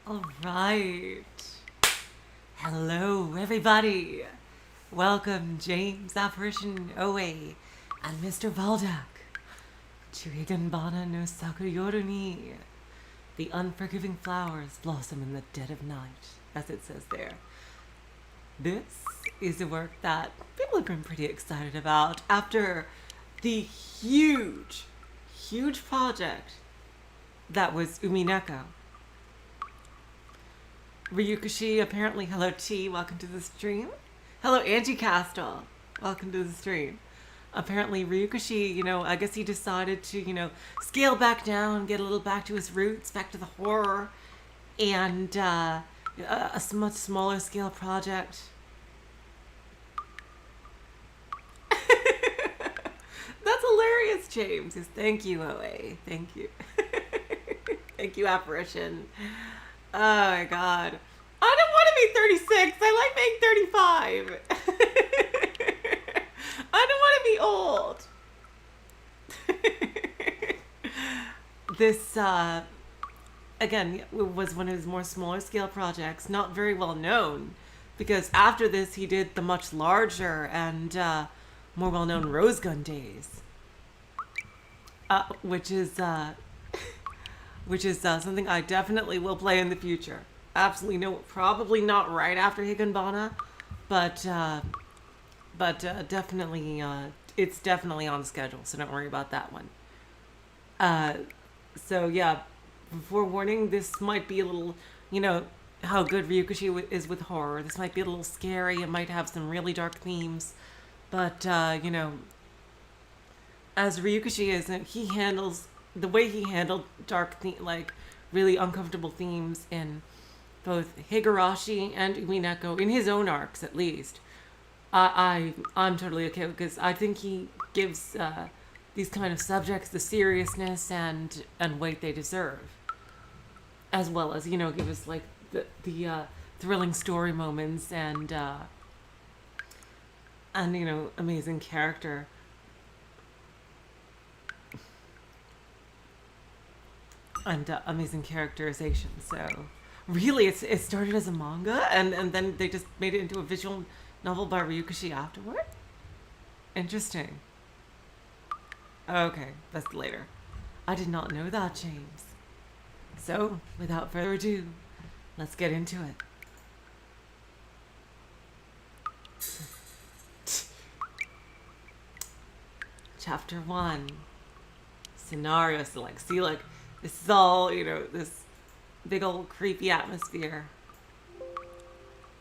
All right. Hello, everybody. Welcome, James Apparition Oe and Mr. Valdak to Higanbana no Saku Yoru ni. The unforgiving flowers blossom in the dead of night, as it says there. This is a work that people have been pretty excited about after the huge project that was Umineko. Ryukishi, apparently, hello T, welcome to the stream. Hello Angie Castle, welcome to the stream. Apparently Ryukishi, I guess he decided to, scale back down, get a little back to his roots, back to the horror, and a much smaller scale project. That's hilarious, James. Thank you, OA. Thank you. Thank you, Apparition. Oh my god. I don't want to be 36. I like being 35. I don't want to be old. This, again, was one of his more smaller scale projects, not very well known, because after this he did the much larger and more well known Rose Gun Days, which is something I definitely will play in the future. Absolutely no, probably not right after Higanbana, but definitely, it's definitely on the schedule, so don't worry about that one. So yeah, before warning, this might be a little, how good Ryukishi is with horror. This might be a little scary. It might have some really dark themes, but as Ryukishi is, he handles the way he handled really uncomfortable themes in both Higurashi and Umineko, in his own arcs at least. I'm totally okay because I think he gives these kind of subjects the seriousness and weight they deserve, as well as give us like the thrilling story moments and amazing character. And amazing characterization. So really, it started as a manga and then they just made it into a visual novel by Ryukishi afterward. Interesting. Okay, that's later. I did not know that, James. So without further ado, let's get into it. Chapter 1. Scenario select. See, like, this is all, this big old creepy atmosphere.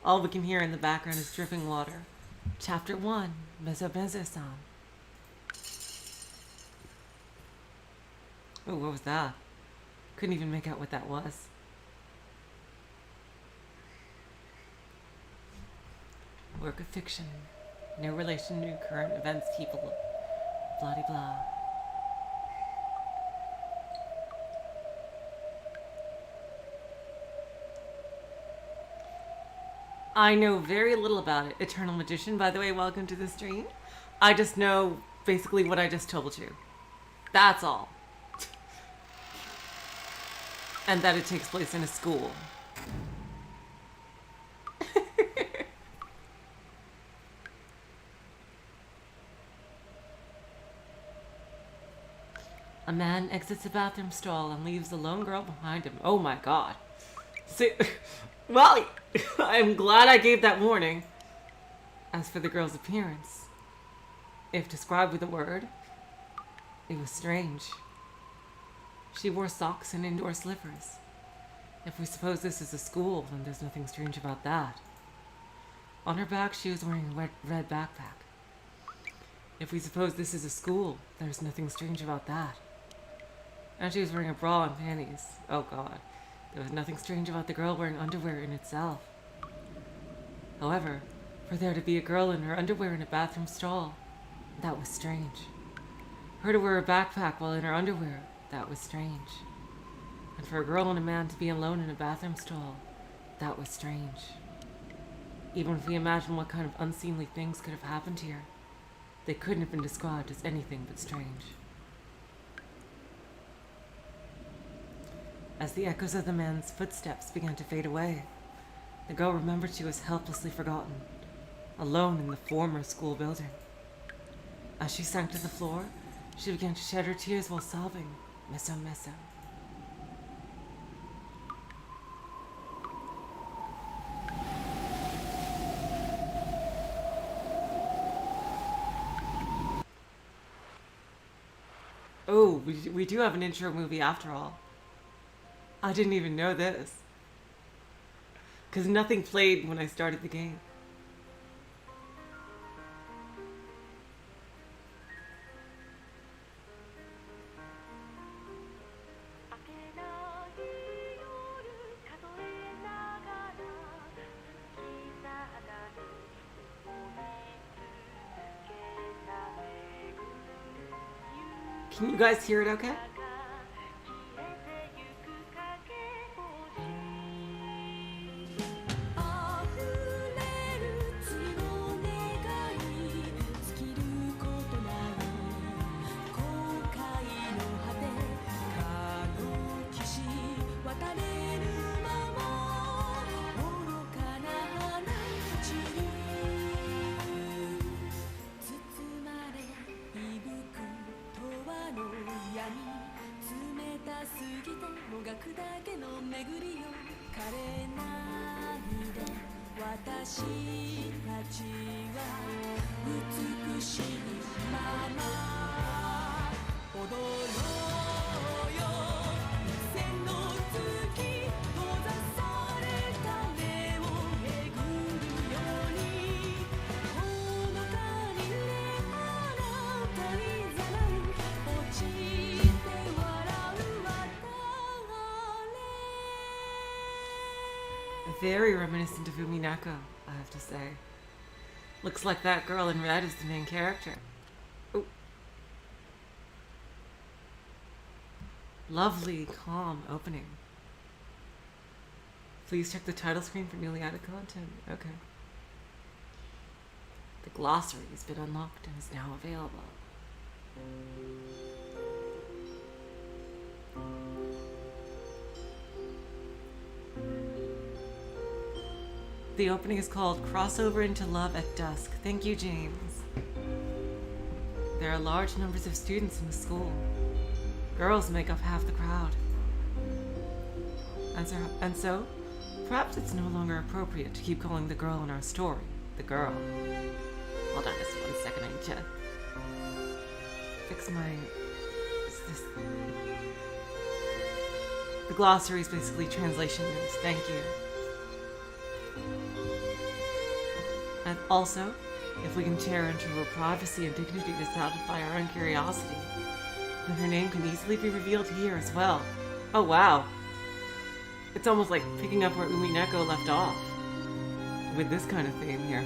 All we can hear in the background is dripping water. Chapter 1, Mezo-Mezo-san. Oh, what was that? Couldn't even make out what that was. Work of fiction. No relation to current events, people. Blah de blah. I know very little about it. Eternal Magician, by the way, welcome to the stream. I just know basically what I just told you. That's all. And that it takes place in a school. A man exits a bathroom stall and leaves a lone girl behind him. Oh my god. See, well, I'm glad I gave that warning. As for the girl's appearance, if described with a word, it was strange. She wore socks and indoor slippers. If we suppose this is a school, then there's nothing strange about that. On her back, she was wearing a red backpack. If we suppose this is a school, there's nothing strange about that. And she was wearing a bra and panties. Oh god. There was nothing strange about the girl wearing underwear in itself. However, for there to be a girl in her underwear in a bathroom stall, that was strange. Her to wear a backpack while in her underwear, that was strange. And for a girl and a man to be alone in a bathroom stall, that was strange. Even if we imagine what kind of unseemly things could have happened here, they couldn't have been described as anything but strange. As the echoes of the man's footsteps began to fade away, the girl remembered she was helplessly forgotten, alone in the former school building. As she sank to the floor, she began to shed her tears while sobbing, "Meso meso." Oh, we do have an intro movie after all. I didn't even know this. Because nothing played when I started the game. Can you guys hear it okay? Very reminiscent of Umineko, I have to say. Looks like that girl in red is the main character. Ooh. Lovely, calm opening. Please check the title screen for newly added content. Okay. The glossary has been unlocked and is now available. The opening is called Crossover into Love at Dusk. Thank you, James. There are large numbers of students in the school. Girls make up half the crowd. And so, perhaps it's no longer appropriate to keep calling the girl in our story the girl. Hold on just 1 second, I need to fix my... Is this... The glossary is basically translation notes. Thank you. And also, if we can tear into her privacy and dignity to satisfy our own curiosity, then her name can easily be revealed here as well. Oh wow. It's almost like picking up where Umineko left off, with this kind of theme here.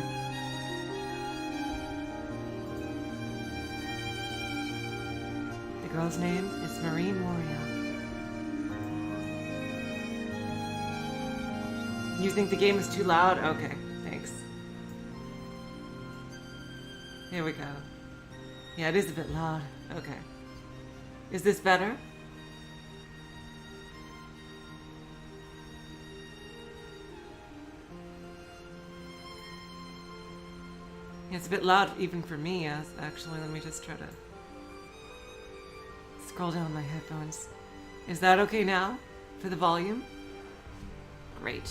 The girl's name is Marie Moria. You think the game is too loud? Okay, thanks. Here we go. Yeah, it is a bit loud. Okay. Is this better? Yeah, it's a bit loud even for me, actually. Let me just try to scroll down my headphones. Is that okay now? For the volume? Great.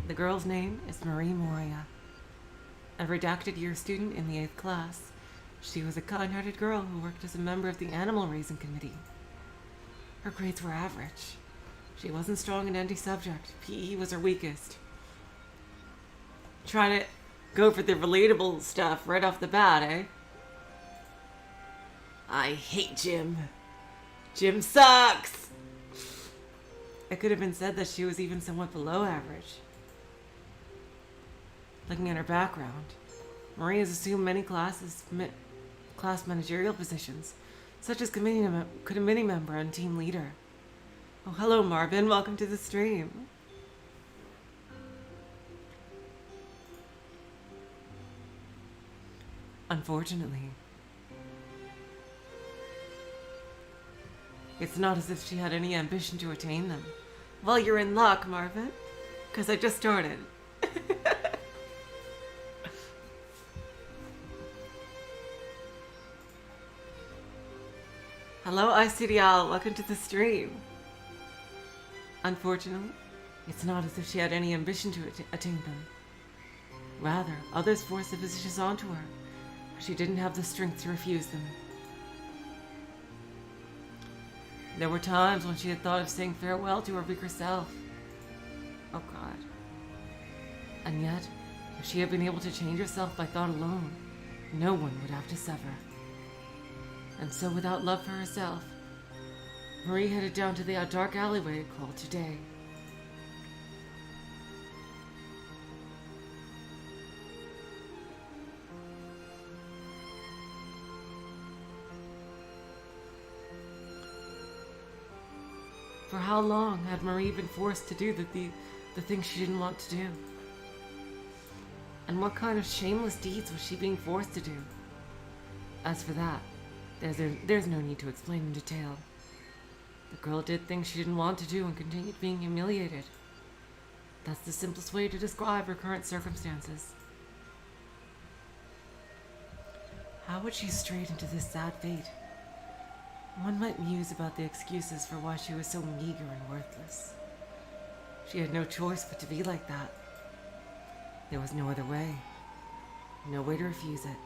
The girl's name is Marie Moria. A redacted year student in the 8th class, she was a kind-hearted girl who worked as a member of the animal raising committee. Her grades were average. She wasn't strong in any subject. PE was her weakest. Trying to go for the relatable stuff right off the bat, eh? I hate gym. Gym sucks! It could have been said that she was even somewhat below average. Looking at her background, Marie has assumed many class managerial positions, such as committee member and team leader. Oh, hello Marvin, welcome to the stream. Unfortunately, It's not as if she had any ambition to attain them. Well, you're in luck, Marvin, because I just started. Hello, ICDL. Welcome to the stream. Unfortunately, it's not as if she had any ambition to attain them. Rather, others forced the positions onto her. She didn't have the strength to refuse them. There were times when she had thought of saying farewell to her weaker self. Oh God. And yet, if she had been able to change herself by thought alone, no one would have to suffer. And so, without love for herself, Marie headed down to the dark alleyway called Today. For how long had Marie been forced to do the things she didn't want to do? And what kind of shameless deeds was she being forced to do? As for that, there's no need to explain in detail. The girl did things she didn't want to do and continued being humiliated. That's the simplest way to describe her current circumstances. How would she strayed into this sad fate? One might muse about the excuses for why she was so meager and worthless. She had no choice but to be like that. There was no other way. No way to refuse it.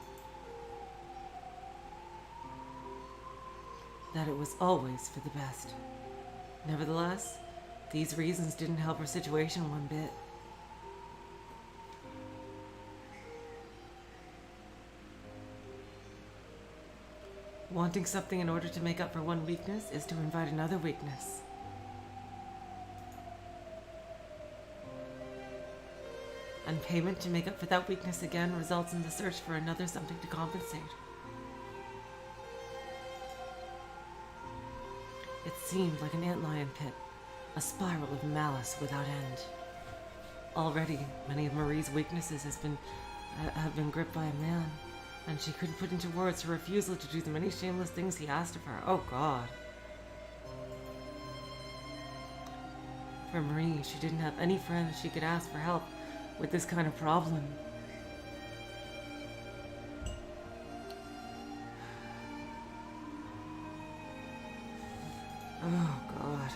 That it was always for the best. Nevertheless, these reasons didn't help her situation one bit. Wanting something in order to make up for one weakness is to invite another weakness. And payment to make up for that weakness again results in the search for another something to compensate. It seemed like an antlion pit, a spiral of malice without end. Already, many of Marie's weaknesses have been gripped by a man, and she couldn't put into words her refusal to do the many shameless things he asked of her. Oh God. For Marie, she didn't have any friends she could ask for help with this kind of problem. Oh God.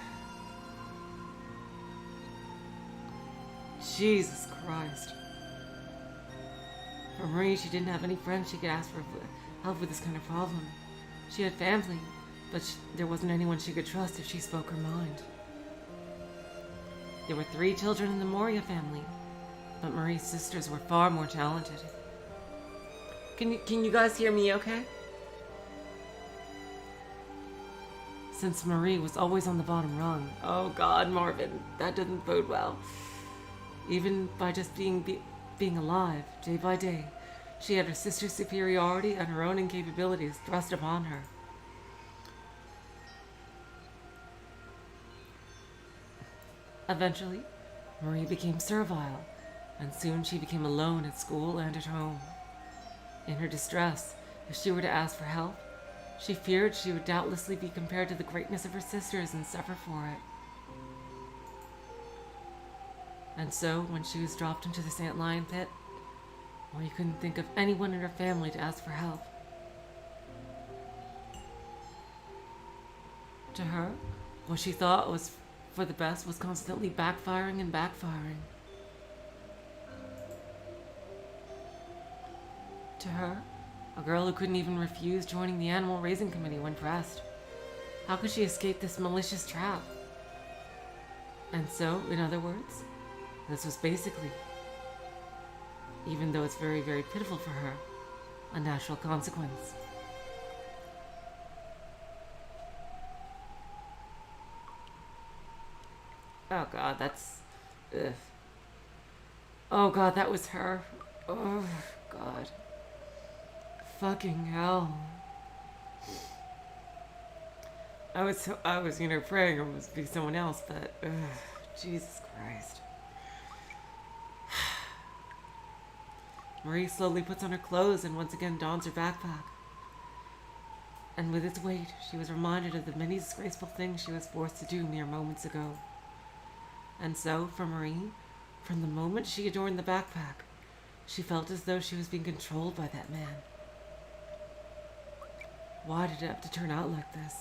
Jesus Christ. For Marie, she didn't have any friends she could ask for help with this kind of problem. She had family, but there wasn't anyone she could trust if she spoke her mind. There were 3 children in the Moria family, but Marie's sisters were far more talented. Can you guys hear me okay? Since Marie was always on the bottom rung. Oh God, Marvin, that doesn't bode well. Even by just being alive, day by day, she had her sister's superiority and her own incapabilities thrust upon her. Eventually, Marie became servile, and soon she became alone at school and at home. In her distress, if she were to ask for help, she feared she would doubtlessly be compared to the greatness of her sisters and suffer for it. And so, when she was dropped into the antlion pit, Marie couldn't think of anyone in her family to ask for help. To her, what she thought was for the best was constantly backfiring and backfiring. To her, a girl who couldn't even refuse joining the animal raising committee when pressed. How could she escape this malicious trap? And so, in other words, this was basically, even though it's very, very pitiful for her, a natural consequence. Oh God, that's... Ugh. Oh God, that was her. Oh God. Fucking hell. I was praying it would be someone else, but Jesus Christ. Marie slowly puts on her clothes and once again dons her backpack. And with its weight, she was reminded of the many disgraceful things she was forced to do mere moments ago. And so, for Marie, from the moment she adorned the backpack, she felt as though she was being controlled by that man. Why did it have to turn out like this?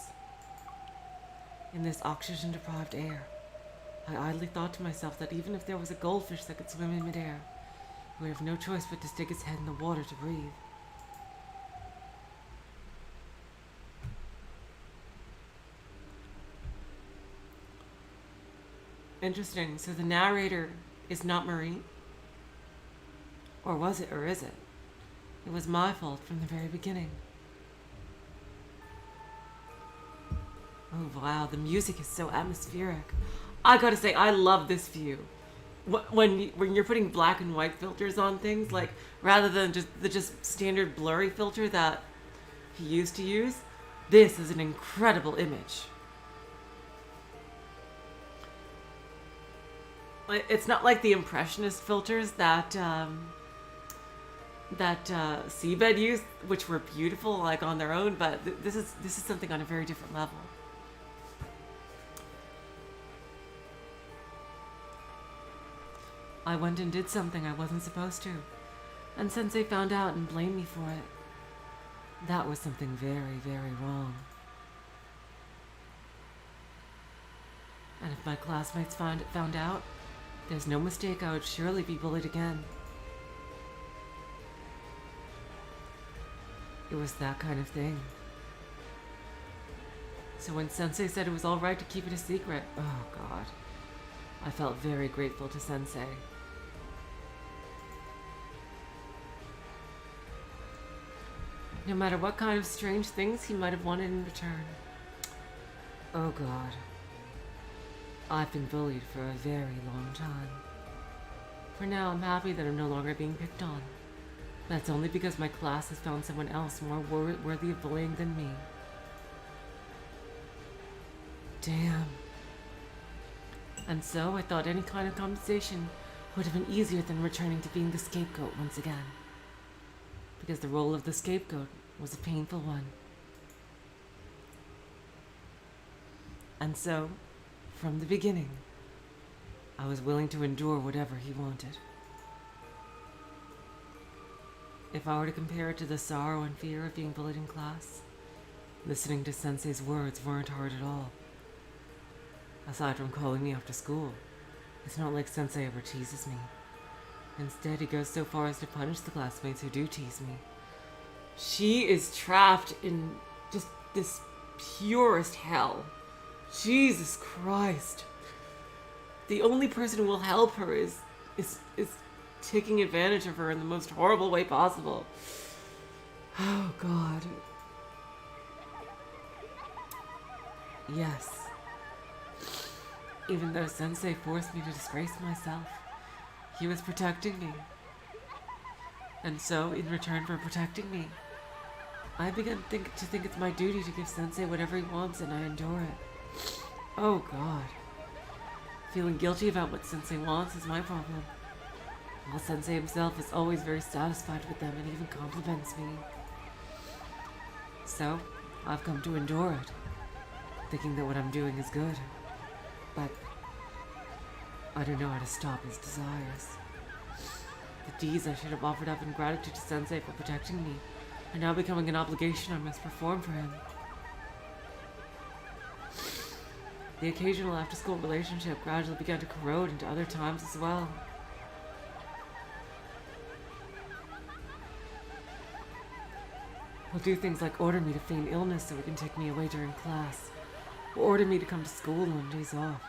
In this oxygen-deprived air, I idly thought to myself that even if there was a goldfish that could swim in midair, he would have no choice but to stick his head in the water to breathe. Interesting. So the narrator is not Marie? Or was it, or is it? It was my fault from the very beginning. Oh wow, the music is so atmospheric. I gotta say, I love this view. When you're putting black and white filters on things, like rather than just the standard blurry filter that he used to use, this is an incredible image. It's not like the impressionist filters that Seabed used, which were beautiful like on their own, but this is something on a very different level. I went and did something I wasn't supposed to, and Sensei found out and blamed me for it. That was something very, very wrong. And if my classmates found out, there's no mistake I would surely be bullied again. It was that kind of thing. So when Sensei said it was all right to keep it a secret, oh God, I felt very grateful to Sensei. No matter what kind of strange things he might have wanted in return. Oh God. I've been bullied for a very long time. For now, I'm happy that I'm no longer being picked on. That's only because my class has found someone else more worthy of bullying than me. Damn. And so I thought any kind of compensation would have been easier than returning to being the scapegoat once again. Because the role of the scapegoat was a painful one. And so, from the beginning, I was willing to endure whatever he wanted. If I were to compare it to the sorrow and fear of being bullied in class, listening to Sensei's words weren't hard at all. Aside from calling me after school, it's not like Sensei ever teases me. Instead, he goes so far as to punish the classmates who do tease me. She is trapped in just this purest hell. Jesus Christ. The only person who will help her is taking advantage of her in the most horrible way possible. Oh God. Yes. Even though Sensei forced me to disgrace myself, he was protecting me. And so, in return for protecting me, I began to think it's my duty to give Sensei whatever he wants, and I endure it. Oh God. Feeling guilty about what Sensei wants is my problem. While Sensei himself is always very satisfied with them and even compliments me. So, I've come to endure it, thinking that what I'm doing is good. But I don't know how to stop his desires. The deeds I should have offered up in gratitude to Sensei for protecting me are now becoming an obligation I must perform for him. The occasional after-school relationship gradually began to corrode into other times as well. He'll do things like order me to feign illness so he can take me away during class, or order me to come to school on days off.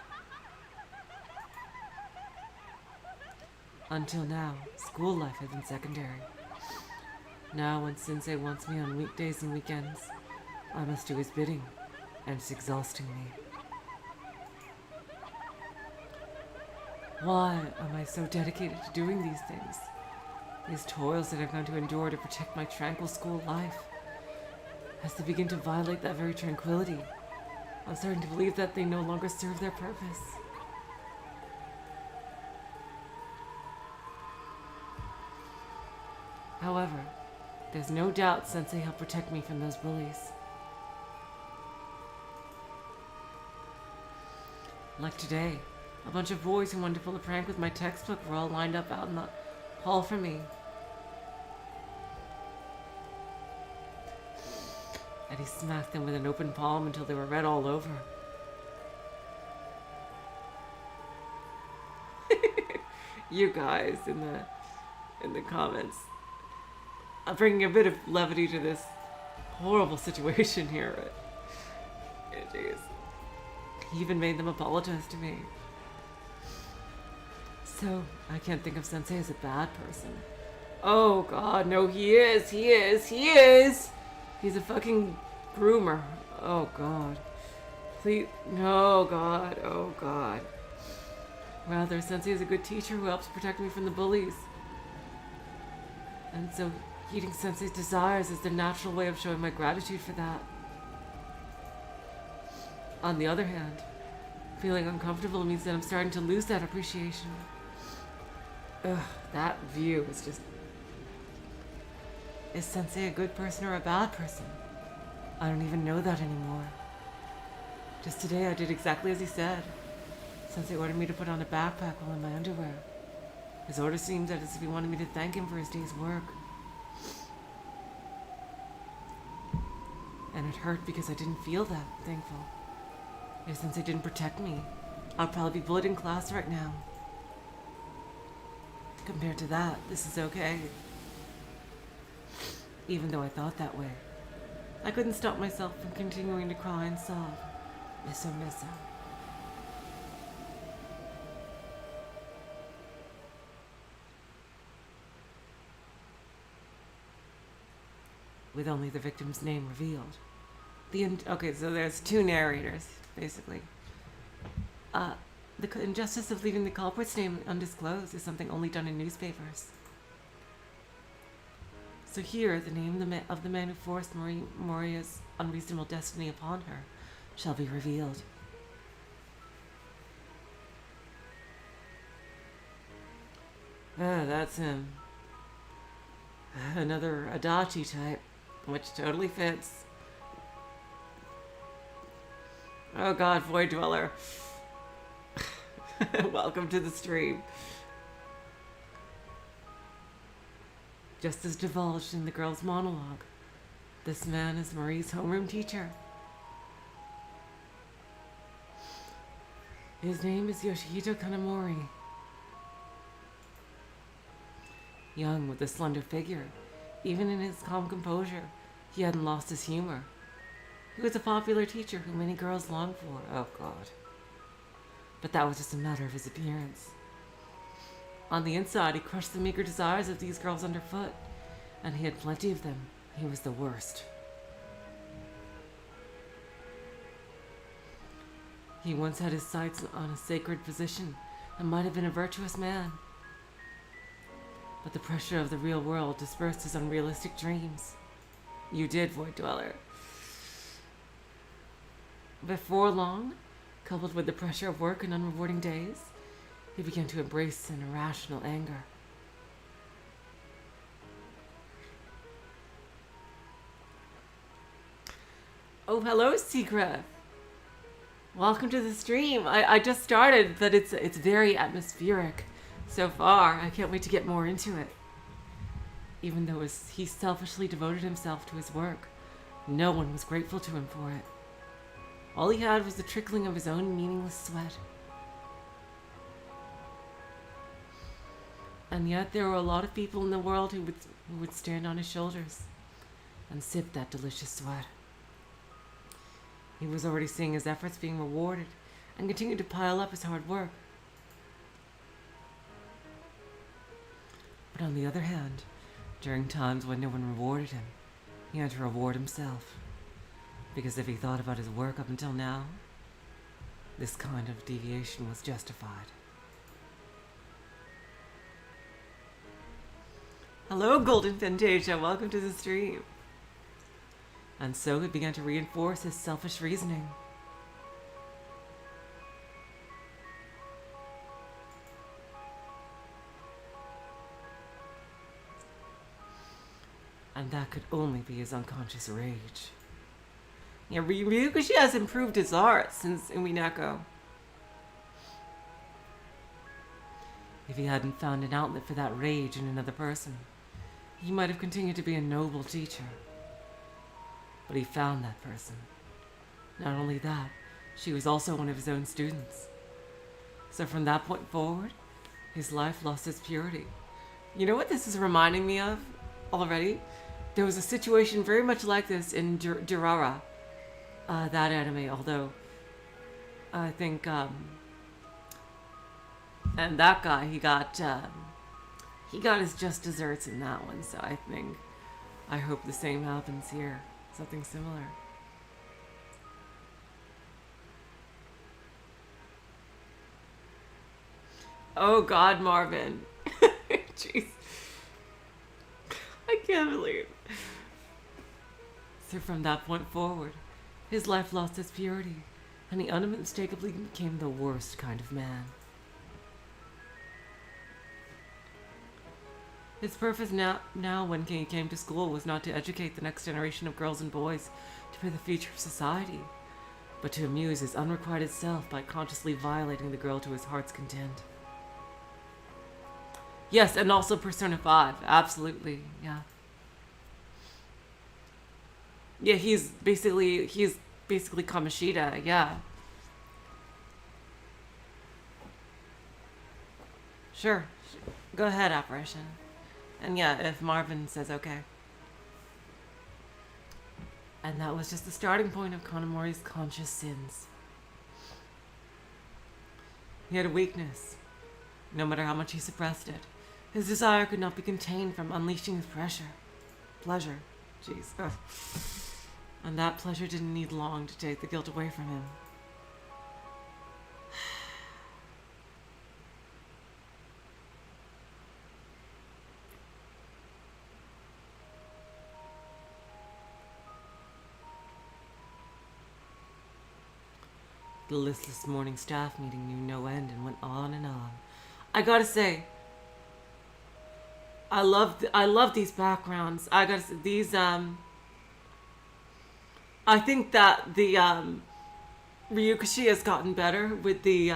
Until now, school life has been secondary. Now, when Sensei wants me on weekdays and weekends, I must do his bidding, and it's exhausting me. Why am I so dedicated to doing these things? These toils that I've gone to endure to protect my tranquil school life. As they begin to violate that very tranquility, I'm starting to believe that they no longer serve their purpose. However, there's no doubt Sensei helped protect me from those bullies. Like today, a bunch of boys who wanted to pull a prank with my textbook were all lined up out in the hall for me. And he smacked them with an open palm until they were red all over. You guys in the comments, I'm bringing a bit of levity to this horrible situation here. Jeez. He even made them apologize to me. So, I can't think of Sensei as a bad person. Oh god, no, he is! He's a fucking groomer. Oh god. Please, no god, oh god. Rather, Sensei is a good teacher who helps protect me from the bullies. And so, heeding Sensei's desires is the natural way of showing my gratitude for that. On the other hand, feeling uncomfortable means that I'm starting to lose that appreciation. Ugh, that view is just... Is Sensei a good person or a bad person? I don't even know that anymore. Just today I did exactly as he said. Sensei ordered me to put on a backpack while in my underwear. His order seemed as if he wanted me to thank him for his day's work. And it hurt because I didn't feel that thankful. If Sensei didn't protect me, I'd probably be bullied in class right now. Compared to that, this is okay. Even though I thought that way, I couldn't stop myself from continuing to cry and sob. Misso. With only the victim's name revealed. Okay, so there's two narrators, basically. The injustice of leaving the culprit's name undisclosed is something only done in newspapers. So here, the name of the man who forced Moria's unreasonable destiny upon her shall be revealed. That's him. Another Adachi type, which totally fits. Oh god, Void Dweller. Welcome to the stream. Just as divulged in the girl's monologue, this man is Marie's homeroom teacher. His name is Yoshihito Kanamori. Young with a slender figure, even in his calm composure, he hadn't lost his humor. He was a popular teacher who many girls longed for. Oh god. But that was just a matter of his appearance. On the inside, he crushed the meager desires of these girls underfoot, and he had plenty of them. He was the worst. He once had his sights on a sacred position and might have been a virtuous man. But the pressure of the real world dispersed his unrealistic dreams. You did, Void Dweller. Before long, coupled with the pressure of work and unrewarding days, he began to embrace an irrational anger. Oh, hello, Secret. Welcome to the stream. I just started, but it's very atmospheric so far. I can't wait to get more into it. Even though he selfishly devoted himself to his work, no one was grateful to him for it. All he had was the trickling of his own meaningless sweat. And yet there were a lot of people in the world who would stand on his shoulders and sip that delicious sweat. He was already seeing his efforts being rewarded and continued to pile up his hard work. But on the other hand, during times when no one rewarded him, he had to reward himself. Because if he thought about his work up until now, this kind of deviation was justified. Hello, Golden Fantasia. Welcome to the stream. And so he began to reinforce his selfish reasoning. And that could only be his unconscious rage. Yeah, Ryukishi has improved his art since Umineko. If he hadn't found an outlet for that rage in another person, he might have continued to be a noble teacher. But he found that person. Not only that, she was also one of his own students. So from that point forward, his life lost its purity. You know what this is reminding me of already? There was a situation very much like this in Durara, that anime, although I think, and that guy, he got his just desserts in that one, so I hope the same happens here. Something similar. Oh God, Marvin. Jeez. I can't believe. So from that point forward, his life lost its purity, and he unmistakably became the worst kind of man. His purpose now when he came to school was not to educate the next generation of girls and boys to be the future of society, but to amuse his unrequited self by consciously violating the girl to his heart's content. Yes, and also Persona 5, absolutely, yeah. Yeah, he's basically Kamoshida, yeah. Sure, go ahead, Apparition. And yeah, if Marvin says okay. And that was just the starting point of Kanamori's conscious sins. He had a weakness. No matter how much he suppressed it, his desire could not be contained from unleashing his pleasure. Jeez. Ugh. And that pleasure didn't need long to take the guilt away from him. The listless morning staff meeting knew no end and went on and on. I gotta say, I love these backgrounds. I gotta say, these I think that the Ryukishi has gotten better with the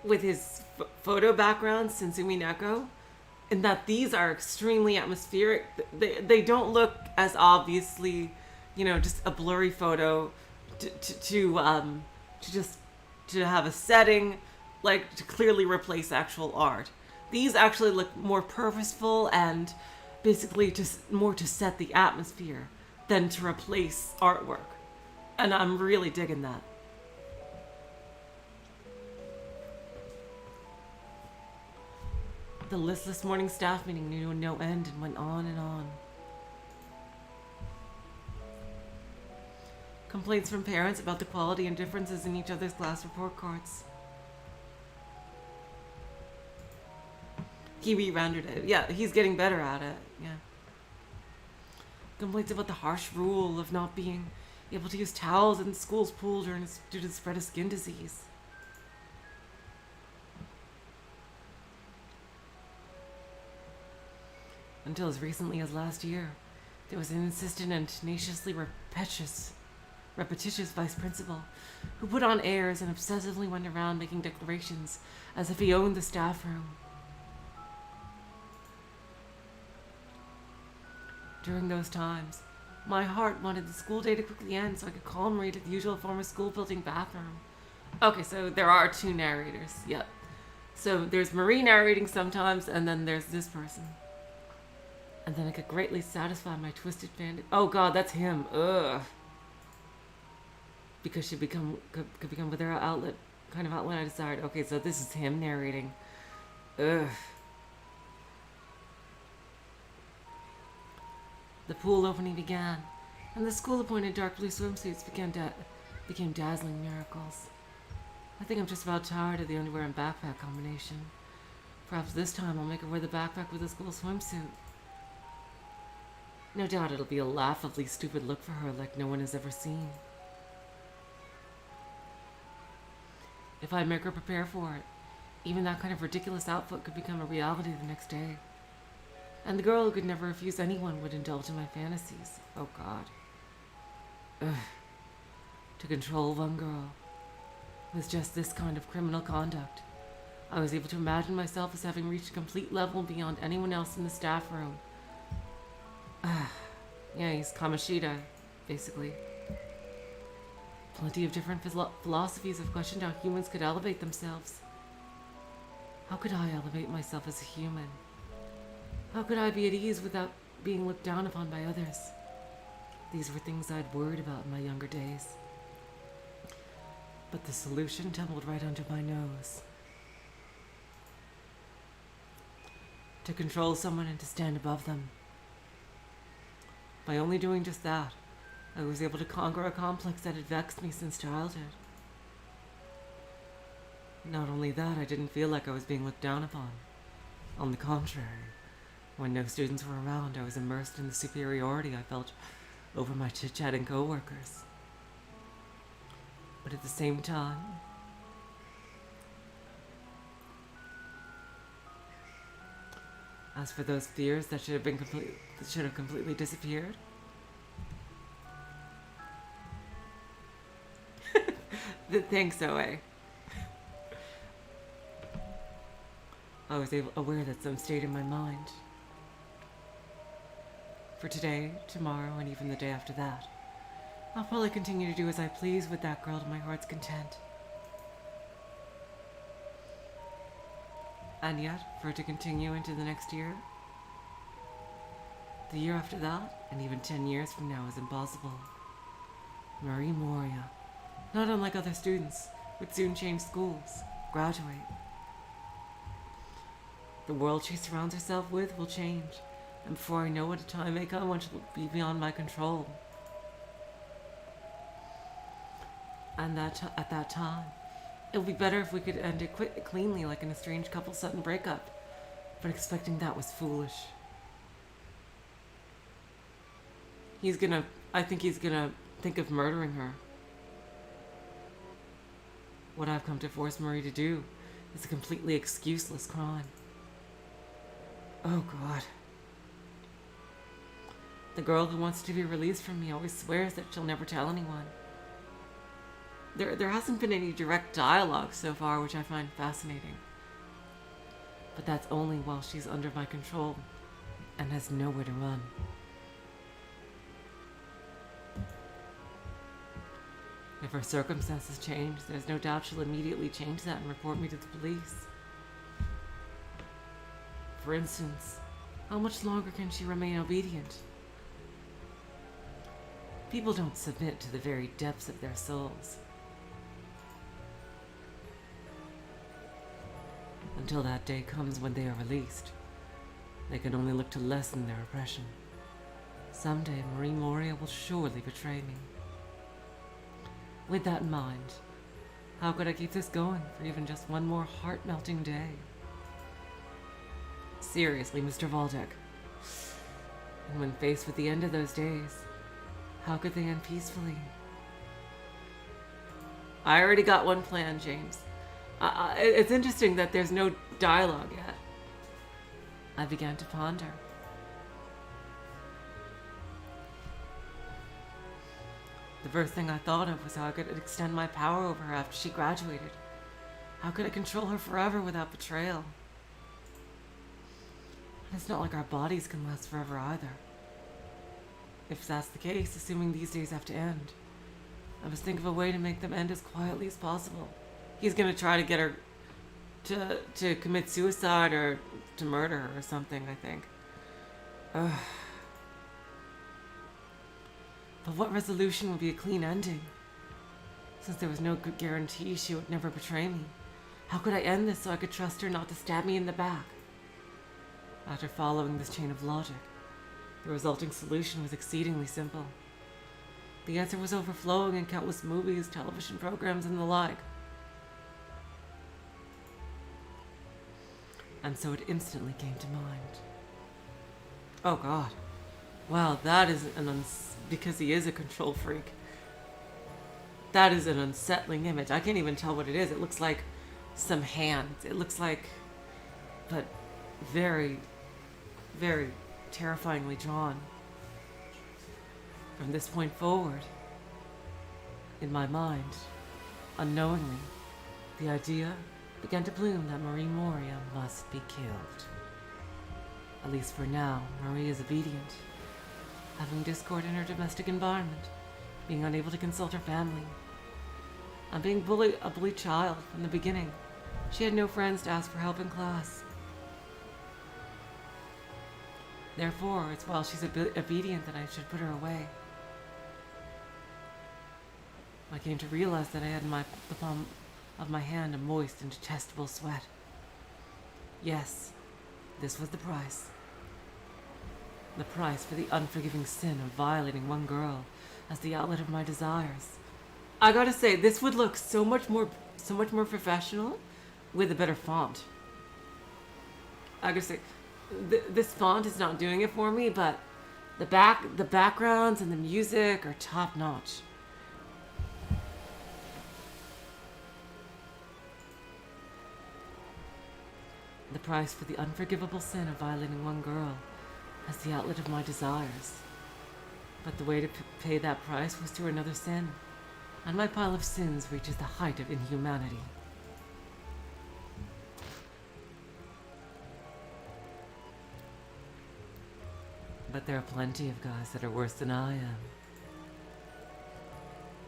with his photo backgrounds since Umineko, and that these are extremely atmospheric. They don't look as obviously, just a blurry photo to have a setting, like to clearly replace actual art. These actually look more purposeful and basically just more to set the atmosphere than to replace artwork. And I'm really digging that. The listless morning staff meeting knew no end and went on and on. Complaints from parents about the quality and differences in each other's class report cards. He re-rendered it. Yeah, he's getting better at it. Yeah. Complaints about the harsh rule of not being able to use towels in the school's pool due to the spread of skin disease. Until as recently as last year, there was an insistent and tenaciously repetitious vice principal who put on airs and obsessively went around making declarations as if he owned the staff room. During those times, my heart wanted the school day to quickly end so I could calm read at the usual former school building bathroom. Okay, so there are two narrators. Yep. So there's Marie narrating sometimes, and then there's this person. And then I could greatly satisfy my twisted fantasy. Oh God, that's him. Ugh. Because she could become with her outlet, kind of outlet I desired. Okay, so this is him narrating. Ugh. The pool opening began, and the school-appointed dark blue swimsuits became dazzling miracles. I think I'm just about tired of the underwear and backpack combination. Perhaps this time I'll make her wear the backpack with the school swimsuit. No doubt it'll be a laughably stupid look for her like no one has ever seen. If I make her prepare for it, even that kind of ridiculous outfit could become a reality the next day. And the girl who could never refuse anyone would indulge in my fantasies. Oh God. Ugh. To control one girl with just this kind of criminal conduct I was able to imagine myself as having reached a complete level beyond anyone else in the staff room. Yeah, he's Kamoshida, basically. Plenty of different philosophies have questioned how humans could elevate themselves. How could I elevate myself as a human? How could I be at ease without being looked down upon by others? These were things I'd worried about in my younger days. But the solution tumbled right under my nose. To control someone and to stand above them. By only doing just that, I was able to conquer a complex that had vexed me since childhood. Not only that, I didn't feel like I was being looked down upon. On the contrary, when no students were around, I was immersed in the superiority I felt over my chit-chatting co-workers. But at the same time, as for those fears that should have completely disappeared, thanks, OA. I was aware that some stayed in my mind. For today, tomorrow, and even the day after that, I'll probably continue to do as I please with that girl to my heart's content. And yet, for it to continue into the next year, the year after that, and even 10 years from now is impossible. Marie Moria, not unlike other students, would soon change schools, graduate. The world she surrounds herself with will change, and before I know it, a time may come when she'll be beyond my control. And at that time, it would be better if we could end it cleanly, like an estranged couple's sudden breakup. But expecting that was foolish. I think he's gonna think of murdering her. What I've come to force Marie to do is a completely excuseless crime. Oh God. The girl who wants to be released from me always swears that she'll never tell anyone. There hasn't been any direct dialogue so far, which I find fascinating. But that's only while she's under my control and has nowhere to run. If her circumstances change, there's no doubt she'll immediately change that and report me to the police. For instance, how much longer can she remain obedient? People don't submit to the very depths of their souls. Until that day comes when they are released, they can only look to lessen their oppression. Someday Marie Moria will surely betray me. With that in mind, how could I keep this going for even just one more heart-melting day? Seriously, Mr. Valdek. And when faced with the end of those days, how could they end peacefully? I already got one plan, James. It's interesting that there's no dialogue yet. I began to ponder. The first thing I thought of was how I could extend my power over her after she graduated. How could I control her forever without betrayal? And it's not like our bodies can last forever either. If that's the case, assuming these days have to end, I must think of a way to make them end as quietly as possible. He's gonna try to get her to commit suicide or to murder her or something, I think. Ugh. But what resolution would be a clean ending? Since there was no good guarantee she would never betray me, how could I end this so I could trust her not to stab me in the back? After following this chain of logic, the resulting solution was exceedingly simple. The answer was overflowing in countless movies, television programs, and the like. And so it instantly came to mind. Oh God. Wow, that is because he is a control freak. That is an unsettling image. I can't even tell what it is. It looks like some hands. It looks like, but very, very terrifyingly drawn. From this point forward, in my mind, unknowingly, the idea began to bloom that Marie Moria must be killed. At least for now, Marie is obedient, having discord in her domestic environment, being unable to consult her family, and being a bullied child from the beginning. She had no friends to ask for help in class. Therefore, it's while she's obedient that I should put her away. I came to realize that I had in the palm of my hand a moist and detestable sweat. Yes, this was the price. The price for the unforgiving sin of violating one girl as the outlet of my desires. I gotta say, this would look so much more professional with a better font. I gotta say, this font is not doing it for me, but the backgrounds and the music are top notch. The price for the unforgivable sin of violating one girl as the outlet of my desires. But the way to pay that price was through another sin, and my pile of sins reaches the height of inhumanity. But there are plenty of guys that are worse than I am.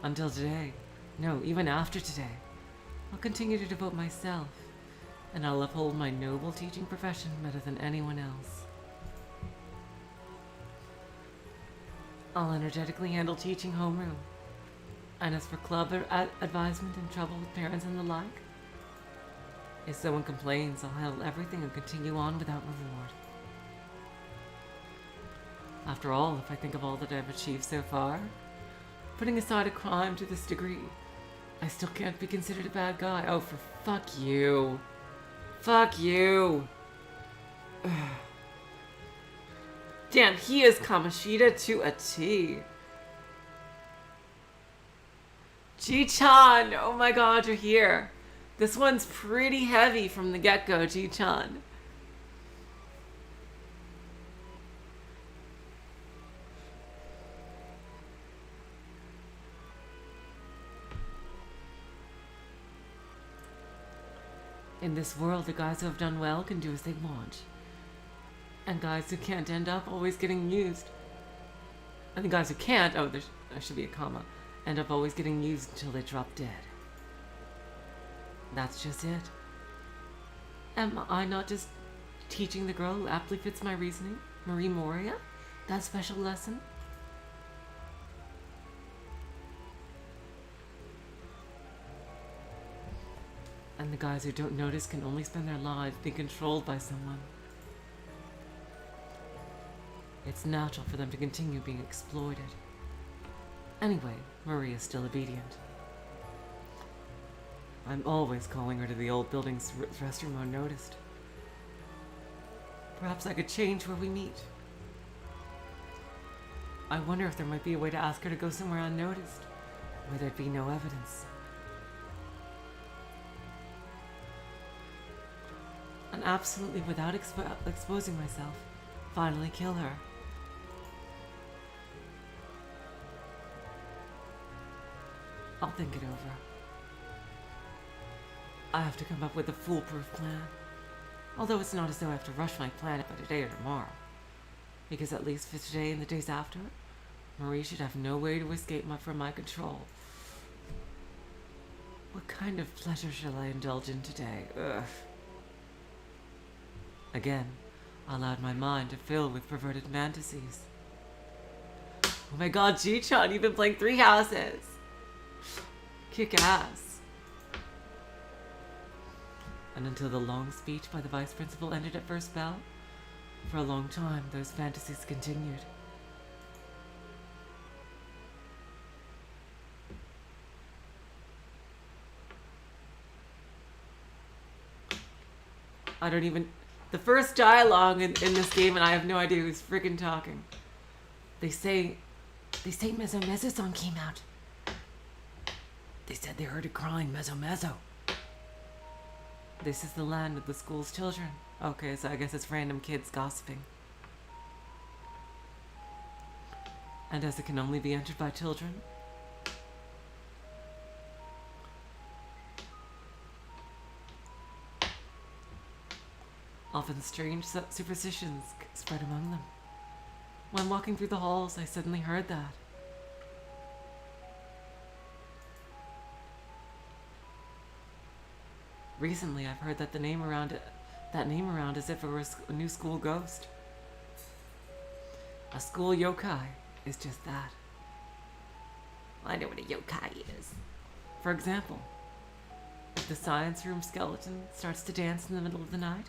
Until today, no, even after today, I'll continue to devote myself, and I'll uphold my noble teaching profession better than anyone else. I'll energetically handle teaching homeroom, and as for club advisement and trouble with parents and the like, if someone complains, I'll handle everything and continue on without reward. After all, if I think of all that I've achieved so far, putting aside a crime to this degree, I still can't be considered a bad guy. Oh, for fuck you. Fuck you. Damn, he is Kamoshida to a T. Ji-chan, oh my god, you're here. This one's pretty heavy from the get-go, Ji-chan. In this world, the guys who have done well can do as they want. And guys who can't end up always getting used. And the guys who can't, oh, there should be a comma, end up always getting used until they drop dead. That's just it. Am I not just teaching the girl who aptly fits my reasoning, Marie Moria, that special lesson? And the guys who don't notice can only spend their lives being controlled by someone. It's natural for them to continue being exploited. Anyway, Marie is still obedient. I'm always calling her to the old building's restroom unnoticed. Perhaps I could change where we meet. I wonder if there might be a way to ask her to go somewhere unnoticed, where there'd be no evidence. And absolutely without exposing myself, finally kill her. I'll think it over. I have to come up with a foolproof plan. Although it's not as though I have to rush my plan by today or tomorrow. Because at least for today and the days after, Marie should have no way to escape from my control. What kind of pleasure shall I indulge in today? Ugh. Again, I allowed my mind to fill with perverted fantasies. Oh my god, Ji-chan, you've been playing 3 houses! Kick ass. And until the long speech by the vice principal ended at first bell, for a long time those fantasies continued. I don't even... The first dialogue in this game, and I have no idea who's friggin' talking. They say Mezo-Mezo-san came out. They said they heard it crying, Mezo-Mezo. This is the land of the school's children. Okay, so I guess it's random kids gossiping. And as it can only be entered by children, often strange superstitions spread among them. When walking through the halls, I suddenly heard that. Recently, I've heard that name around as if it was a new school ghost. A school yokai is just that. I know what a yokai is. For example, if the science room skeleton starts to dance in the middle of the night,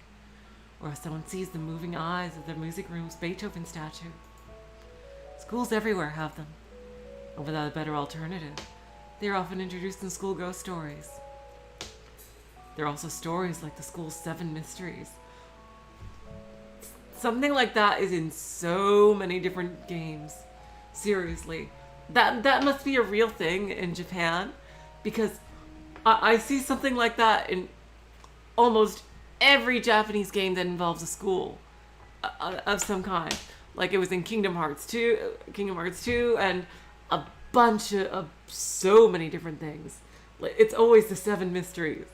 or if someone sees the moving eyes of the music room's Beethoven statue. Schools everywhere have them, and without a better alternative, they are often introduced in school ghost stories. There are also stories like the school's 7 mysteries. Something like that is in so many different games. Seriously. That must be a real thing in Japan, because I see something like that in almost every Japanese game that involves a school of some kind. Like it was in Kingdom Hearts 2, and a bunch of so many different things. It's always the 7 mysteries.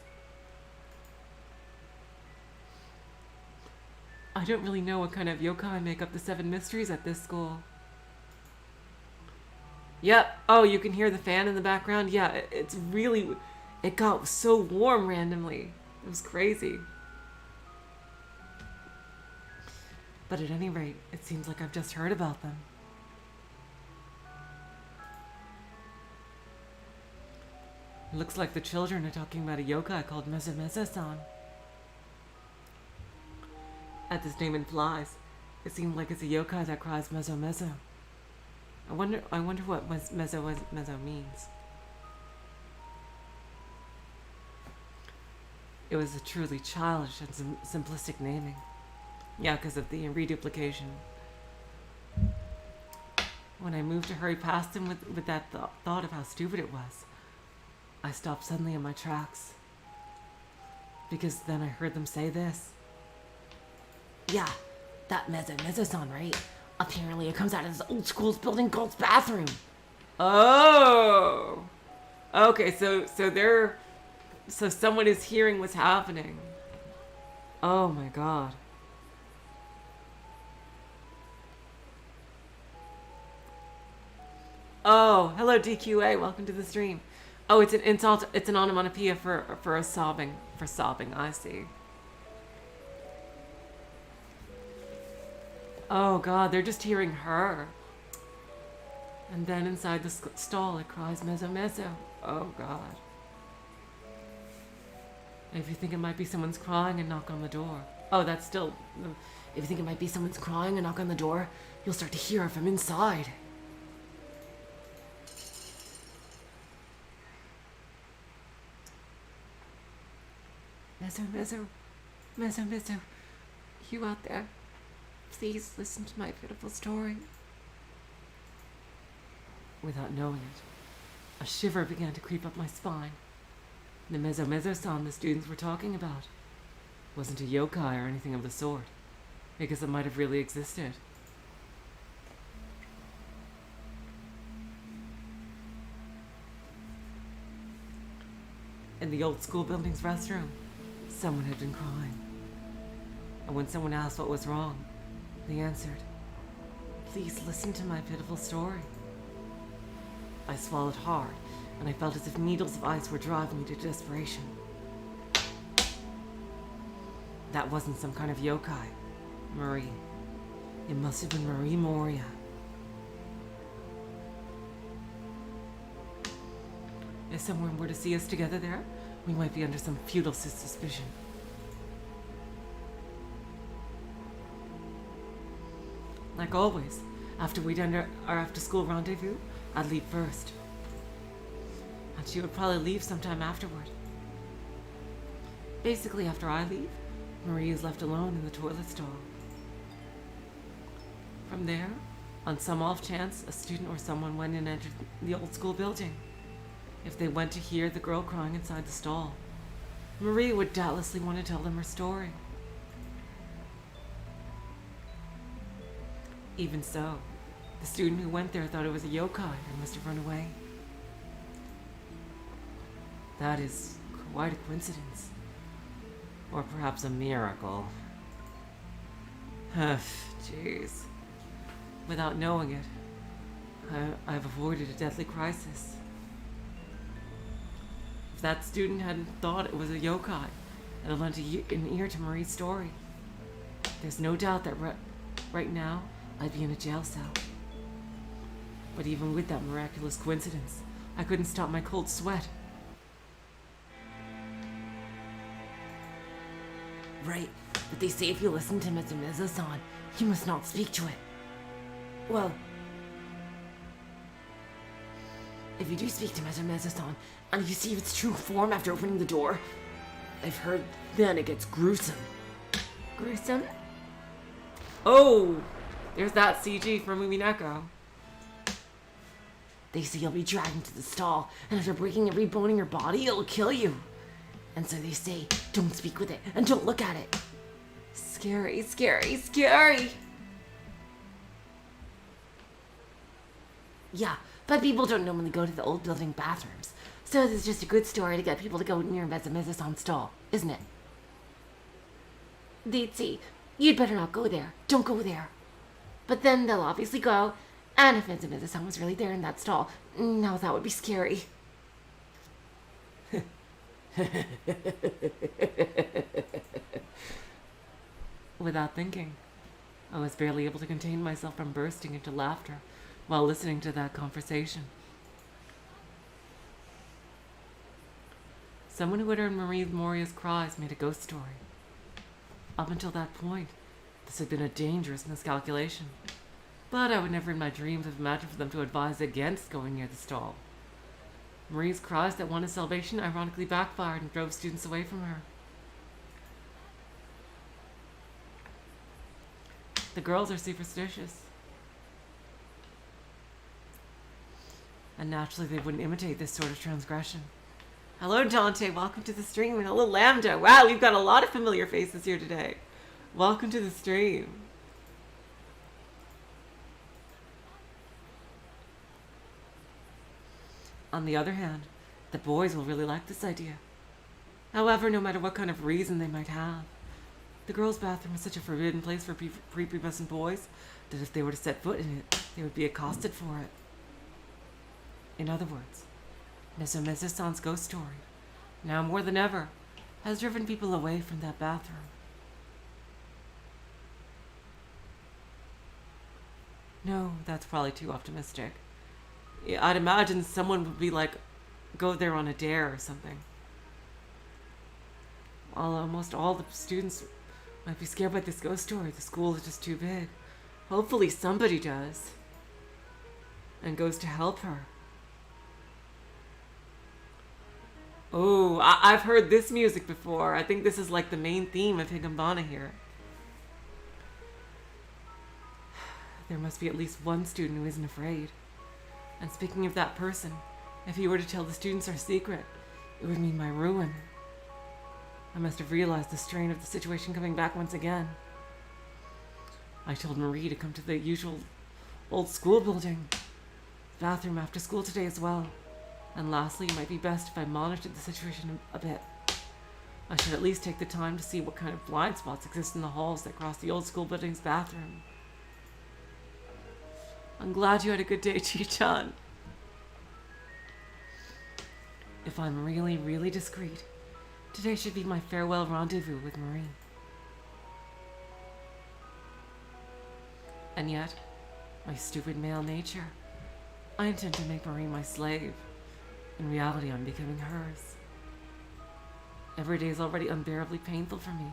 I don't really know what kind of yokai make up the 7 mysteries at this school. Yep. Oh, you can hear the fan in the background? Yeah, it got so warm randomly. It was crazy. But at any rate, it seems like I've just heard about them. It looks like the children are talking about a yokai called Meza-Meza-san. As this name implies, it seems like it's a yokai that cries Mezo-Mezo. I wonder what Mezo means. It was a truly childish and simplistic naming. Yeah, because of the reduplication. When I moved to hurry past him with that thought of how stupid it was, I stopped suddenly in my tracks. Because then I heard them say this. Yeah, that Meza-Meza-san, right? Apparently it comes out of this old school's building girl's bathroom. Oh! Okay, so someone is hearing what's happening. Oh my god. Oh, hello DQA, welcome to the stream. Oh, it's an onomatopoeia for sobbing, I see. Oh god, they're just hearing her. And then inside the stall it cries Mezo-Mezo. Oh god. And if you think it might be someone's crying, and knock on the door. Oh, that's still... If you think it might be someone's crying and knock on the door, you'll start to hear it from inside. Mezo-Mezo, Mezo-Mezo, you out there, please listen to my pitiful story. Without knowing it, a shiver began to creep up my spine. The Mezo-Mezo-san the students were talking about wasn't a yokai or anything of the sort, because it might have really existed. In the old school building's restroom, someone had been crying. And when someone asked what was wrong, they answered, "Please listen to my pitiful story." I swallowed hard, and I felt as if needles of ice were driving me to desperation. That wasn't some kind of yokai, Marie. It must have been Marie Moria. If someone were to see us together there, we might be under some futile suspicion. Like always, after we'd end our after-school rendezvous, I'd leave first. And she would probably leave sometime afterward. Basically, after I leave, Marie is left alone in the toilet stall. From there, on some off chance, a student or someone went and entered the old school building. If they went to hear the girl crying inside the stall, Marie would doubtlessly want to tell them her story. Even so, the student who went there thought it was a yokai and must have run away. That is quite a coincidence. Or perhaps a miracle. Jeez. Without knowing it, I've avoided a deadly crisis. If that student hadn't thought it was a yokai and lent an ear to Marie's story, there's no doubt that right now I'd be in a jail cell. But even with that miraculous coincidence, I couldn't stop my cold sweat. Right, but they say if you listen to Mitsumizu-san, you must not speak to it. Well, if you do speak to Mitsumizu-san, and you see its true form after opening the door, I've heard then it gets gruesome. Gruesome? Oh, there's that CG from Umineko. They say you'll be dragged into the stall, and after breaking every bone in your body, it'll kill you. And so they say, don't speak with it, and don't look at it. Scary, scary, scary! Yeah, but people don't normally go to the old building bathrooms, so it's just a good story to get people to go near Mitsumizu-san's stall, isn't it? They'd say, you'd better not go there, don't go there. But then they'll obviously go, and if Mitsumizu-san was really there in that stall, now that would be scary. Without thinking, I was barely able to contain myself from bursting into laughter while listening to that conversation. Someone who had heard Marie Moria's cries made a ghost story. Up until that point, this had been a dangerous miscalculation, but I would never in my dreams have imagined for them to advise against going near the stall. Marie's cries that wanted salvation ironically backfired and drove students away from her. The girls are superstitious. And naturally they wouldn't imitate this sort of transgression. Hello Dante, welcome to the stream, and hello Lambda. Wow, we've got a lot of familiar faces here today. Welcome to the stream. On the other hand, the boys will really like this idea. However, no matter what kind of reason they might have, the girls' bathroom is such a forbidden place for prepubescent boys that if they were to set foot in it, they would be accosted for it. In other words, Mitsumizu-san's ghost story, now more than ever, has driven people away from that bathroom. No, that's probably too optimistic. Yeah, I'd imagine someone would be like, go there on a dare or something. Almost all the students might be scared by this ghost story. The school is just too big. Hopefully somebody does. And goes to help her. Oh, I've heard this music before. I think this is like the main theme of Higanbana here. There must be at least one student who isn't afraid. And speaking of that person, if he were to tell the students our secret, it would mean my ruin. I must have realized the strain of the situation coming back once again. I told Marie to come to the usual old school building. Bathroom after school today as well. And lastly, it might be best if I monitored the situation a bit. I should at least take the time to see what kind of blind spots exist in the halls that cross the old school building's bathroom. I'm glad you had a good day, Chi-chan. If I'm really, really discreet, today should be my farewell rendezvous with Marie. And yet, my stupid male nature, I intend to make Marie my slave. In reality, I'm becoming hers. Every day is already unbearably painful for me.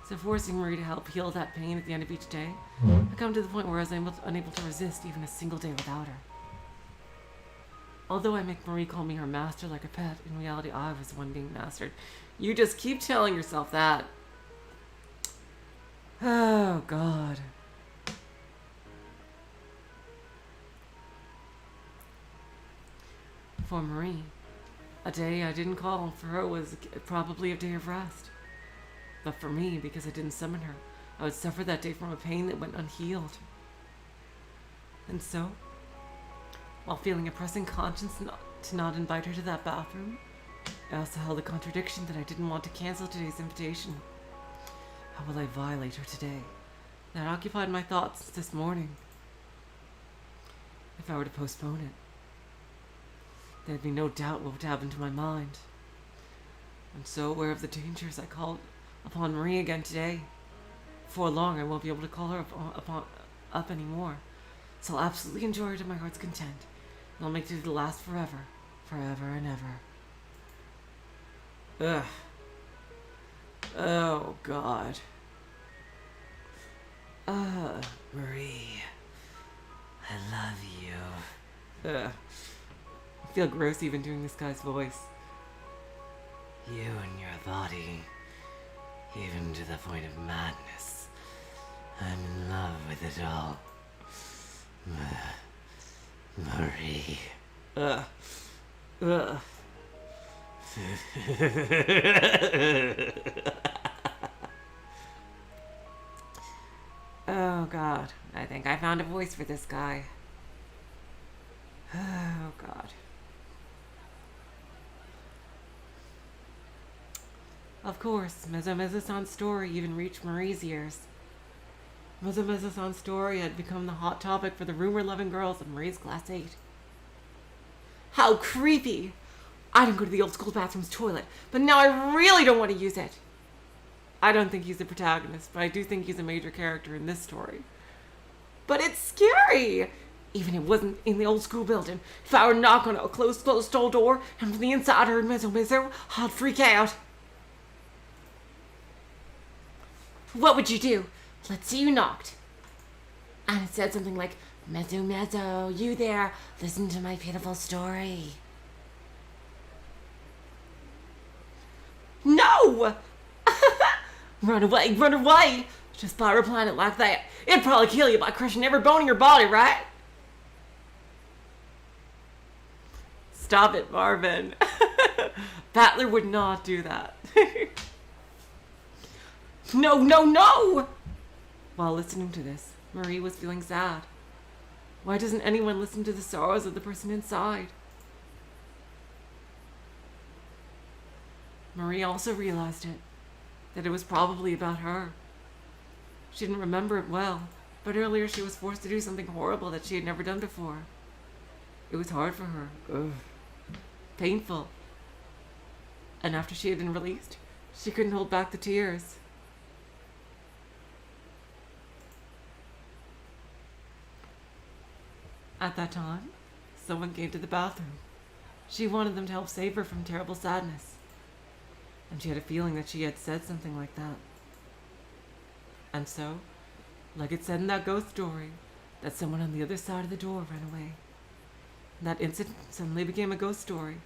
So forcing Marie to help heal that pain at the end of each day, I come to the point where I was unable to resist even a single day without her. Although I make Marie call me her master like a pet, in reality I was the one being mastered. You just keep telling yourself that. Oh, God. For Marie, a day I didn't call for her was probably a day of rest. But for me, because I didn't summon her, I would suffer that day from a pain that went unhealed. And so, while feeling a pressing conscience to not invite her to that bathroom, I also held a contradiction that I didn't want to cancel today's invitation. How will I violate her today? that occupied my thoughts this morning. If I were to postpone it, there'd be no doubt what would happen to my mind. I'm so aware of the dangers I called upon Marie again today. Before long, I won't be able to call her up anymore. So I'll absolutely enjoy her to my heart's content. And I'll make it to last forever. Forever and ever. Ugh. Oh, God. Marie. I love you. Ugh. I feel gross even doing this guy's voice. You and your body. Even to the point of madness. I'm in love with it all. Marie. Ugh. Oh, God. I think I found a voice for this guy. Oh, God. Of course, Mezo-Mezo-san's story even reached Marie's ears. Mezo-Mezo-san's story had become the hot topic for the rumor-loving girls of Marie's class 8. How creepy! I didn't go to the old school bathroom's toilet, but now I really don't want to use it. I don't think he's the protagonist, but I do think he's a major character in this story. But it's scary! Even if it wasn't in the old school building, if I were to knock on a closed stall door and from the inside heard Mezo-Mezo, I'd freak out. What would you do? Let's say you knocked. And it said something like, Mezo-Mezo, you there, listen to my pitiful story. No! Run away, run away! Just by replying it like that. It'd probably kill you by crushing every bone in your body, right? Stop it, Marvin. Battler would not do that. No, no, no! While listening to this, Marie was feeling sad. Why doesn't anyone listen to the sorrows of the person inside? Marie also realized that it was probably about her. She didn't remember it well, but earlier she was forced to do something horrible that she had never done before. It was hard for her. Ugh. Painful. And after she had been released, she couldn't hold back the tears. At that time, someone came to the bathroom. She wanted them to help save her from terrible sadness. And she had a feeling that she had said something like that. And so, like it said in that ghost story, that someone on the other side of the door ran away. And that incident suddenly became a ghost story.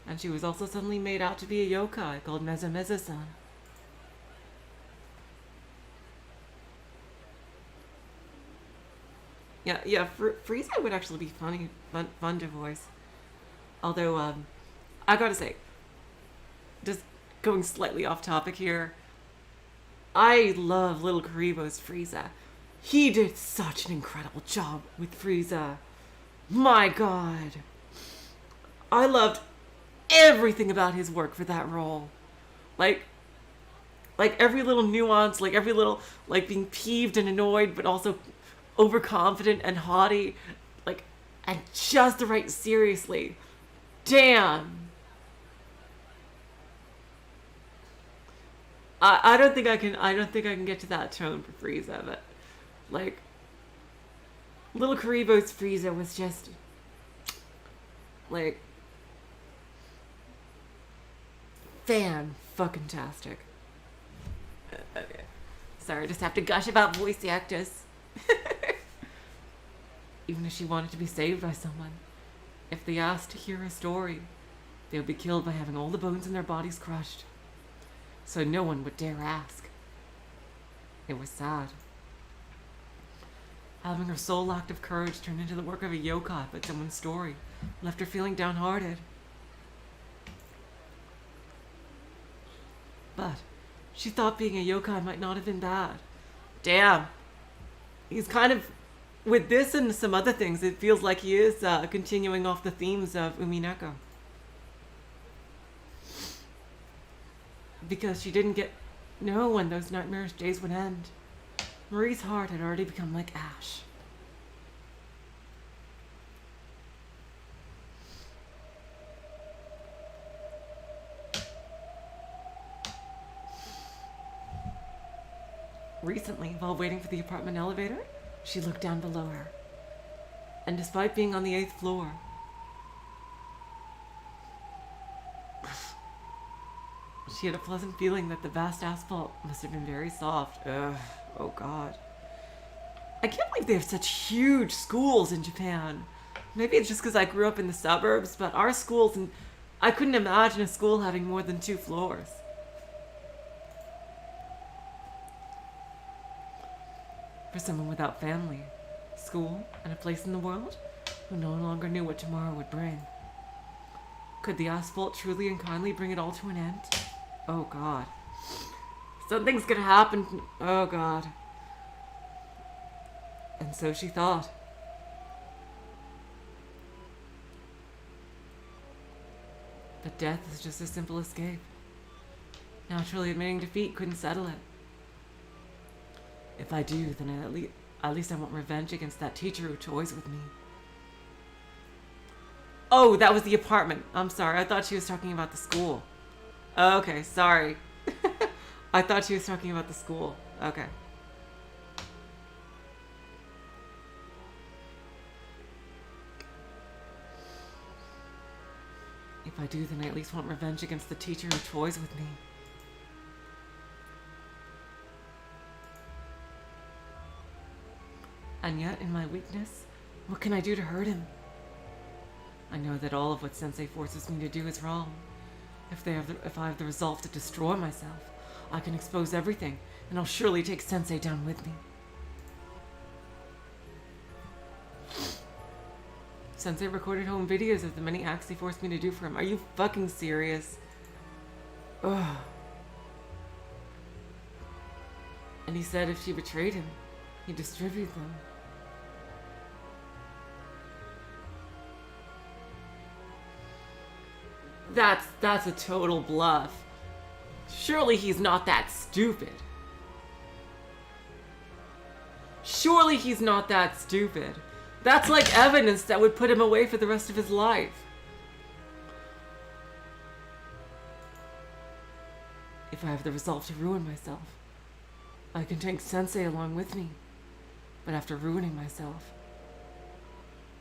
And she was also suddenly made out to be a yokai called Mezo-Mezo-san. Yeah, Frieza would actually be fun to voice. Although, I gotta say, just going slightly off topic here, I love Little Karibo's Frieza. He did such an incredible job with Frieza. My God. I loved everything about his work for that role. Like every little nuance, like every little, like being peeved and annoyed, but also overconfident and haughty, like, and just the right seriously. Damn. I don't think I can get to that tone for Frieza, but like Little Karibo's Frieza was just like fan-fucking-tastic. Okay. Sorry, I just have to gush about voice actors. Even if she wanted to be saved by someone, if they asked to hear her story, they would be killed by having all the bones in their bodies crushed. So no one would dare ask. It was sad. Having her sole act of courage turn into the work of a yokai but someone's story left her feeling downhearted. But she thought being a yokai might not have been bad. Damn. He's kind of, with this and some other things, it feels like he is continuing off the themes of Umineko. Because she didn't get know when those nightmarish days would end. Marie's heart had already become like ash. Recently, while waiting for the apartment elevator, she looked down below her. And despite being on the 8th floor, she had a pleasant feeling that the vast asphalt must have been very soft. Ugh, oh god. I can't believe they have such huge schools in Japan. Maybe it's just because I grew up in the suburbs, but our schools, and I couldn't imagine a school having more than 2 floors. For someone without family, school, and a place in the world, who no longer knew what tomorrow would bring. Could the asphalt truly and kindly bring it all to an end? Oh god. Something's gonna happen. Oh god. And so she thought. But death is just a simple escape. Naturally admitting defeat couldn't settle it. If I do, then at least I want revenge against that teacher who toys with me. Oh, that was the apartment. I'm sorry. I thought she was talking about the school. Okay, sorry. I thought she was talking about the school. Okay. If I do, then I at least want revenge against the teacher who toys with me. And yet, in my weakness, what can I do to hurt him? I know that all of what Sensei forces me to do is wrong. If I have the resolve to destroy myself, I can expose everything, and I'll surely take Sensei down with me. Sensei recorded home videos of the many acts he forced me to do for him. Are you fucking serious? Ugh. And he said if she betrayed him, he'd distribute them. That's a total bluff. Surely he's not that stupid. Surely he's not that stupid. That's like evidence that would put him away for the rest of his life. If I have the resolve to ruin myself, I can take Sensei along with me. But after ruining myself,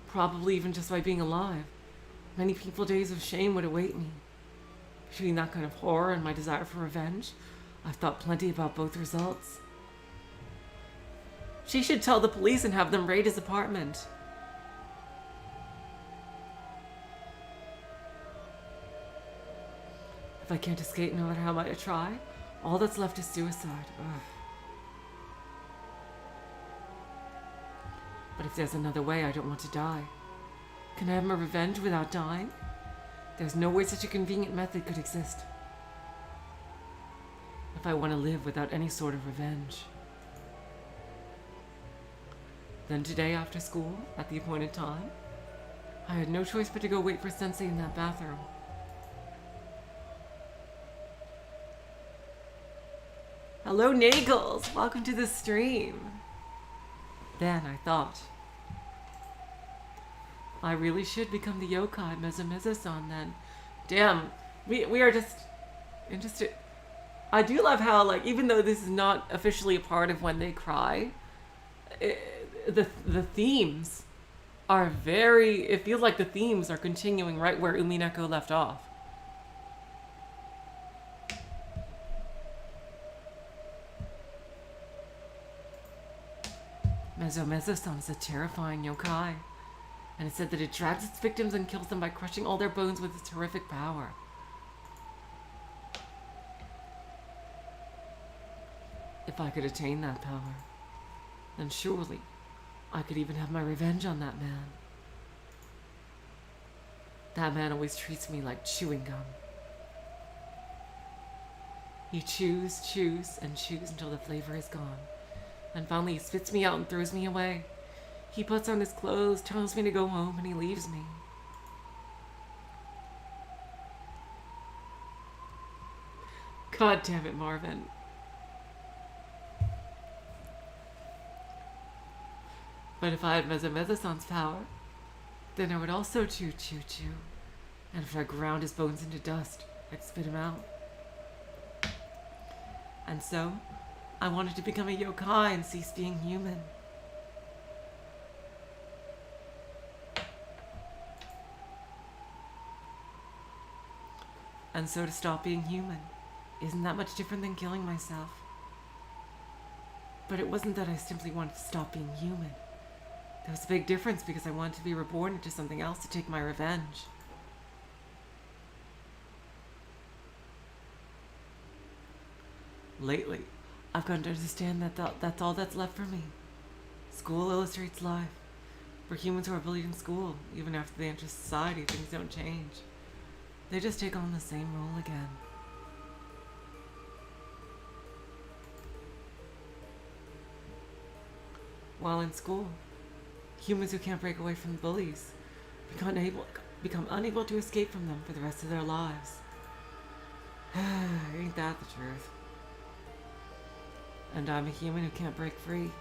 probably even just by being alive, many painful days of shame would await me. Between that kind of horror and my desire for revenge, I've thought plenty about both results. She should tell the police and have them raid his apartment. If I can't escape no matter how much I try, all that's left is suicide. Ugh. But if there's another way, I don't want to die. Can I have my revenge without dying? There's no way such a convenient method could exist. If I want to live without any sort of revenge. Then today after school, at the appointed time, I had no choice but to go wait for Sensei in that bathroom. Hello Nagels! Welcome to the stream! Then I thought, I really should become the yokai Mezo-Mezo-san then. Damn, we are just interested. I do love how, like, even though this is not officially a part of When They Cry, the themes are very, it feels like the themes are continuing right where Umineko left off. Mezo-Mezo-san is a terrifying yokai, and it said that it drags its victims and kills them by crushing all their bones with its horrific power. If I could attain that power, then surely I could even have my revenge on that man. That man always treats me like chewing gum. He chews, and chews until the flavor is gone. And finally he spits me out and throws me away. He puts on his clothes, tells me to go home, and he leaves me. God damn it, Marvin. But if I had Mezo-Mezo-san's power, then I would also chew. And if I ground his bones into dust, I'd spit him out. And so, I wanted to become a yokai and cease being human. And so to stop being human isn't that much different than killing myself. But it wasn't that I simply wanted to stop being human. There was a big difference because I wanted to be reborn into something else to take my revenge. Lately, I've come to understand that that's all that's left for me. School illustrates life. For humans who are bullied in school, even after they enter society, things don't change. They just take on the same role again. While in school, humans who can't break away from the bullies become unable to escape from them for the rest of their lives. Ain't that the truth? And I'm a human who can't break free.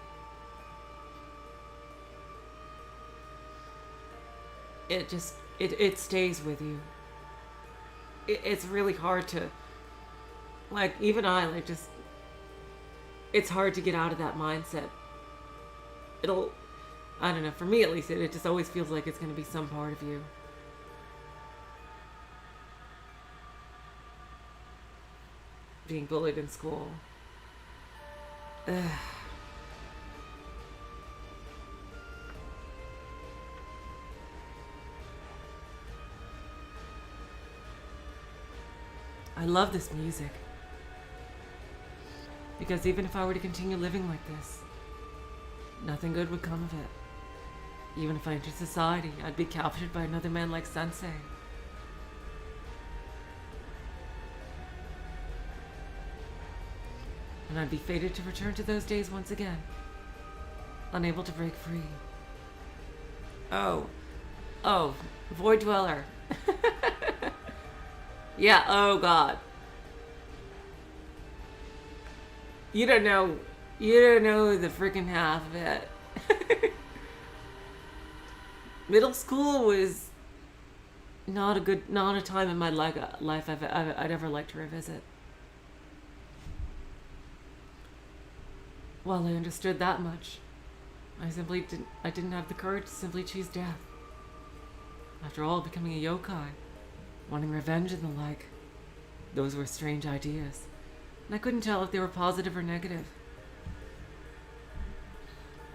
It stays with you. It's really hard to, like, even it's hard to get out of that mindset. I don't know, for me at least, it just always feels like it's going to be some part of you. Being bullied in school. Ugh. I love this music. Because even if I were to continue living like this, nothing good would come of it. Even if I entered society, I'd be captured by another man like Sensei. And I'd be fated to return to those days once again, unable to break free. Oh, Void Dweller. Yeah, oh god. You don't know the freaking half of it. Middle school was not a time in my life I'd ever like to revisit. While I understood that much, I didn't have the courage to simply choose death. After all, becoming a yokai, wanting revenge and the like, those were strange ideas, and I couldn't tell if they were positive or negative.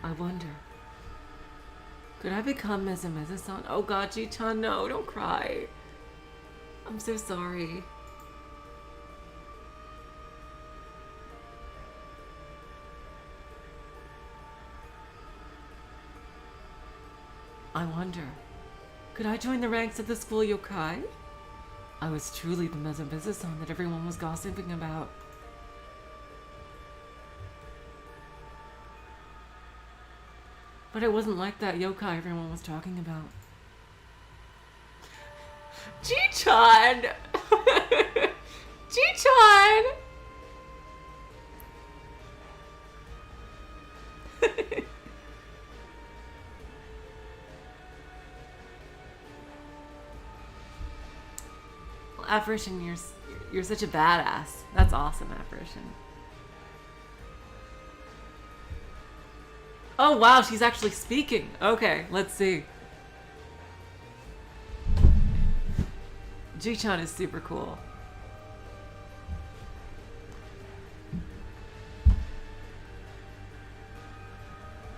I wonder, could I become Mezo-Mezo-san? Oh god, Ji-chan, no, don't cry. I'm so sorry. I wonder, could I join the ranks of the school yokai? I was truly the Mezo-Mezo-san that everyone was gossiping about. But it wasn't like that yokai everyone was talking about. Ji-chan! Ji-chan! Apparition, you're such a badass. That's awesome, Apparition. Oh wow, she's actually speaking. Okay, let's see. Ji-chan is super cool.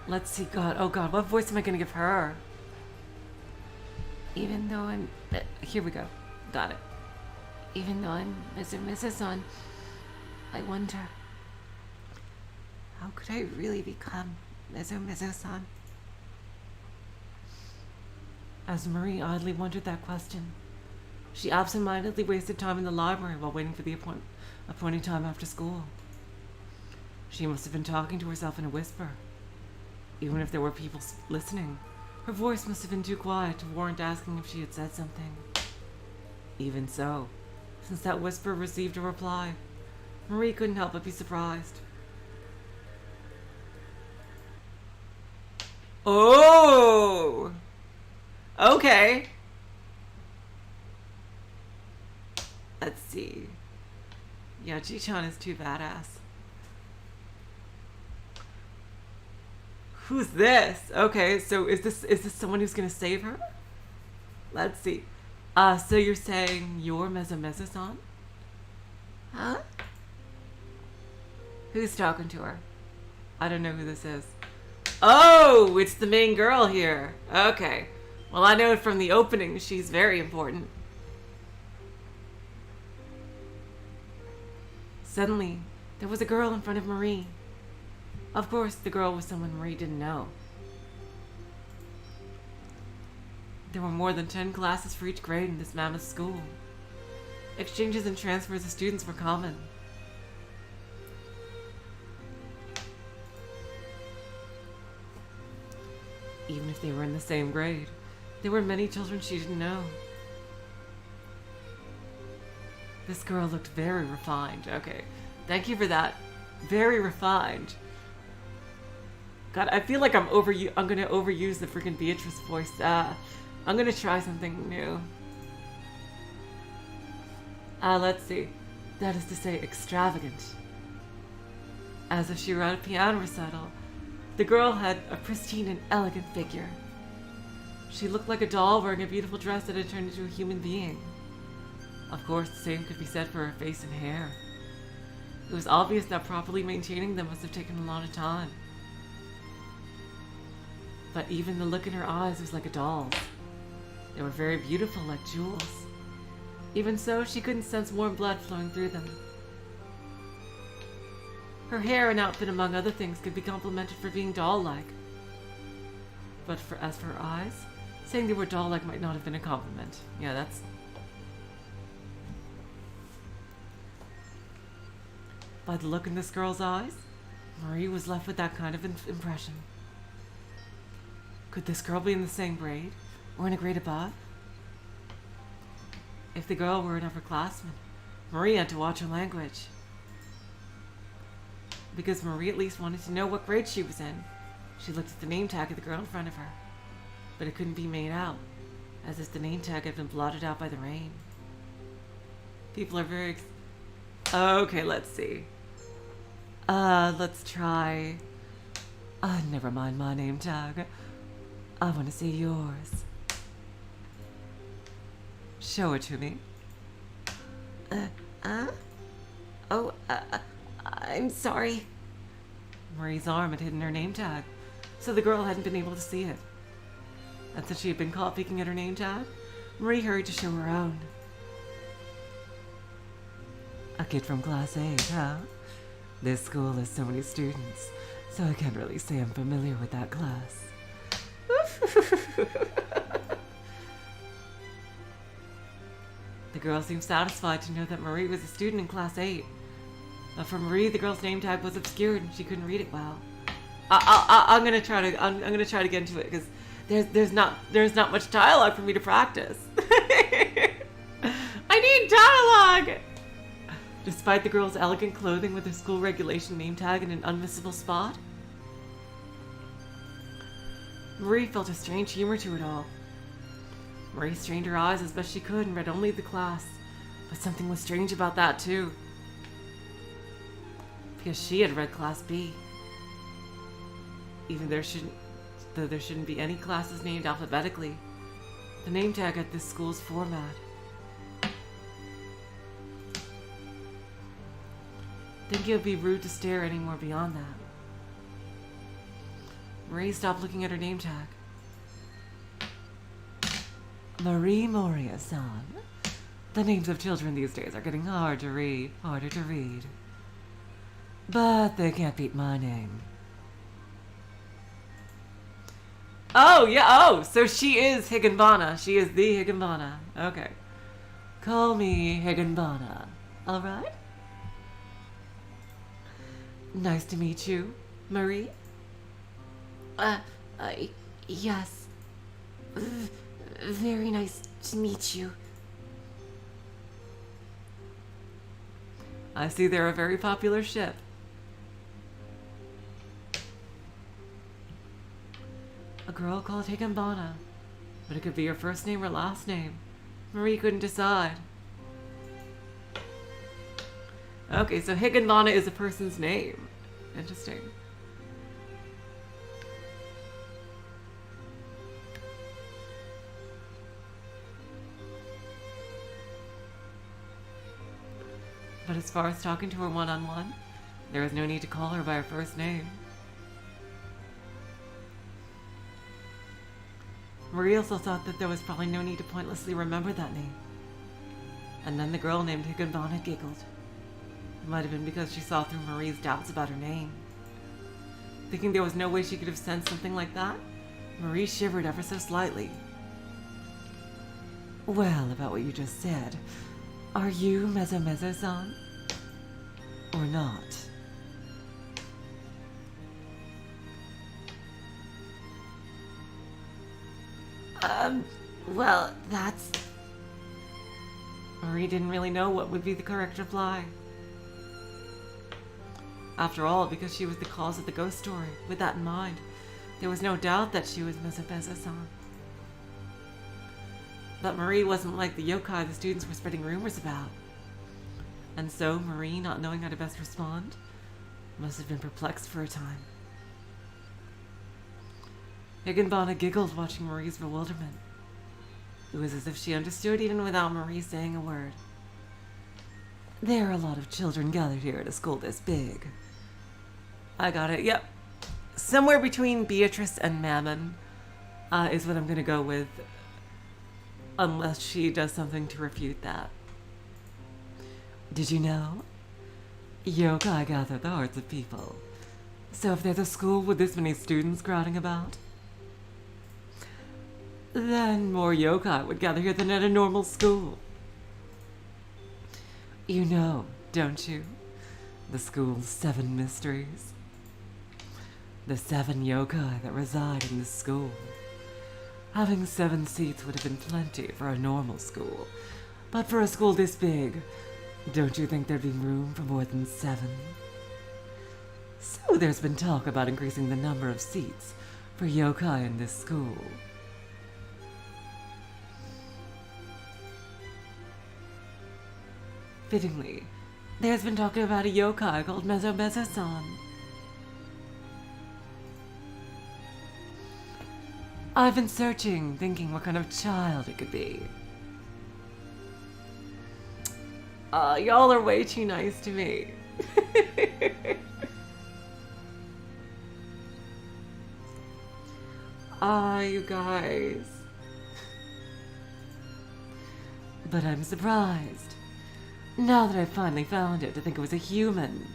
Let's see, God. Oh god, what voice am I gonna give her? Even though I'm... here we go. Got it. Even though I'm Mezo-Mezo-san, I wonder, how could I really become Mezo-Mezo-san? As Marie idly wondered that question, she absent-mindedly wasted time in the library while waiting for the appointed time after school. She must have been talking to herself in a whisper. Even if there were people listening, her voice must have been too quiet to warrant asking if she had said something. Even so, since that whisper received a reply, Marie couldn't help but be surprised. Oh! Okay. Let's see. Yeah, Ji-chan is too badass. Who's this? Okay, so is this someone who's gonna save her? Let's see. So you're saying you're Mezo-Mezo-san? Huh? Who's talking to her? I don't know who this is. Oh, it's the main girl here. Okay. Well, I know from the opening she's very important. Suddenly, there was a girl in front of Marie. Of course, the girl was someone Marie didn't know. There were more than 10 classes for each grade in this mammoth school. Exchanges and transfers of students were common. Even if they were in the same grade, there were many children she didn't know. This girl looked very refined. Okay, thank you for that. Very refined. God, I feel like I'm gonna overuse the freaking Beatrice voice. I'm gonna try something new. Let's see. That is to say, extravagant. As if she were at a piano recital, the girl had a pristine and elegant figure. She looked like a doll wearing a beautiful dress that had turned into a human being. Of course, the same could be said for her face and hair. It was obvious that properly maintaining them must have taken a lot of time. But even the look in her eyes was like a doll's. They were very beautiful, like jewels. Even so, she couldn't sense warm blood flowing through them. Her hair and outfit, among other things, could be complimented for being doll-like. But as for her eyes, saying they were doll-like might not have been a compliment. Yeah, that's... By the look in this girl's eyes, Marie was left with that kind of impression. Could this girl be in the same grade, or in a grade above? If the girl were an upperclassman, Marie had to watch her language. Because Marie at least wanted to know what grade she was in, she looked at the name tag of the girl in front of her. But it couldn't be made out, as if the name tag had been blotted out by the rain. People are very... Okay, let's see. Let's try... never mind my name tag. I want to see yours. Show it to me. Oh, I'm sorry. Marie's arm had hidden her name tag, so the girl hadn't been able to see it. And since she had been caught peeking at her name tag, Marie hurried to show her own. A kid from Class 8, huh? This school has so many students, so I can't really say I'm familiar with that class. The girl seemed satisfied to know that Marie was a student in Class 8. But for Marie, the girl's name tag was obscured and she couldn't read it well. I'm gonna try to get into it because there's not much dialogue for me to practice. I need dialogue. Despite the girl's elegant clothing with her school regulation name tag in an unmissable spot, Marie felt a strange humor to it all. Marie strained her eyes as best she could and read only the class, but something was strange about that too. Because she had read Class B. Though there shouldn't be any classes named alphabetically, the name tag had this school's format. Thinking it would be rude to stare any more beyond that, Marie stopped looking at her name tag. Marie Moria-san. The names of children these days are getting harder to read. But they can't beat my name. Oh, yeah, oh, so she is Higanbana. She is the Higanbana. Okay. Call me Higanbana. Alright? Nice to meet you, Marie. Yes. Very nice to meet you. I see they're a very popular ship. A girl called Higanbana, but it could be her first name or last name. Marie couldn't decide. Okay, so Higanbana is a person's name. Interesting. But as far as talking to her one-on-one, there was no need to call her by her first name. Marie also thought that there was probably no need to pointlessly remember that name. And then the girl named Higanbana giggled. It might have been because she saw through Marie's doubts about her name. Thinking there was no way she could have sensed something like that, Marie shivered ever so slightly. Well, about what you just said, are you Mezo-Mezo-san? Or not? Well, that's... Marie didn't really know what would be the correct reply. After all, because she was the cause of the ghost story, with that in mind, there was no doubt that she was Mezo-Mezo-san. But Marie wasn't like the yokai the students were spreading rumors about. And so Marie, not knowing how to best respond, must have been perplexed for a time. Higanbana giggled watching Marie's bewilderment. It was as if she understood even without Marie saying a word. There are a lot of children gathered here at a school this big. I got it, yep. Somewhere between Beatrice and Mammon is what I'm going to go with. Unless she does something to refute that. Did you know? Yokai gather the hearts of people. So if there's a school with this many students crowding about, then more yokai would gather here than at a normal school. You know, don't you? The school's 7 mysteries. The 7 yokai that reside in this school. Having 7 seats would have been plenty for a normal school. But for a school this big, don't you think there'd be room for more than 7? So there's been talk about increasing the number of seats for yokai in this school. Fittingly, there's been talk about a yokai called Mezo-Mezo-san. I've been searching, thinking what kind of child it could be. Y'all are way too nice to me. You guys. But I'm surprised. Now that I finally found it, to think it was a human.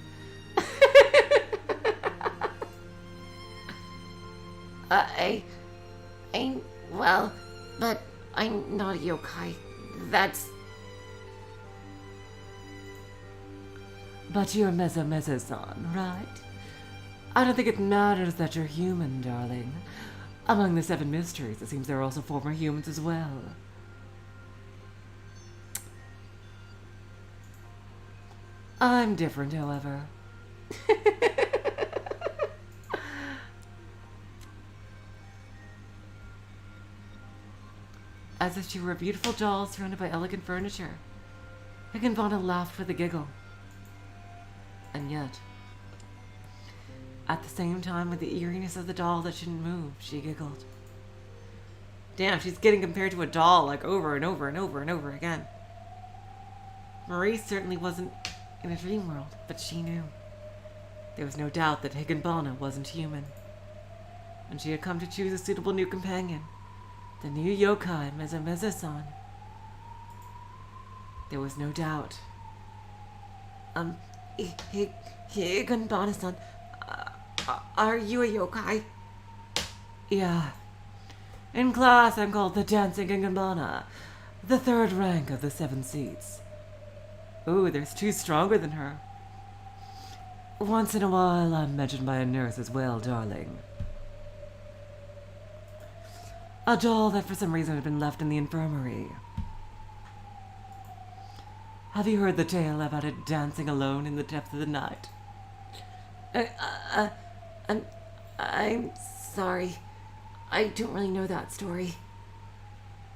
Well, but I'm not a yokai. That's... But you're Mezo-Mezo-san, right? I don't think it matters that you're human, darling. Among the 7 mysteries, it seems there are also former humans as well. I'm different, however. As if she were a beautiful doll surrounded by elegant furniture. Higanbana laughed with a giggle. And yet, at the same time, with the eeriness of the doll that shouldn't move, she giggled. Damn, she's getting compared to a doll like over and over and over and over again. Marie certainly wasn't in a dream world, but she knew. There was no doubt that Higanbana wasn't human. And she had come to choose a suitable new companion. The new yokai, Mezo-Mezo-san. There was no doubt. Higanbana-san, are you a yokai? Yeah. In class, I'm called the Dancing Higanbana, the 3rd rank of the 7 seats. Ooh, there's 2 stronger than her. Once in a while, I'm mentioned by a nurse as well, darling. A doll that for some reason had been left in the infirmary. Have you heard the tale about it dancing alone in the depth of the night? I'm sorry. I don't really know that story.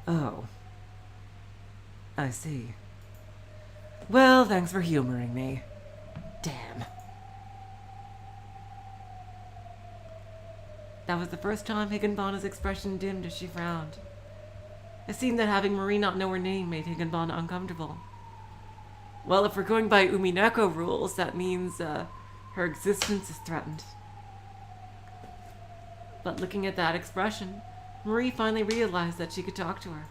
Oh. I see. Well, thanks for humoring me. Damn. That was the first time Higanbana's expression dimmed as she frowned. It seemed that having Marie not know her name made Higanbana uncomfortable. Well, if we're going by Umineko rules, that means her existence is threatened. But looking at that expression, Marie finally realized that she could talk to her.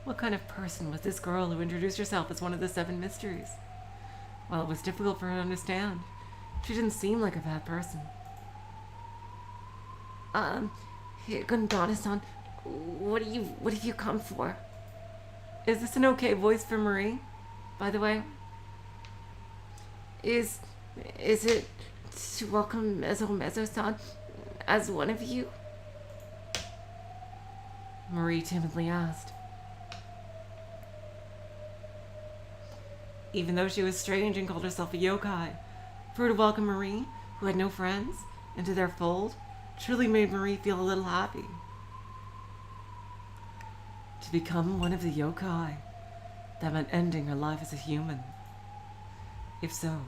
What kind of person was this girl who introduced herself as one of the 7 mysteries? Well, it was difficult for her to understand. She didn't seem like a bad person. Higanbana-san, what have you come for? Is this an okay voice for Marie, by the way? Is it to welcome Mezo-san as one of you? Marie timidly asked. Even though she was strange and called herself a yokai, for her to welcome Marie, who had no friends, into their fold, truly made Marie feel a little happy. To become one of the yokai, that meant ending her life as a human. If so,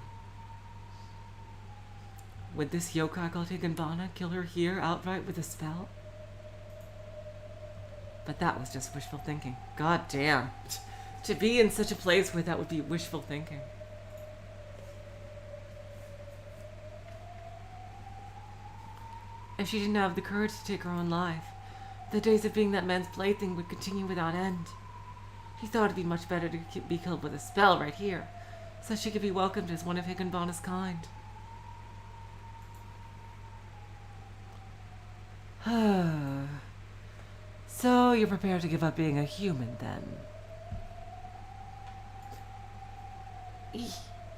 would this yokai called Higanbana kill her here outright with a spell? But that was just wishful thinking. God damn. To be in such a place where that would be wishful thinking. If she didn't have the courage to take her own life, the days of being that man's plaything would continue without end. She thought it'd be much better to be killed with a spell right here, so she could be welcomed as one of Higanbana's kind. So you're prepared to give up being a human, then?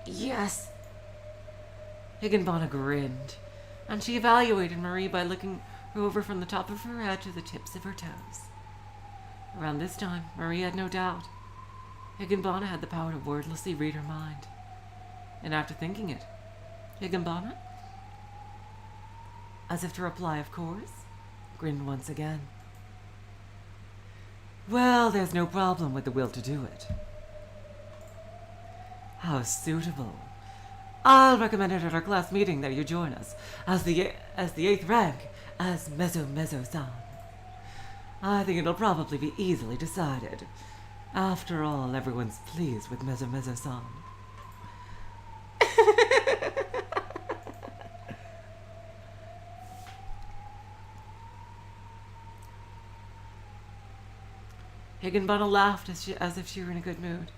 Yes. Higanbana grinned, and she evaluated Marie by looking her over from the top of her head to the tips of her toes. Around this time, Marie had no doubt. Higanbana had the power to wordlessly read her mind. And after thinking it, Higanbana, as if to reply of course, grinned once again. Well, there's no problem with the will to do it. How suitable. I'll recommend it at our class meeting that you join us as the 8th rank as Mezo-san. I think it'll probably be easily decided. After all, everyone's pleased with Mezo-san. Higanbana laughed as if she were in a good mood.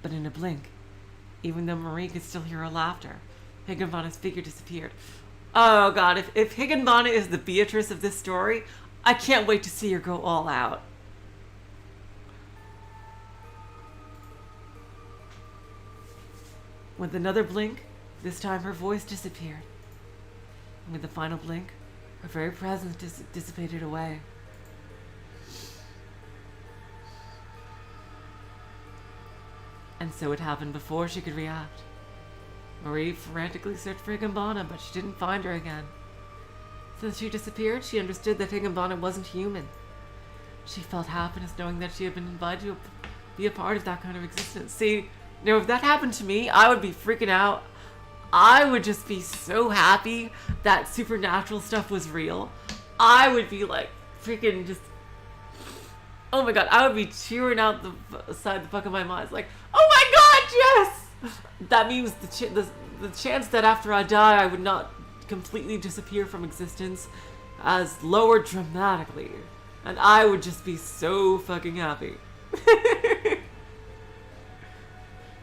But in a blink, even though Marie could still hear her laughter, Higanbana's figure disappeared. Oh god, if Higanbana is the Beatrice of this story, I can't wait to see her go all out. With another blink, this time her voice disappeared. And with the final blink, her very presence dissipated away. And so it happened before she could react. Marie frantically searched for Higanbana, but she didn't find her again. Since she disappeared, she understood that Higanbana wasn't human. She felt happiness knowing that she had been invited to be a part of that kind of existence. See, if that happened to me, I would be freaking out. I would just be so happy that supernatural stuff was real. I would be like freaking just... Oh my god, I would be cheering out the side the fuck of my mind. Like, oh my god, yes! That means the chance that after I die, I would not completely disappear from existence as lowered dramatically. And I would just be so fucking happy.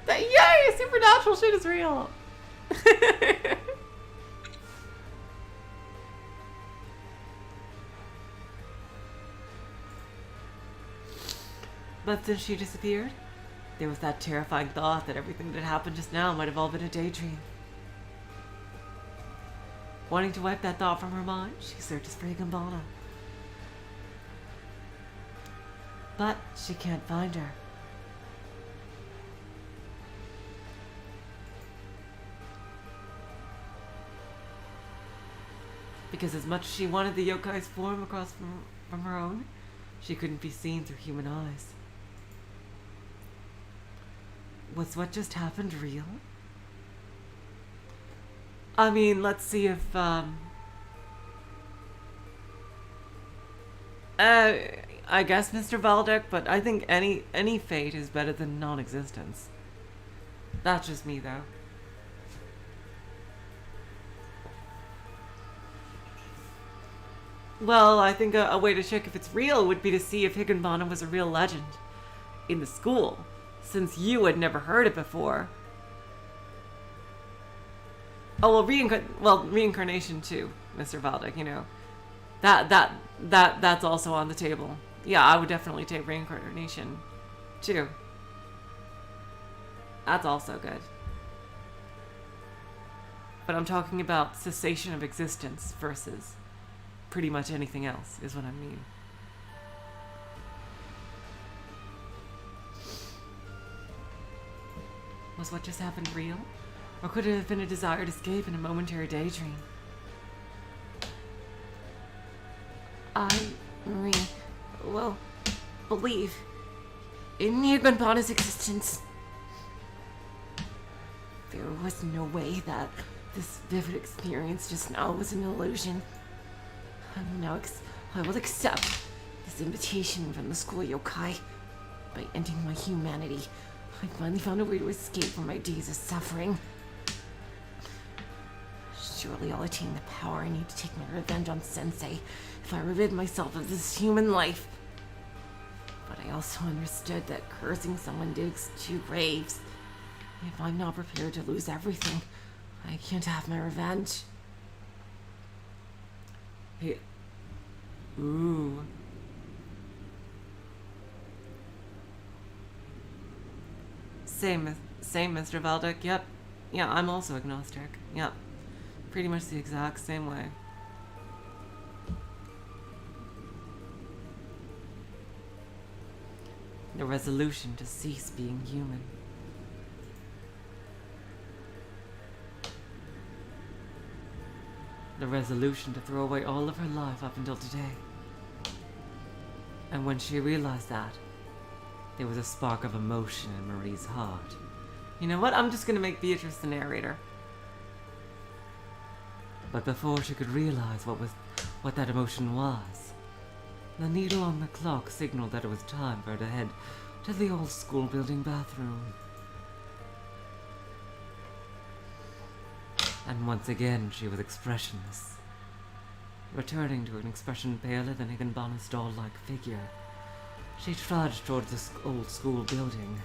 That, yay, supernatural shit is real! But since she disappeared, there was that terrifying thought that everything that happened just now might have all been a daydream. Wanting to wipe that thought from her mind, she searches for Higanbana, but she can't find her. Because as much as she wanted the yokai's form across from her own, she couldn't be seen through human eyes. Was what just happened real? I mean, let's see if, I guess Mr. Valdek, but I think any fate is better than non-existence. That's just me, though. Well, I think a way to check if it's real would be to see if Higanbana was a real legend in the school, since you had never heard it before. Oh, well, reincarnation too, Mr. Valdek, you know. That's also on the table. Yeah, I would definitely take reincarnation too. That's also good. But I'm talking about cessation of existence versus pretty much anything else, is what I mean. Was what just happened real? Or could it have been a desired escape in a momentary daydream? Marie, well, believe in Higanbana's existence. There was no way that this vivid experience just now was an illusion. I will accept this invitation from the school yokai. By ending my humanity, I finally found a way to escape from my days of suffering. Surely I'll attain the power I need to take my revenge on Sensei if I rid myself of this human life. But I also understood that cursing someone digs two graves. If I'm not prepared to lose everything, I can't have my revenge. Hey. Ooh. Same, Mr. Valdek. Yep. Yeah, I'm also agnostic. Yep. Pretty much the exact same way. The resolution to cease being human. The resolution to throw away all of her life up until today. And when she realized that, there was a spark of emotion in Marie's heart. You know what? I'm just gonna make Beatrice the narrator. But before she could realize what that emotion was, the needle on the clock signaled that it was time for her to head to the old school building bathroom. And once again she was expressionless, returning to an expression paler than Higanbana's doll-like figure. She trudged towards the old school building.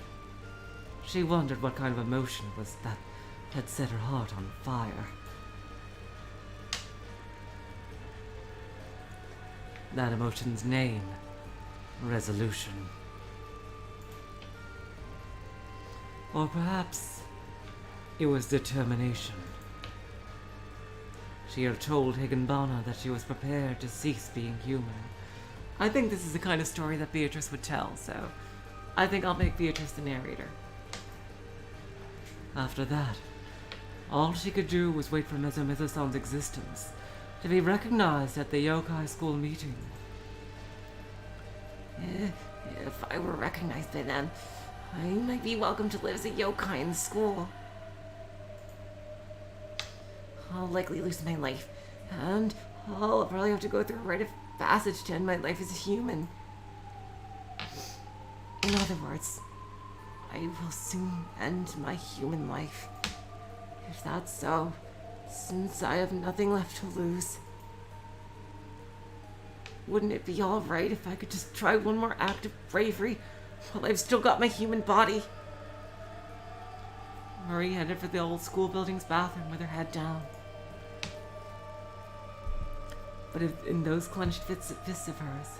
She wondered what kind of emotion it was that had set her heart on fire. That emotion's name, resolution. Or perhaps it was determination. She had told Higanbana that she was prepared to cease being human. I think this is the kind of story that Beatrice would tell, so I think I'll make Beatrice the narrator. After that, all she could do was wait for Mezo-Mezo-san's existence to be recognized at the yokai school meeting. If I were recognized by them, I might be welcome to live as a yokai in the school. I'll likely lose my life, and I'll probably have to go through a rite of passage to end my life as a human. In other words, I will soon end my human life. If that's so, since I have nothing left to lose, wouldn't it be alright if I could just try one more act of bravery while I've still got my human body? Marie headed for the old school building's bathroom with her head down. But in those clenched fists of hers,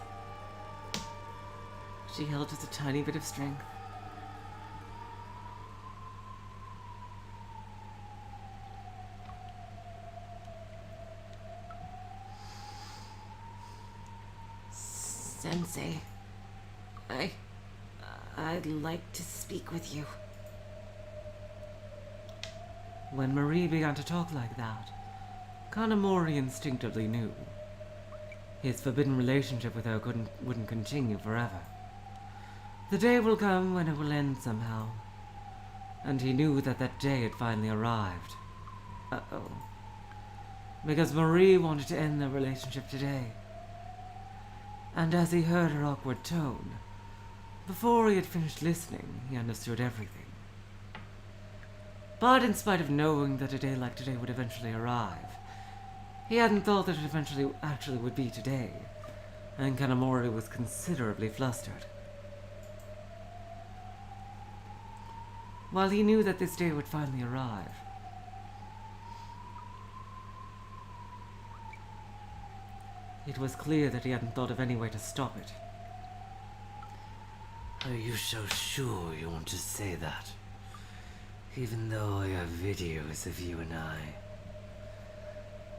she held just a tiny bit of strength. Sensei, I'd like to speak with you. When Marie began to talk like that, Kanamori instinctively knew. His forbidden relationship with her wouldn't continue forever. The day will come when it will end somehow. And he knew that that day had finally arrived. Uh-oh. Because Marie wanted to end their relationship today. And as he heard her awkward tone, before he had finished listening, he understood everything. But in spite of knowing that a day like today would eventually arrive, he hadn't thought that it actually would be today, and Kanamori was considerably flustered. While he knew that this day would finally arrive, it was clear that he hadn't thought of any way to stop it. Are you so sure you want to say that? Even though I have videos of you and I.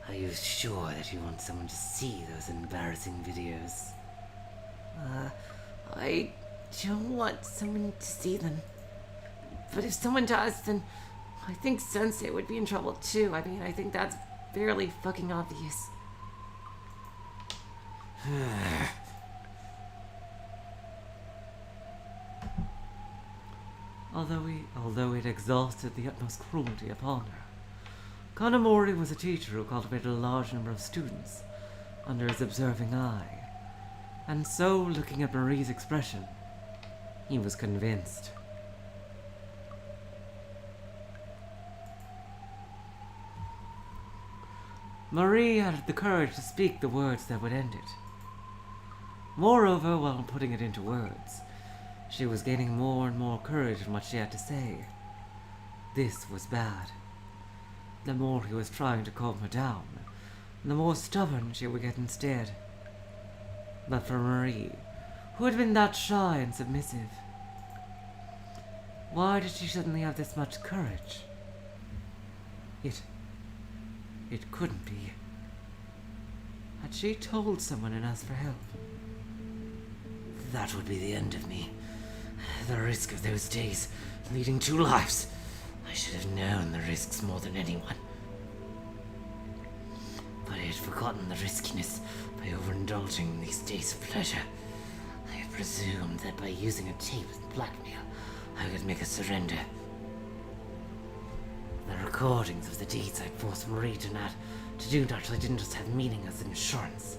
Are you sure that you want someone to see those embarrassing videos? I don't want someone to see them. But if someone does, then I think Sensei would be in trouble too. I mean, I think that's fairly fucking obvious. Although it exhausted the utmost cruelty upon her, Kanamori was a teacher who cultivated a large number of students under his observing eye, and so, looking at Marie's expression, he was convinced. Marie had the courage to speak the words that would end it. Moreover, while putting it into words, she was gaining more and more courage in what she had to say. This was bad. The more he was trying to calm her down, the more stubborn she would get instead. But for Marie, who had been that shy and submissive, why did she suddenly have this much courage? It couldn't be. Had she told someone and asked for help? That would be the end of me. The risk of those days, leading 2 lives. I should have known the risks more than anyone. But I had forgotten the riskiness by overindulging in these days of pleasure. I had presumed that by using a tape as blackmail, I could make her surrender. The recordings of the deeds I'd forced Marie to do naturally didn't just have meaning as insurance.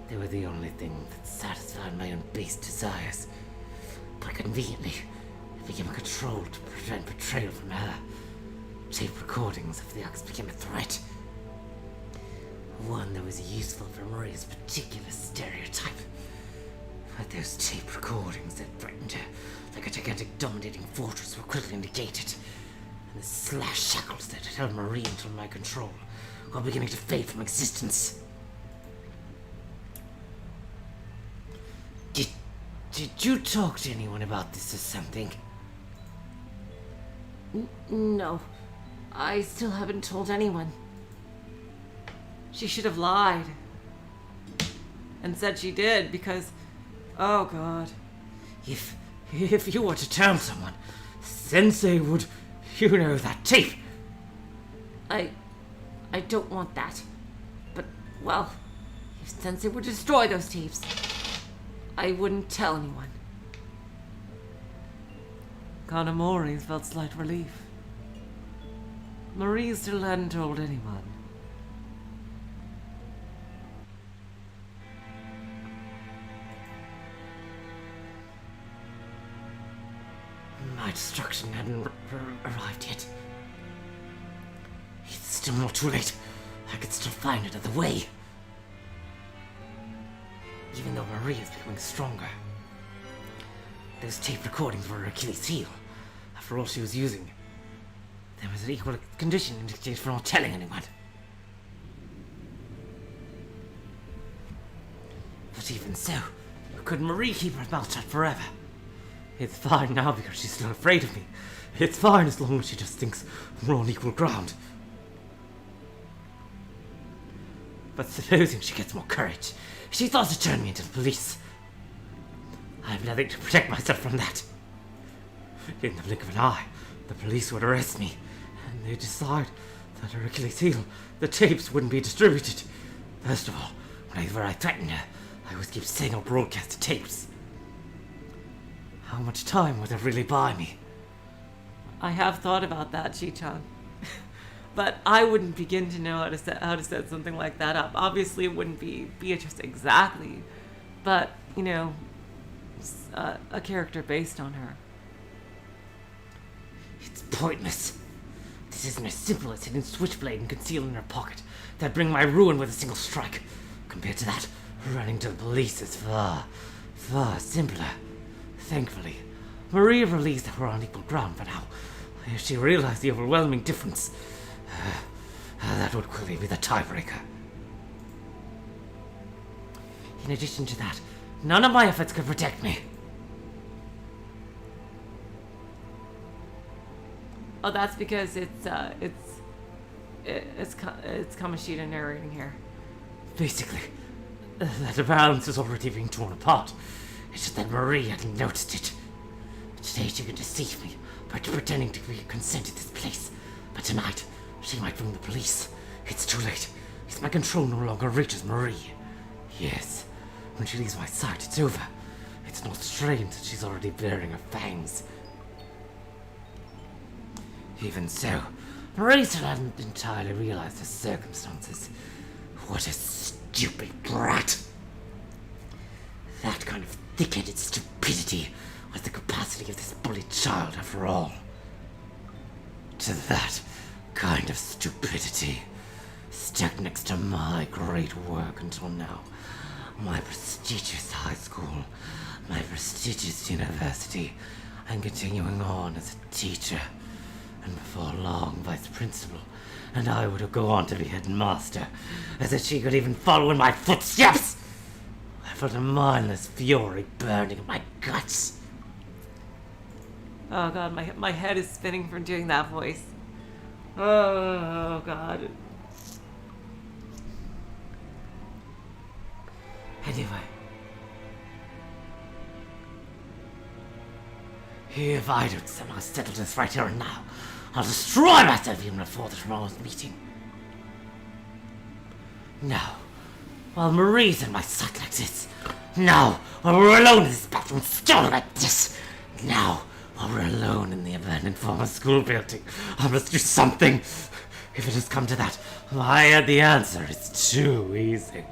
They were the only thing that satisfied my own base desires. But conveniently, it became a control to prevent betrayal from her. Tape recordings of the acts became a threat. One that was useful for Marie's particular stereotype. But those tape recordings that threatened her like a gigantic dominating fortress were quickly negated. And the slash shackles that had held Marie until my control were beginning to fade from existence. Did you talk to anyone about this or something? No. I still haven't told anyone. She should have lied. And said she did, because... Oh, God. If you were to tell someone, Sensei would... You know, that tape. I don't want that. But, well, if Sensei would destroy those tapes, I wouldn't tell anyone. Kanamori felt slight relief. Marie still hadn't told anyone. My destruction hadn't arrived yet. It's still not too late. I could still find another way. Even though Marie is becoming stronger. Those tape recordings were her Achilles' heel. After all she was using, there was an equal condition in exchange for not telling anyone. But even so, could Marie keep her mouth shut forever? It's fine now because she's still afraid of me. It's fine as long as she just thinks we're on equal ground. But supposing she gets more courage, she thought to turn me into the police. I have nothing to protect myself from that. In the blink of an eye, the police would arrest me, and they'd decide that her Achilles heel, the tapes, wouldn't be distributed. First of all, whenever I threatened her, I always keep saying I'll broadcast the tapes. How much time would that really buy me? I have thought about that, Chi-chan. But I wouldn't begin to know how to set something like that up. Obviously, it wouldn't be Beatrice exactly, but, you know, a character based on her. It's pointless. This isn't as simple as hitting Switchblade and concealing in her pocket. That'd bring my ruin with a single strike. Compared to that, running to the police is far, far simpler. Thankfully, Maria believes that we're on equal ground for now. If she realized the overwhelming difference, that would quickly be the tiebreaker. In addition to that, none of my efforts could protect me. Oh, that's because it's Kamoshida narrating here. Basically, the balance is already being torn apart. It's just that Marie hadn't noticed it. Today she could deceive me by pretending to be consent to this place. But tonight, she might bring the police. It's too late. My control no longer reaches Marie. Yes, when she leaves my sight, it's over. It's not strange that she's already baring her fangs. Even so, Marie still hadn't entirely realized the circumstances. What a stupid brat! That kind of thick-headed stupidity was the capacity of this bullied child, after all. To that kind of stupidity, stuck next to my great work until now, my prestigious high school, my prestigious university, and continuing on as a teacher, and before long vice principal, and I would have gone on to be headmaster, as if she could even follow in my footsteps. I felt a mindless fury burning in my guts. Oh god, my head is spinning from doing that voice. Oh god. Anyway, if I don't somehow settle this right here and now, I'll destroy myself even before tomorrow's meeting. Now, while Marie's in my sight like this. Now, while we're alone in this bathroom still like this. Now, while we're alone in the abandoned former school building, I must do something. If it has come to that, I had the answer. It's too easy.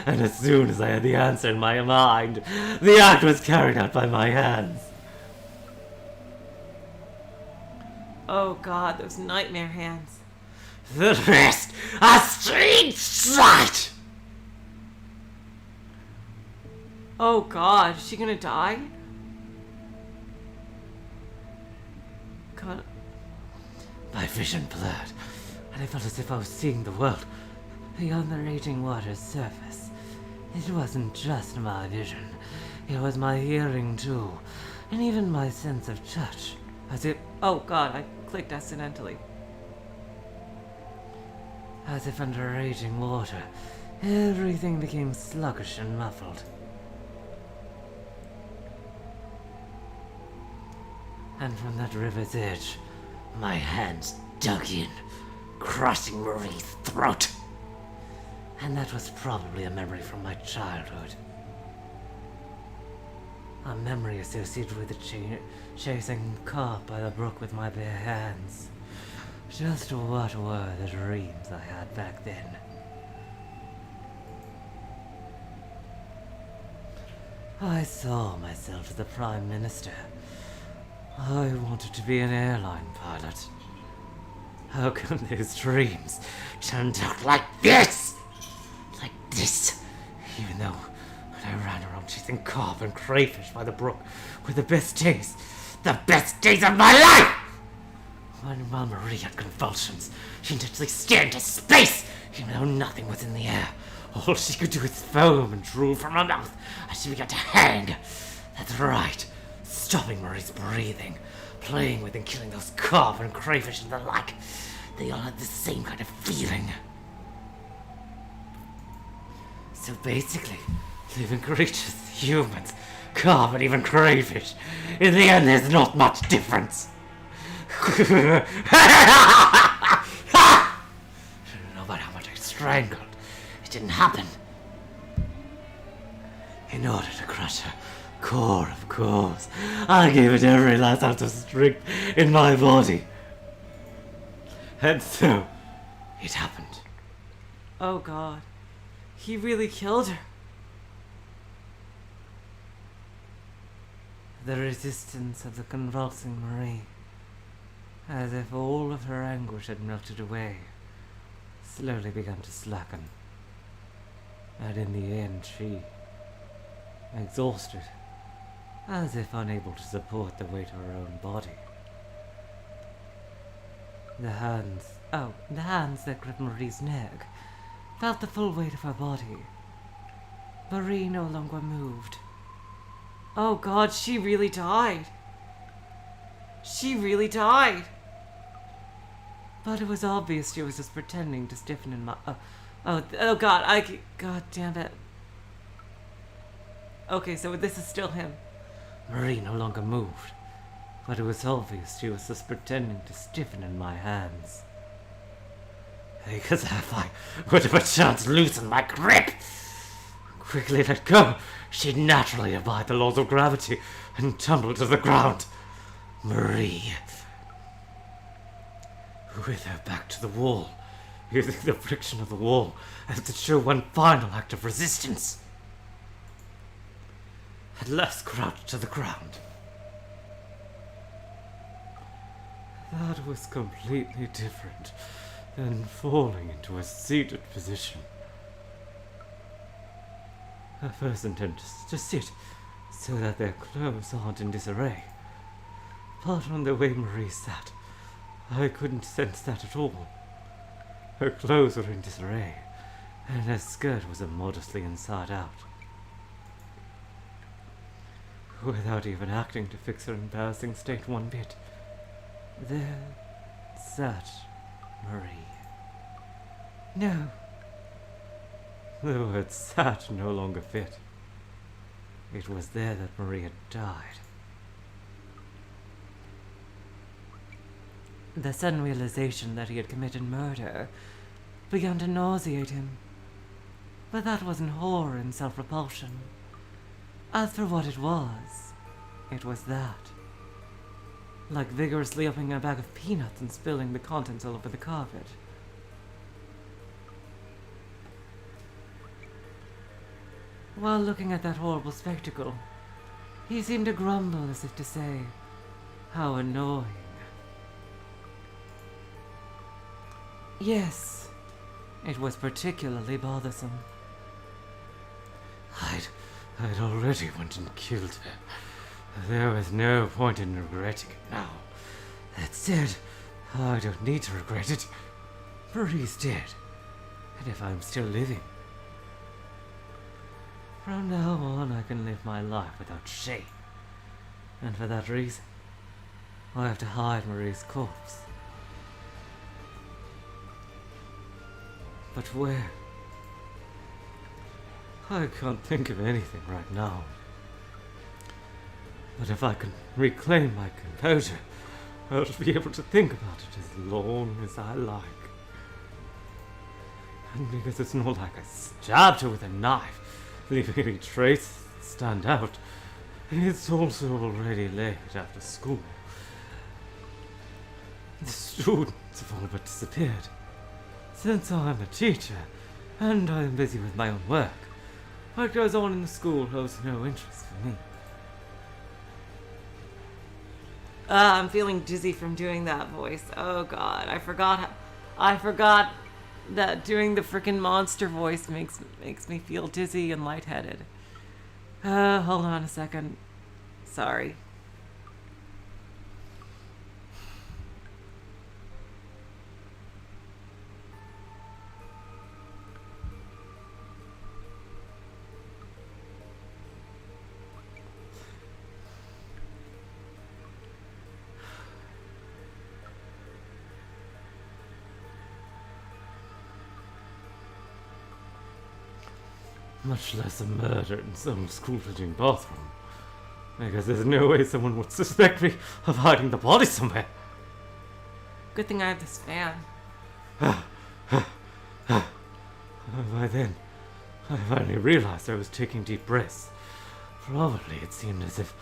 And as soon as I had the answer in my mind, the act was carried out by my hands. Oh god, those nightmare hands. The rest are strange sight. Oh god, is she gonna die? God. My vision blurred, and I felt as if I was seeing the world beyond the raging water's surface. It wasn't just my vision, it was my hearing too, and even my sense of touch. As if, oh god, I clicked accidentally. As if under raging water, everything became sluggish and muffled. And from that river's edge, my hands dug in, crushing Marie's throat. And that was probably a memory from my childhood. A memory associated with the chasing carp by the brook with my bare hands. Just what were the dreams I had back then? I saw myself as the Prime Minister. I wanted to be an airline pilot. How come those dreams turned out like this? Like this. Even though when I ran around chasing carp and crayfish by the brook were the best days of my life! While Marie had convulsions, she intentionally stared into space, even though nothing was in the air. All she could do was foam and drool from her mouth as she began to hang. That's right, stopping Marie's breathing, playing with and killing those carp and crayfish and the like. They all had the same kind of feeling. So basically, Living creatures, humans, carp, and even crayfish. In the end, there's not much difference. No matter how much I strangled, it didn't happen. In order to crush her core, of course, I gave it every last ounce of strength in my body. And so, it happened. Oh God. He really killed her. The resistance of the convulsing Marie, as if all of her anguish had melted away, slowly began to slacken. And in the end she, exhausted, as if unable to support the weight of her own body. The hands that gripped Marie's neck felt the full weight of her body. Marie no longer moved. Oh God, she really died. She really died. But it was obvious she was just pretending to stiffen in my... Oh God, God damn it. Okay, so this is still him. Marie no longer moved, but it was obvious she was just pretending to stiffen in my hands. Because if I would have a chance loosen my grip, quickly let go, she'd naturally defy the laws of gravity and tumble to the ground. Marie, with her back to the wall, using the friction of the wall as to show one final act of resistance, at last crouched to the ground. That was completely different than falling into a seated position. A person tends to sit so that their clothes aren't in disarray. But on the way Marie sat, I couldn't sense that at all. Her clothes were in disarray, and her skirt was immodestly inside out. Without even acting to fix her embarrassing state one bit, there sat Marie. No, the word sat no longer fit. It was there that Marie had died. The sudden realization that he had committed murder began to nauseate him. But that wasn't horror and self-repulsion. As for what it was that. Like vigorously opening a bag of peanuts and spilling the contents all over the carpet. While looking at that horrible spectacle, he seemed to grumble as if to say, "How annoying." Yes, it was particularly bothersome. I'd already went and killed her. There was no point in regretting it now. That said, I don't need to regret it. Marie's dead, and if I'm still living, from now on I can live my life without shame. And for that reason, I have to hide Marie's corpse. But where? I can't think of anything right now. But if I can reclaim my composure, I'll be able to think about it as long as I like. And because it's not like I stabbed her with a knife, leaving any traces that stand out, it's also already late after school. The students have all but disappeared. Since I'm a teacher, and I'm busy with my own work, what goes on in the school holds no interest for me. I'm feeling dizzy from doing that voice. Oh God, I forgot that doing the frickin' monster voice makes me feel dizzy and lightheaded. Hold on a second. Sorry. much less a murder in some school building bathroom. Because there's no way someone would suspect me of hiding the body somewhere. Good thing I have this fan. By then, I finally realized I was taking deep breaths. Probably it seemed as if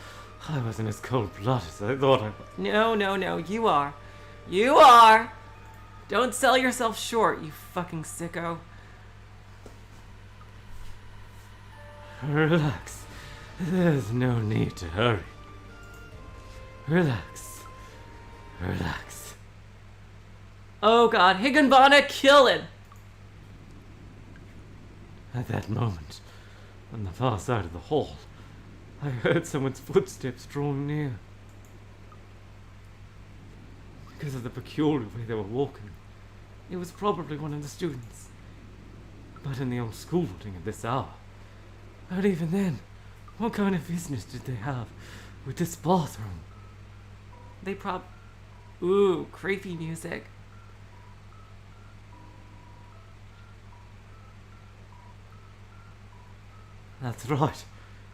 I wasn't as cold-blooded as I thought I was. No, you are. You are! Don't sell yourself short, you fucking sicko. Relax. There's no need to hurry. Relax. Relax. Oh god, Higanbana, kill him! At that moment, on the far side of the hall, I heard someone's footsteps drawing near. Because of the peculiar way they were walking, it was probably one of the students. But in the old school building at this hour, and even then, what kind of business did they have with this bathroom? They Ooh, creepy music. That's right.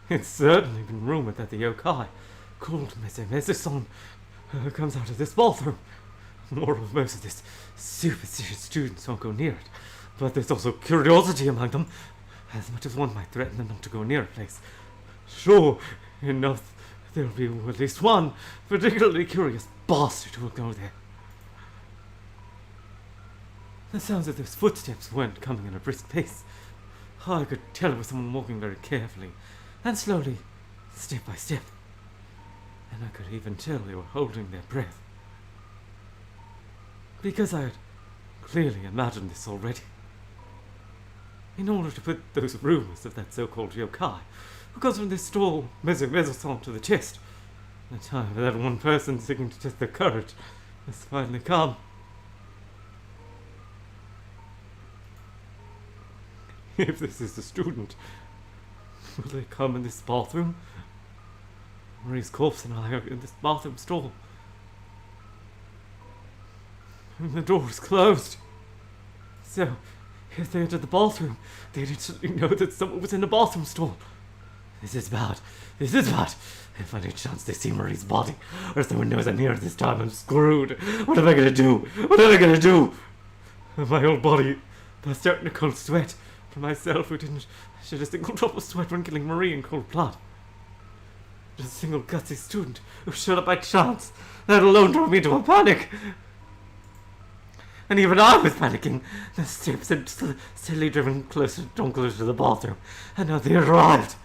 It's certainly been rumored that the yokai, called Meze-Meze-san, comes out of this bathroom. Most of this superstitious students won't go near it, but there's also curiosity among them, as much as one might threaten them not to go near a place. Sure enough, there'll be at least one particularly curious bastard who will go there. The sounds of those footsteps weren't coming at a brisk pace. I could tell it was someone walking very carefully, and slowly, step by step. And I could even tell they were holding their breath. Because I had clearly imagined this already. In order to put those rumors of that so-called yokai, who comes from this stall, Meze-Meze-san, to the chest, the time for that one person seeking to test their courage has finally come. If this is the student, will they come in this bathroom? Marie's corpse and I are in this bathroom stall. And the door is closed. So, if they entered the bathroom, they'd instantly know that someone was in the bathroom stall. This is bad. This is bad. If by any chance they see Marie's body, or someone knows I'm here at this time, I'm screwed. What am I gonna do? What am I gonna do? My whole body burst out in a cold sweat. For myself, who didn't shed a single drop of sweat when killing Marie in cold blood. Just a single gutsy student who showed up by chance. That alone drove me into a panic. And even I was panicking. The steps had steadily driven closer and closer to the bathroom. And now they arrived.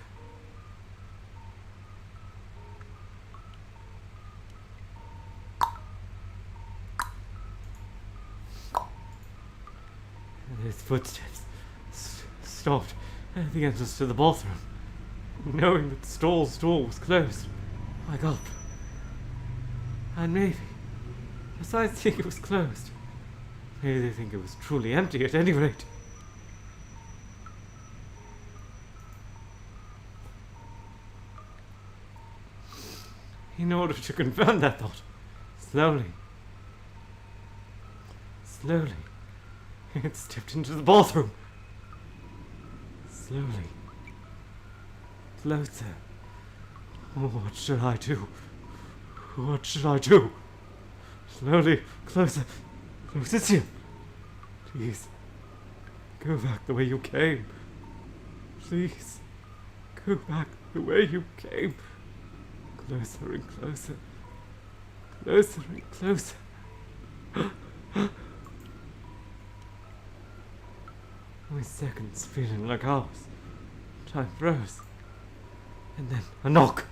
His footsteps stopped at the entrance to the bathroom. Knowing that the stall's door was closed, I gulped. And maybe, besides seeing it was closed, maybe they think it was truly empty at any rate. In order to confirm that thought, slowly, it stepped into the bathroom. Slowly. Closer. What should I do? What should I do? Slowly, closer. Closer to him. Please. Go back the way you came. Please. Go back the way you came. Closer and closer. Closer and closer. My seconds feeling like hours. Time froze. And then a knock.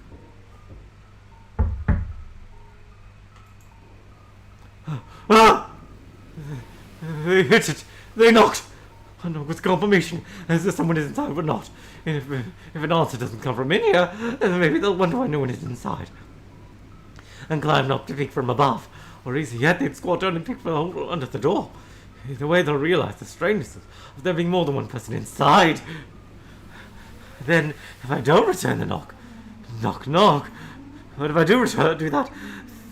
They hit it. They knocked. A knock with confirmation as if someone is inside but not. If an answer doesn't come from in here, then maybe they'll wonder why no one is inside. And climb up to peek from above. Or easy yet, they'd squat down and peek from under the door. Either way, they'll realize the strangeness of there being more than one person inside. Then, if I don't return the knock, knock, but if I do do that,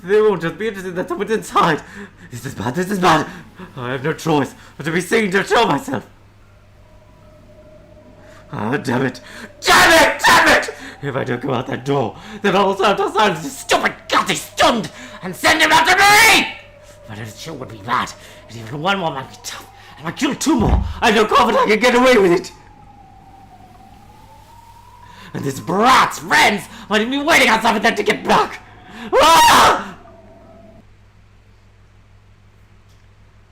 they won't just be interested that someone's inside. This is bad. I have no choice but to be seen to show myself. Oh, damn it! Damn it! Damn it! If I don't go out that door, then I'll also have to silence this stupid guilty stund and send him after me! But it sure would be bad. And even one more might be tough. And I kill two more. I know confident I can get away with it. And this brat's friends might even be waiting outside for them to get back. Ah!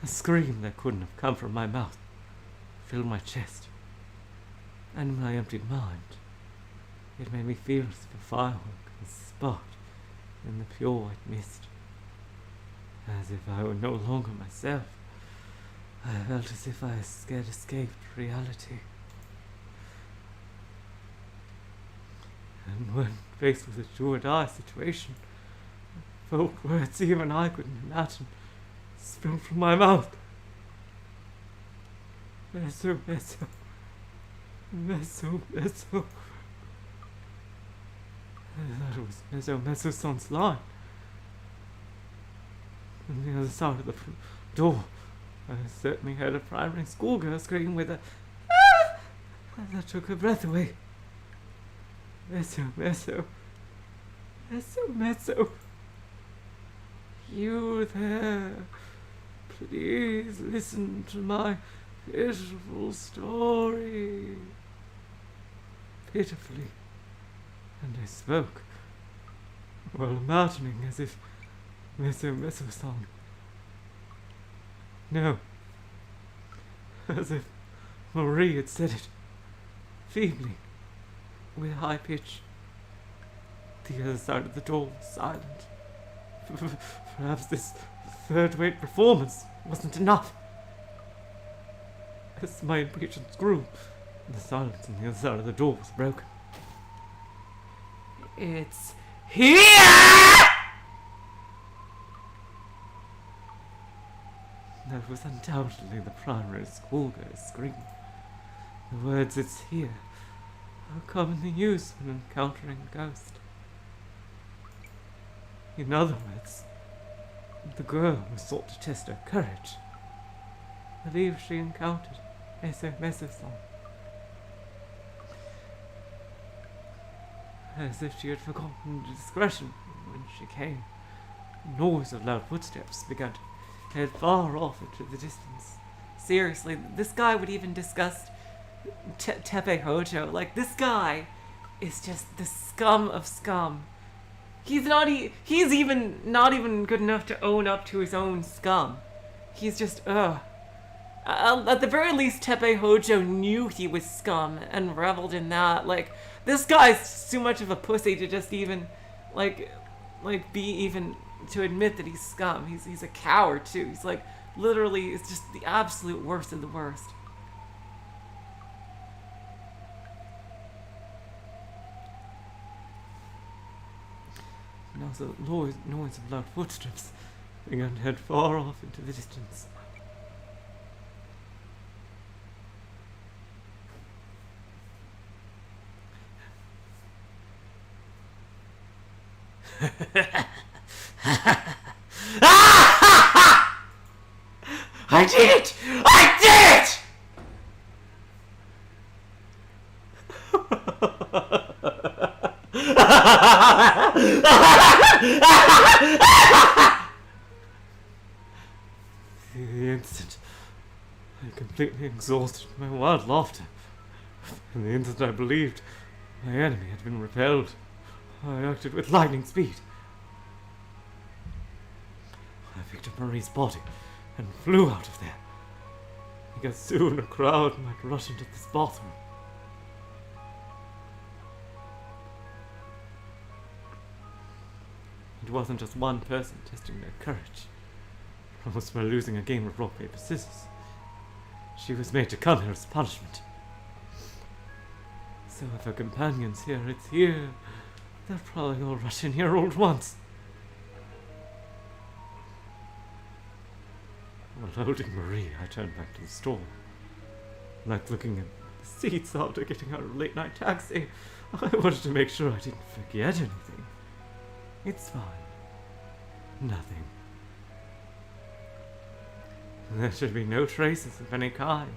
A scream that couldn't have come from my mouth filled my chest. And in my emptied mind, it made me feel as if a firework was sparked in the pure white mist. As if I were no longer myself. I felt as if I had escaped reality. And when faced with a do-or-die situation, folk words even I couldn't imagine spilled from my mouth. Meso, meso. Meso, meso. I thought it was Meso, Meso-san's line. On the other side of the door, I certainly heard a primary schoolgirl scream with a "Ah!" that took her breath away. Meso, Meso. Meso, Meso. You there. Please listen to my pitiful story. Pitifully. And I spoke, while imagining as if Meso-san. No. As if Marie had said it, feebly, with high pitch. The other side of the door was silent. Perhaps this third-rate performance wasn't enough. As my impatience grew, the silence on the other side of the door was broken. It's here! That was undoubtedly the primary schoolgirl's scream. The words "it's here" are commonly used when encountering a ghost. In other words, the girl who sought to test her courage believed she encountered Meso-san. As if she had forgotten discretion when she came. The noise of loud footsteps began to head far off into the distance. Seriously, this guy would even discuss Tepe Hojo. Like, this guy is just the scum of scum. He's even not even good enough to own up to his own scum. He's just, at the very least, Tepe Hojo knew he was scum and reveled in that. Like, this guy's too much of a pussy to just even, be even to admit that he's scum. He's a coward too. He's like, literally, it's just the absolute worst of the worst. And also, noise of loud footsteps began to head far off into the distance. I did it! I did it! The instant I completely exhausted my wild laughter, and the instant I believed my enemy had been repelled, I acted with lightning speed. I picked up Marie's body and flew out of there, because soon a crowd might rush into this bathroom. It wasn't just one person testing their courage. Almost by losing a game of rock, paper, scissors, she was made to come here as punishment. So if her companions hear it's here, they'll probably all rush in here all at once. While holding Marie, I turned back to the store. Like looking at the seats after getting out of a late-night taxi, I wanted to make sure I didn't forget anything. It's fine. Nothing. There should be no traces of any kind.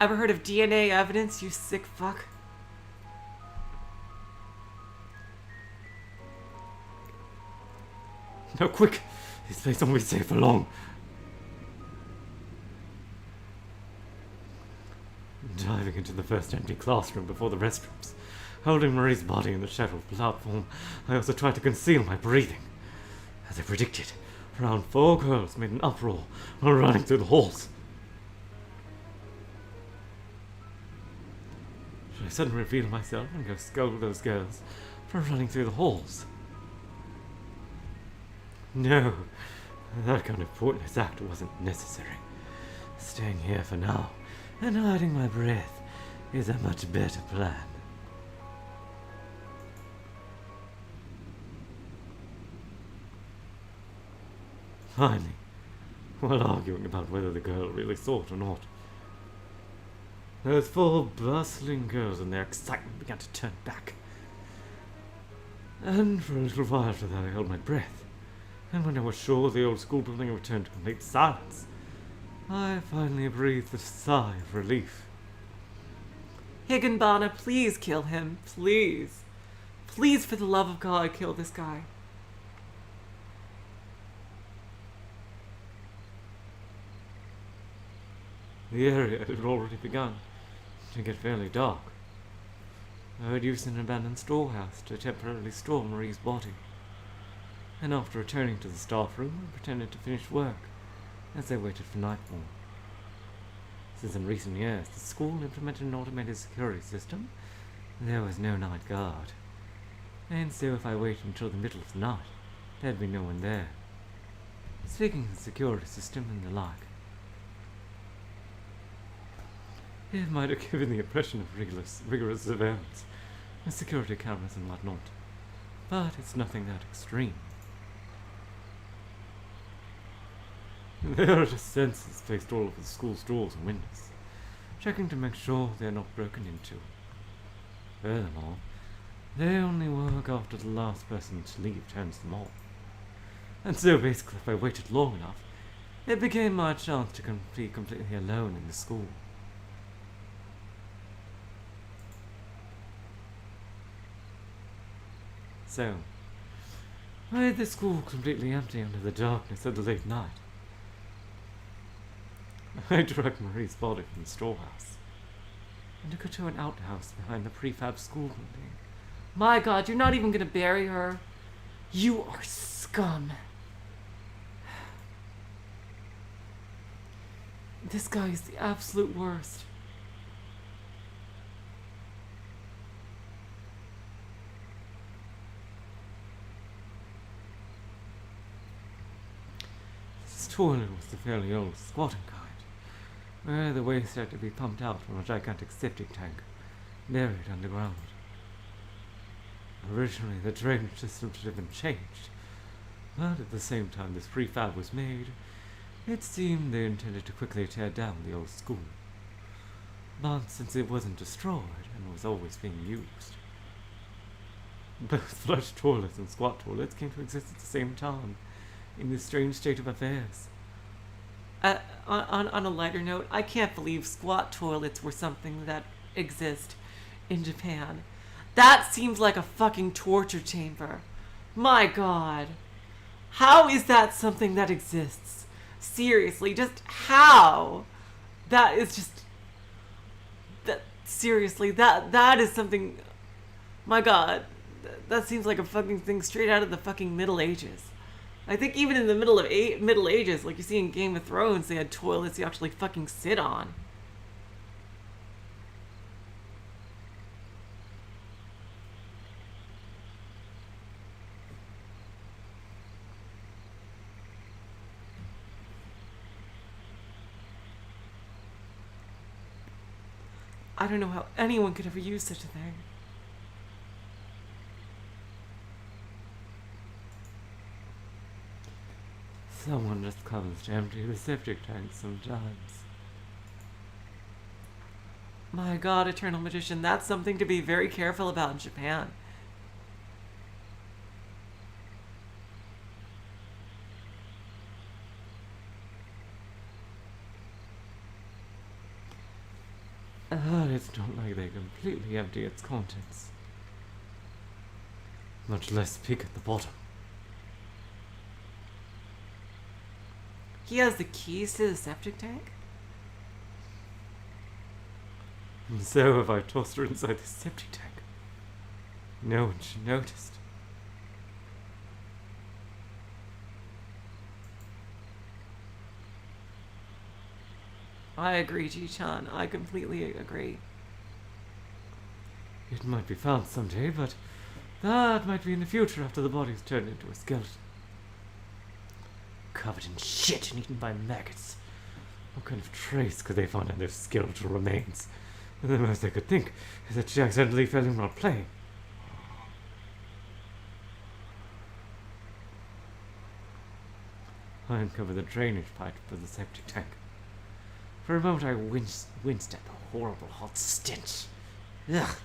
Ever heard of DNA evidence, you sick fuck? No, quick! This place won't be safe for long. Diving into the first empty classroom before the restrooms, holding Marie's body in the shadow of the platform, I also tried to conceal my breathing. As I predicted, around 4 girls made an uproar while running through the halls. Should I suddenly reveal myself and go scold those girls for running through the halls? No, that kind of pointless act wasn't necessary. Staying here for now and hiding my breath is a much better plan. Finally, while arguing about whether the girl really saw it or not, those 4 bustling girls in their excitement began to turn back. And for a little while after that I held my breath. And when I was sure the old school building had returned to complete silence, I finally breathed a sigh of relief. Higanbana, please kill him. Please. Please, for the love of God, kill this guy. The area had already begun to get fairly dark. I had used an abandoned storehouse to temporarily store Marie's body. And after returning to the staff room, I pretended to finish work as I waited for nightfall. Since in recent years the school implemented an automated security system, there was no night guard. And so if I waited until the middle of the night, there'd be no one there. Speaking of the security system and the like, it might have given the impression of rigorous surveillance, with security cameras and whatnot, but it's nothing that extreme. There are just sensors placed all over the school's doors and windows, checking to make sure they're not broken into. Furthermore, they only work after the last person to leave turns them off. And so basically if I waited long enough, it became my chance to be completely alone in the school. So, with the school completely empty under the darkness of the late night, I dragged Marie's body from the storehouse and took her to an outhouse behind the prefab school building. My God, you're not even gonna bury her? You are scum. This guy is the absolute worst. This toilet was the fairly old squatting kind, where the waste had to be pumped out from a gigantic septic tank buried underground. Originally, the drainage system should have been changed, but at the same time this prefab was made, it seemed they intended to quickly tear down the old school. But since it wasn't destroyed and was always being used, both flush toilets and squat toilets came to exist at the same time, in this strange state of affairs. On a lighter note, I can't believe squat toilets were something that exist in Japan. That seems like a fucking torture chamber. My God. How is that something that exists? Seriously, just how? That is just... Seriously, that is something... My God. That seems like a fucking thing straight out of the fucking Middle Ages. I think even in the Middle Ages, like you see in Game of Thrones, they had toilets you actually fucking sit on. I don't know how anyone could ever use such a thing. Someone just comes to empty the septic tank sometimes. My God, Eternal Magician, that's something to be very careful about in Japan. it's not like they completely empty its contents. Much less peek at the bottom. He has the keys to the septic tank? And so have I tossed her inside the septic tank. No one should notice. I agree, Ji-chan. I completely agree. It might be found someday, but that might be in the future after the body's turned into a skeleton. Covered in shit and eaten by maggots. What kind of trace could they find on their skeletal remains? And the most they could think is that she accidentally fell in while playing. I uncovered the drainage pipe for the septic tank. For a moment I winced at the horrible hot stench. Ugh.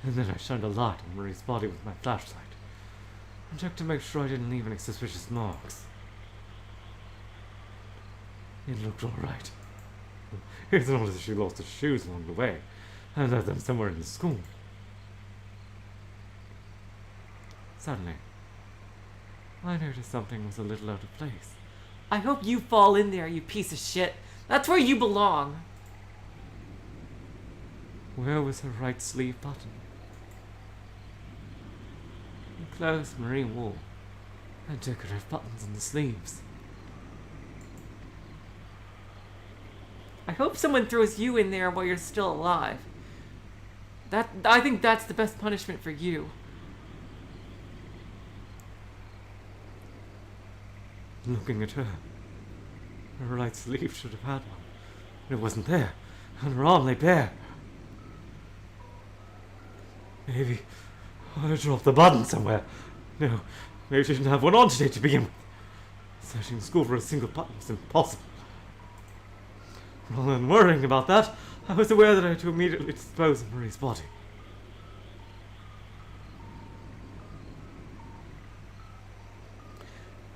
And then I shined a light on Marie's body with my flashlight and checked to make sure I didn't leave any suspicious marks. It looked alright. It's not as if she lost her shoes along the way and left them somewhere in the school. Suddenly, I noticed something was a little out of place. I hope you fall in there, you piece of shit. That's where you belong. Where was her right sleeve button? The clothes Marie wore had decorative buttons on the sleeves. I hope someone throws you in there while you're still alive. I think that's the best punishment for you. Looking at her right sleeve should have had one. But it wasn't there, and her arm lay bare. Maybe I dropped the button somewhere. No, maybe she didn't have one on today to begin with. Searching the school for a single button was impossible. Rather than worrying about that, I was aware that I had to immediately dispose of Marie's body.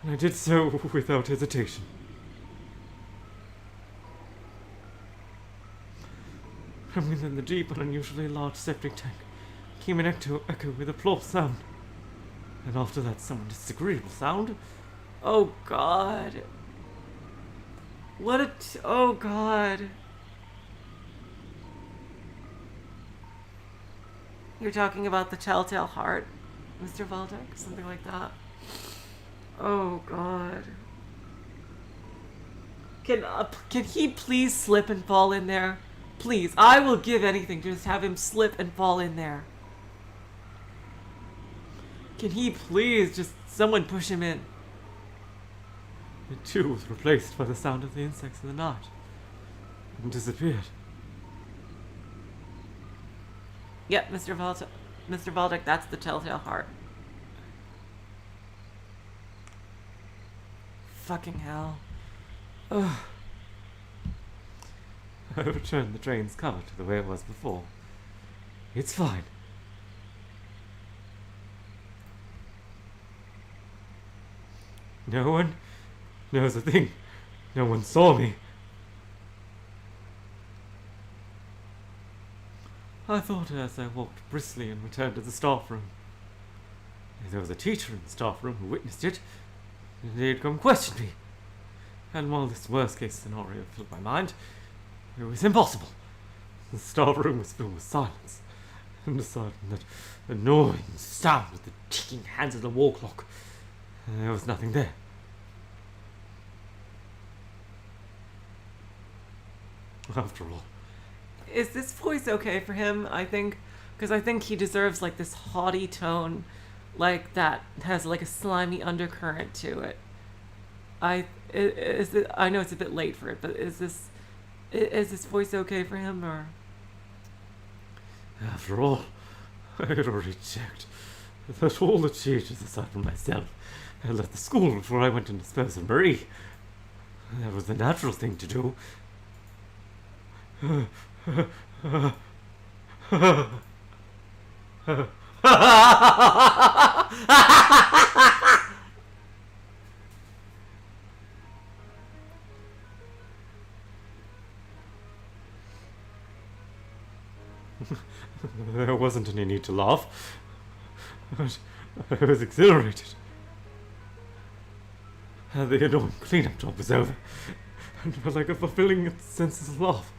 And I did so without hesitation. From within the deep and unusually large septic tank came an echo with a plop sound. And after that, some disagreeable sound. Oh God. Oh God. You're talking about the telltale heart, Mr. Valdek? Something like that. Oh God. Can he please slip and fall in there? Please, I will give anything to just have him slip and fall in there. Can he please just someone push him in? It too was replaced by the sound of the insects of the night and disappeared. Yep, Mr. Valdek, that's the telltale heart. Fucking hell. Ugh. I returned the train's cover to the way it was before. It's fine. No one knows a thing. No one saw me. I thought as I walked briskly and returned to the staff room. If there was a teacher in the staff room who witnessed it, they'd come question me. And while this worst case scenario filled my mind, it was impossible. The staff room was filled with silence, and aside from that annoying sound of the ticking hands of the wall clock, there was nothing there. After all, Is this voice okay for him? Because I think he deserves like this haughty tone, like that has like a slimy undercurrent to it. I know it's a bit late for it, but is this voice okay for him, or? After all, I had already checked that all the teachers aside from myself had left the school before I went to dispose of Marie. That was the natural thing to do. There wasn't any need to laugh. But I was exhilarated. The annoying cleanup job was over, and felt like a fulfilling and senseless laugh.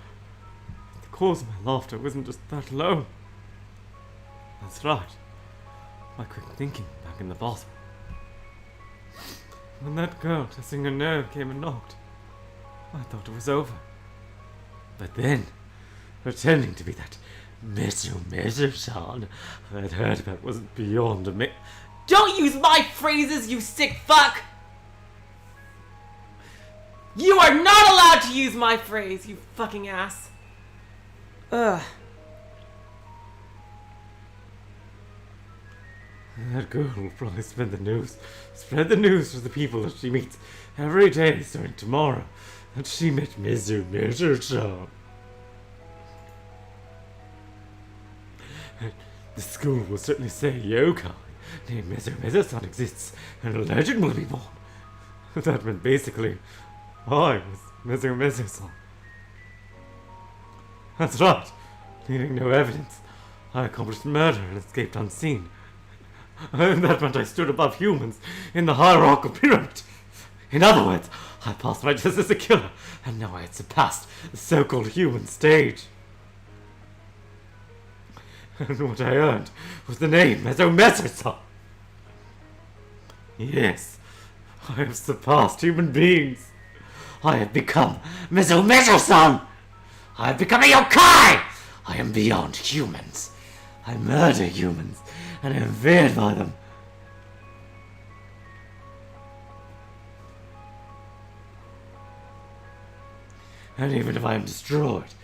The cause of my laughter wasn't just that alone. That's right. My quick thinking back in the bathroom. When that girl testing her nerve came and knocked, I thought it was over. But then, pretending to be that Mesu-san I'd heard about wasn't beyond me. Don't use my phrases, you sick fuck! You are not allowed to use my phrase, you fucking ass. Ugh. That girl will probably spread the news to the people that she meets every day starting tomorrow that she met Mesu-san. The school will certainly say yokai named Mesu-san exists and a legend will be born. That meant basically I was Mesu-san. That's right. Leaving no evidence, I accomplished murder and escaped unseen. And that meant I stood above humans in the hierarchical pyramid. In other words, I passed my test as a killer, and now I had surpassed the so-called human stage. And what I earned was the name Mesu-san. Yes, I have surpassed human beings. I have become Mesu-san. I have become a yokai. I am beyond humans. I murder humans, and I am feared by them. And even if I am destroyed,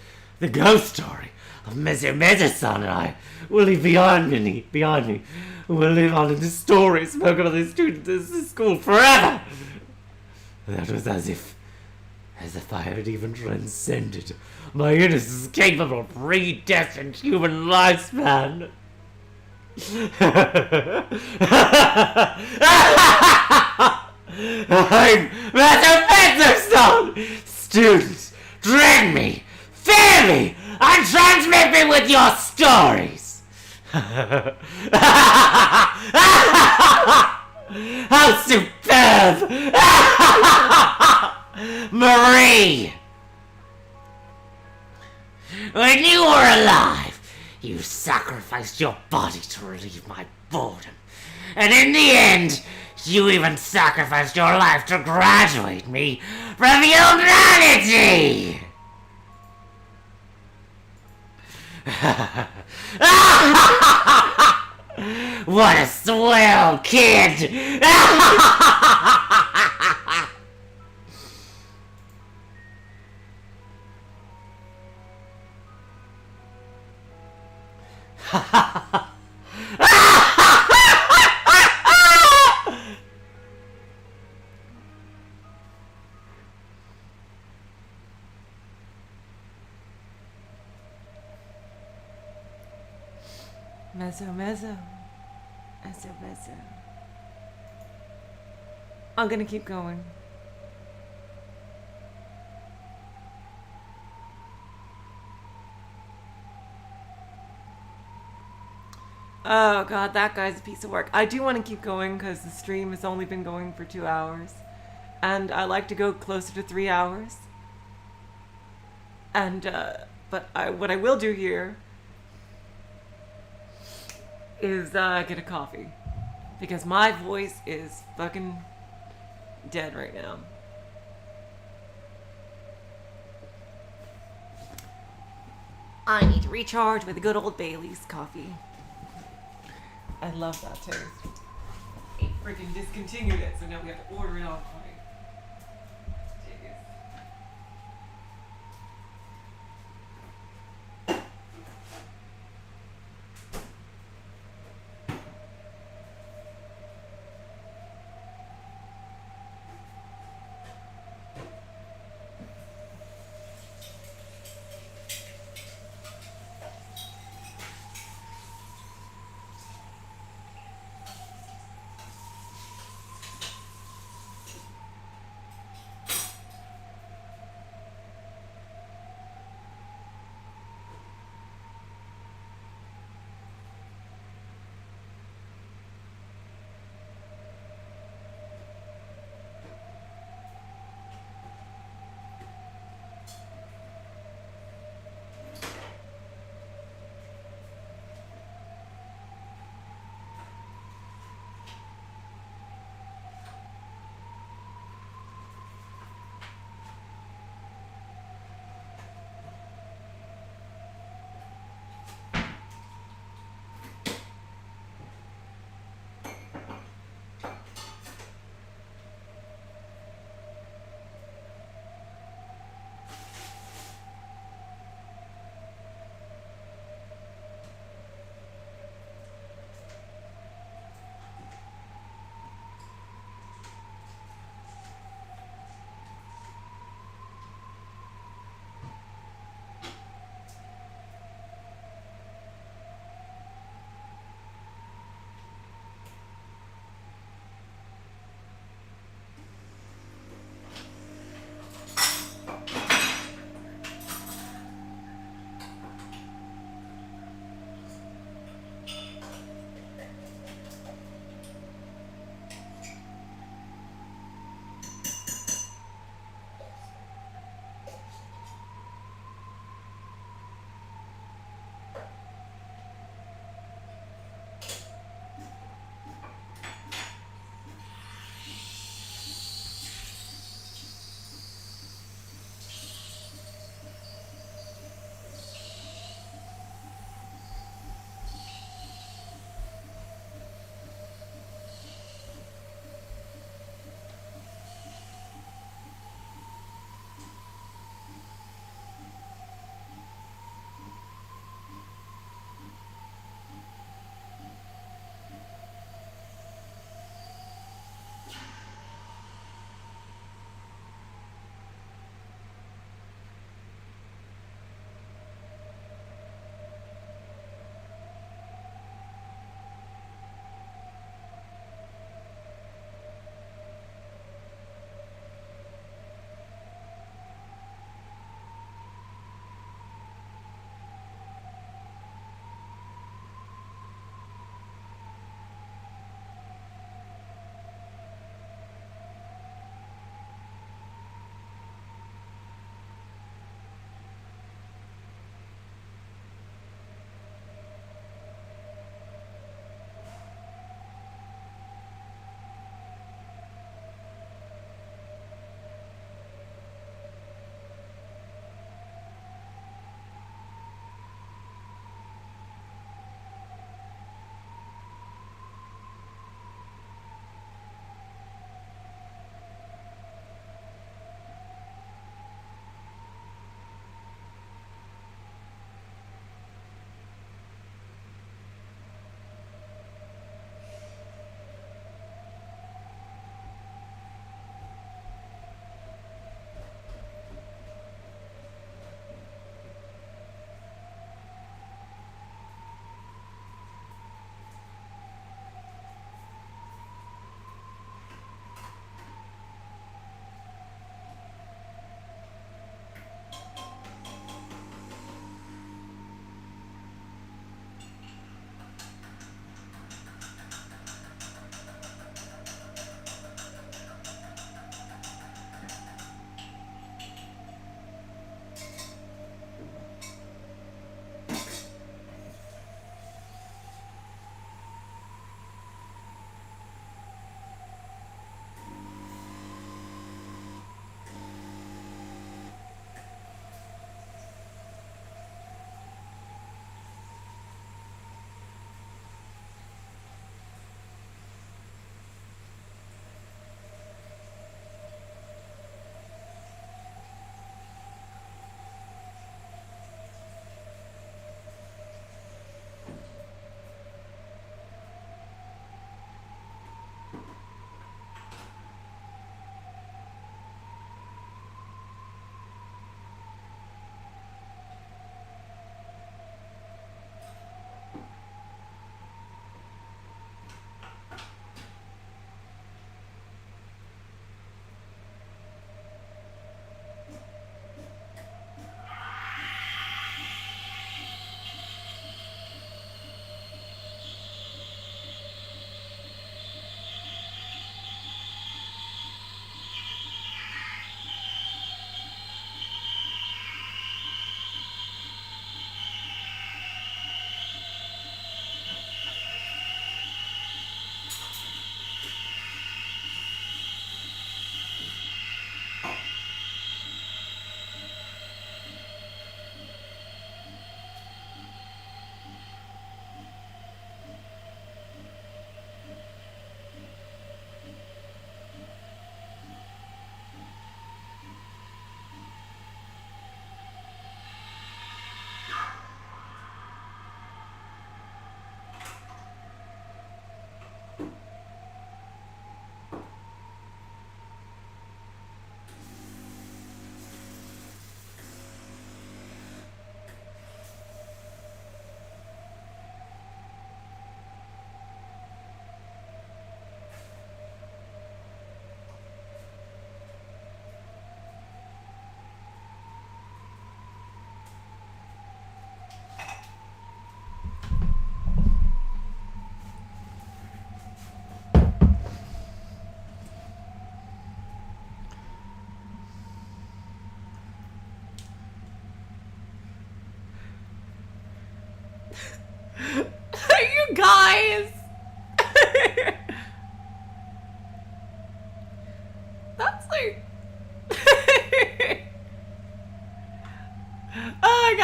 the ghost story of Mesu-san and I will live behind me, will live on in the story spoken of the students in this school forever. That was as if I had even transcended my innocence capable predestined human lifespan. I'm Mesu-san! Students, dread me, fear me, and transmit me with your stories! How superb! Marie! When you were alive, you sacrificed your body to relieve my boredom. And in the end, you even sacrificed your life to graduate me from humanity! What a swell kid! Mesu. I'm gonna keep going. Oh god, that guy's a piece of work. I do want to keep going because the stream has only been going for 2 hours. And I like to go closer to 3 hours. And, what I will do here is get a coffee. Because my voice is fucking dead right now. I need to recharge with a good old Bailey's coffee. I love that taste. They freaking discontinued it, so now we have to order it online. Jeez.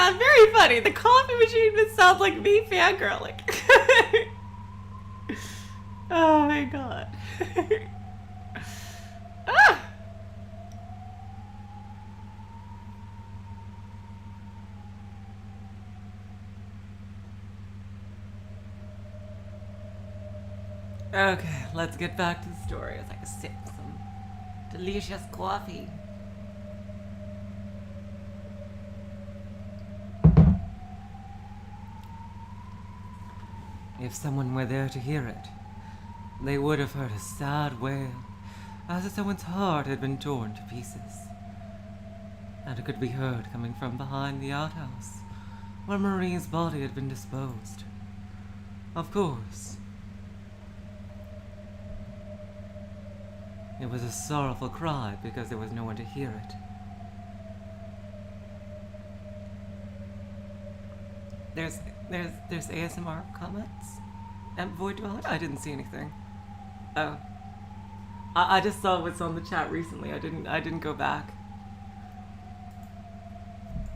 god, very funny. The coffee machine would sound like me fangirling. Oh my god. Ah! Okay, let's get back to the story as I sip some delicious coffee. If someone were there to hear it, they would have heard a sad wail, as if someone's heart had been torn to pieces. And it could be heard coming from behind the outhouse, where Marie's body had been disposed. Of course, it was a sorrowful cry because there was no one to hear it. There's ASMR comments? Void Dweller? I didn't see anything. Oh. I just saw what's on the chat recently. I didn't go back.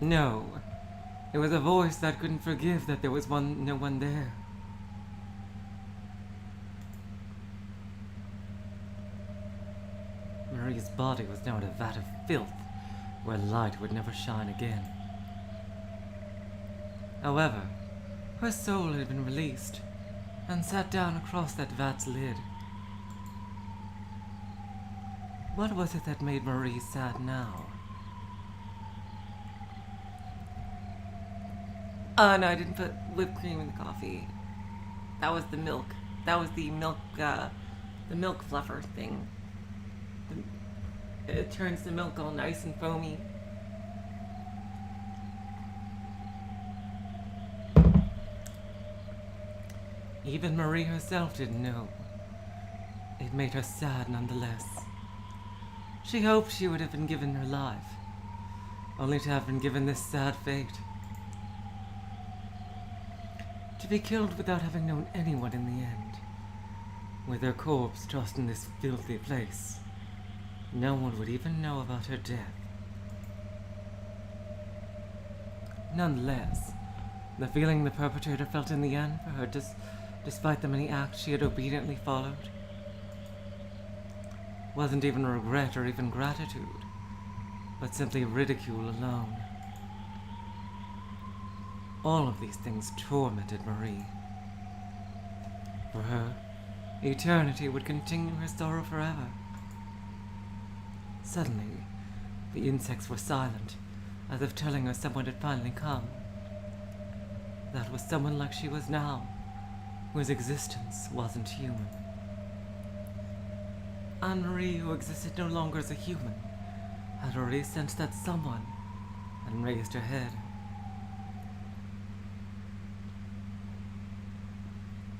No. It was a voice that couldn't forgive that there was no one there. Marie's body was now in a vat of filth, where light would never shine again. However, her soul had been released, and sat down across that vat's lid. What was it that made Marie sad now? No, I didn't put whipped cream in the coffee. That was the milk. That was the milk fluffer thing. It turns the milk all nice and foamy. Even Marie herself didn't know. It made her sad nonetheless. She hoped she would have been given her life, only to have been given this sad fate. To be killed without having known anyone in the end, with her corpse tossed in this filthy place. No one would even know about her death. Nonetheless, the feeling the perpetrator felt in the end for her, despite the many acts she had obediently followed, wasn't even regret or even gratitude, but simply ridicule alone. All of these things tormented Marie. For her, eternity would continue her sorrow forever. Suddenly, the insects were silent, as if telling her someone had finally come. That was someone like she was now, whose existence wasn't human. And Marie, who existed no longer as a human, had already sensed that someone and raised her head.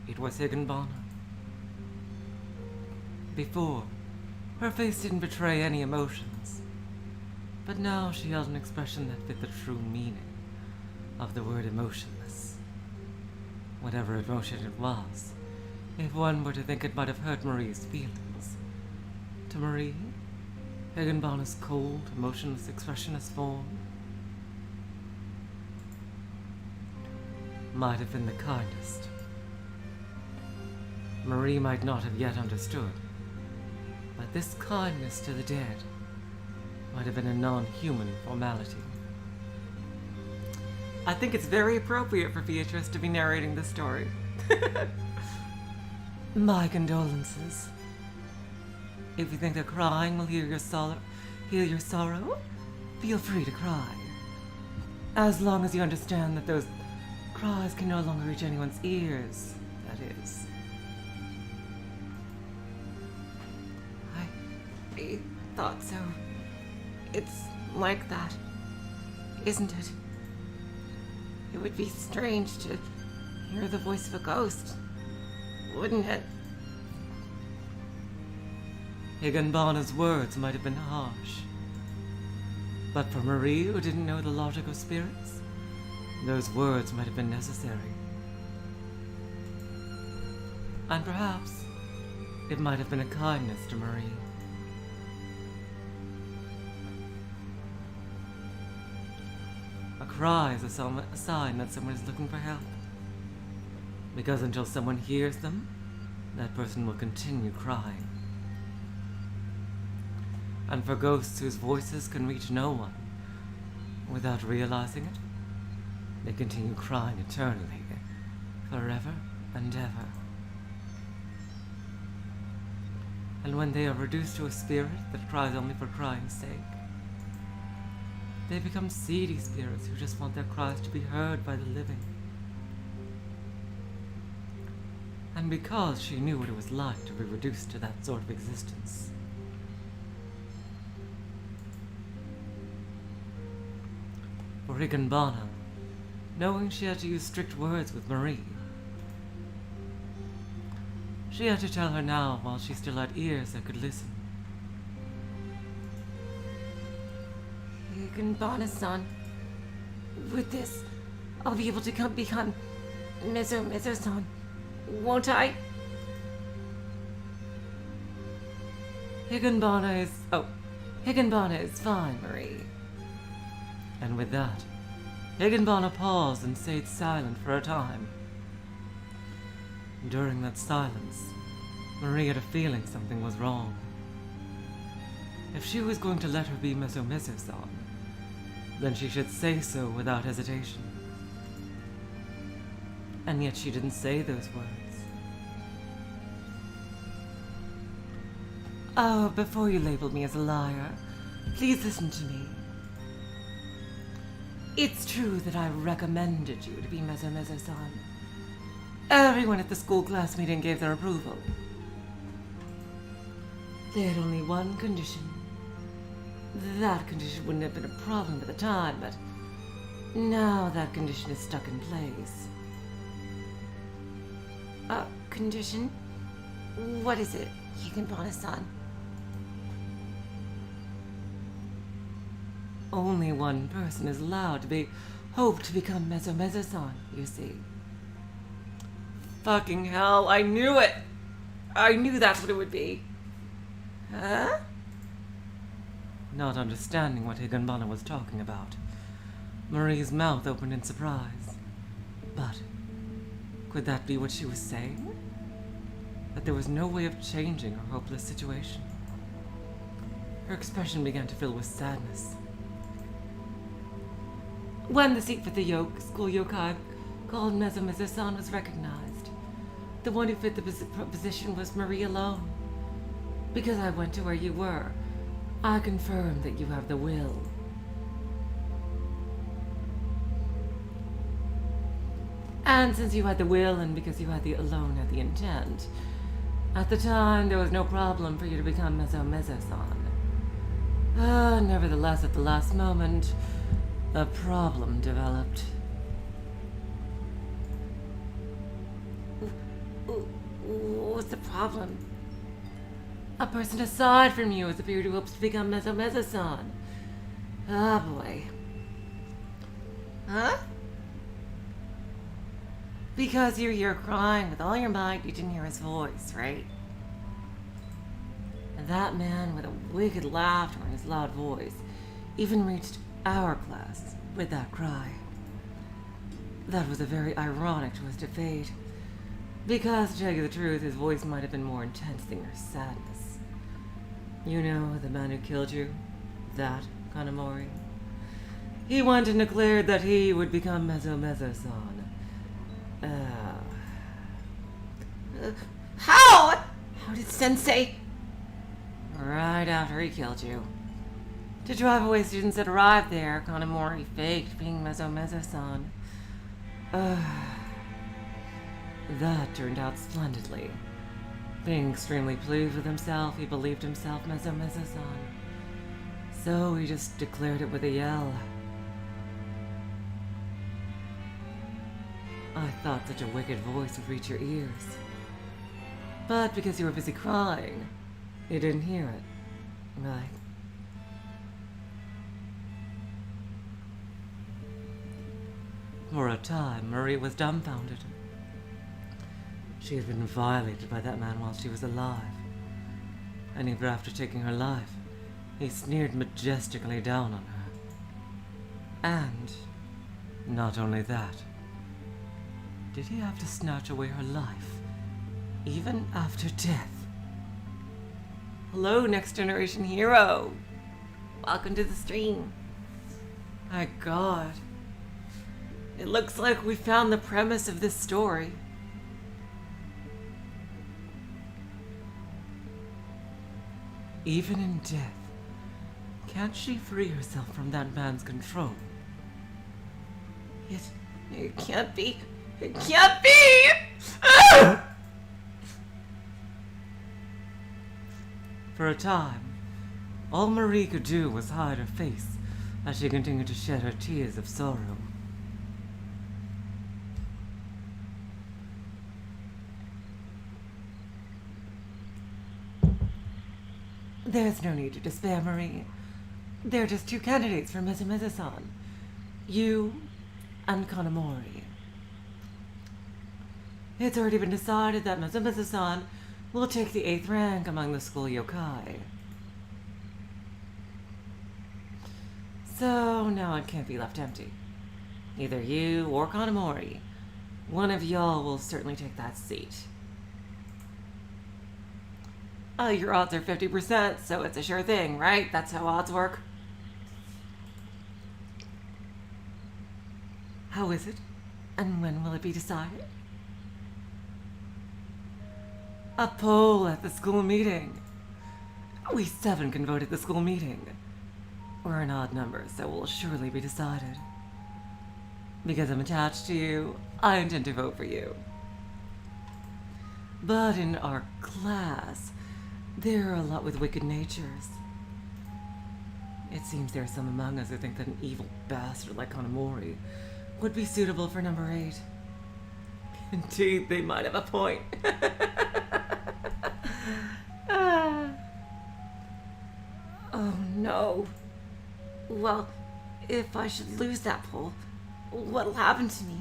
It was Higanbana. Before, her face didn't betray any emotions, but now she held an expression that fit the true meaning of the word emotionless. Whatever emotion it was, if one were to think it might have hurt Marie's feelings, to Marie, Higanbana's cold, emotionless, expressionless form might have been the kindest. Marie might not have yet understood, but this kindness to the dead might have been a non-human formality. I think it's very appropriate for Beatrice to be narrating this story. My condolences. If you think that crying will heal your sorrow, feel free to cry. As long as you understand that those cries can no longer reach anyone's ears, that is. I thought so. It's like that, isn't it? It would be strange to hear the voice of a ghost, wouldn't it? Higanbana's words might have been harsh, but for Marie, who didn't know the logic of spirits, those words might have been necessary. And perhaps it might have been a kindness to Marie. A cry is a sign that someone is looking for help. Because until someone hears them, that person will continue crying. And for ghosts whose voices can reach no one, without realizing it, they continue crying eternally, forever and ever. And when they are reduced to a spirit that cries only for crying's sake, they become seedy spirits who just want their cries to be heard by the living. And because she knew what it was like to be reduced to that sort of existence, for Higanbana, knowing she had to use strict words with Marie, she had to tell her now while she still had ears that could listen. Higanbana-san, with this, I'll be able to become Mezo-san, won't I? Higanbana is fine, Marie. And with that, Higanbana paused and stayed silent for a time. During that silence, Marie had a feeling something was wrong. If she was going to let her be Mezo-san, then she should say so without hesitation. And yet she didn't say those words. Oh, before you label me as a liar, please listen to me. It's true that I recommended you to be Mezo-san. Everyone at the school class meeting gave their approval. They had only one condition. That condition wouldn't have been a problem at the time, but now that condition is stuck in place. Condition? What is it, Higanbana-san? Only one person is allowed to hope to become Mezo-san, you see. Fucking hell, I knew it! I knew that's what it would be. Huh? Not understanding what Higanbana was talking about, Marie's mouth opened in surprise. But could that be what she was saying? That there was no way of changing her hopeless situation? Her expression began to fill with sadness. When the seat for the school yokai called Mezo-san was recognized, the one who fit the position was Marie alone. Because I went to where you were, I confirmed that you have the will. And since you had the will, and because you alone had the intent, at the time there was no problem for you to become Mezo-san. Nevertheless, at the last moment, a problem developed. What's the problem? A person aside from you has appeared who hopes to become Mezo-san. Ah, boy. Huh? Because you're here crying with all your might, you didn't hear his voice, right? And that man with a wicked laughter and his loud voice even reached our class with that cry. That was a very ironic twist of fate. Because, to tell you the truth, his voice might have been more intense than your sadness. You know, the man who killed you? That Kanamori? He went and declared that he would become Mezo-san. How? How did Sensei? Right after he killed you. To drive away students that arrived there, Kanamori faked being Mezo-san. That turned out splendidly. Being extremely pleased with himself, he believed himself Mezo-san. So he just declared it with a yell. I thought such a wicked voice would reach your ears. But because you were busy crying, you didn't hear it, right? For a time, Marie was dumbfounded. She had been violated by that man while she was alive. And even after taking her life, he sneered majestically down on her. And Not only that, did he have to snatch away her life, even after death? Hello, Next Generation Hero. Welcome to the stream. My god. It looks like we found the premise of this story. Even in death, can't she free herself from that man's control? It can't be. It can't be! Ah! For a time, all Marie could do was hide her face as she continued to shed her tears of sorrow. There's no need to despair, Marie. There are just two candidates for Mezumeza-san. You and Kanamori. It's already been decided that Mezumeza-san will take the 8th rank among the school yokai. So now it can't be left empty. Either you or Kanamori. One of y'all will certainly take that seat. Your odds are 50%, so it's a sure thing, right? That's how odds work. How is it? And when will it be decided? A poll at the school meeting. We 7 can vote at the school meeting. We're an odd number, so it will surely be decided. Because I'm attached to you, I intend to vote for you. But in our class, there are a lot with wicked natures. It seems there are some among us who think that an evil bastard like Kanamori would be suitable for number 8. Indeed, they might have a point. Oh no. Well, if I should lose that poll, what'll happen to me?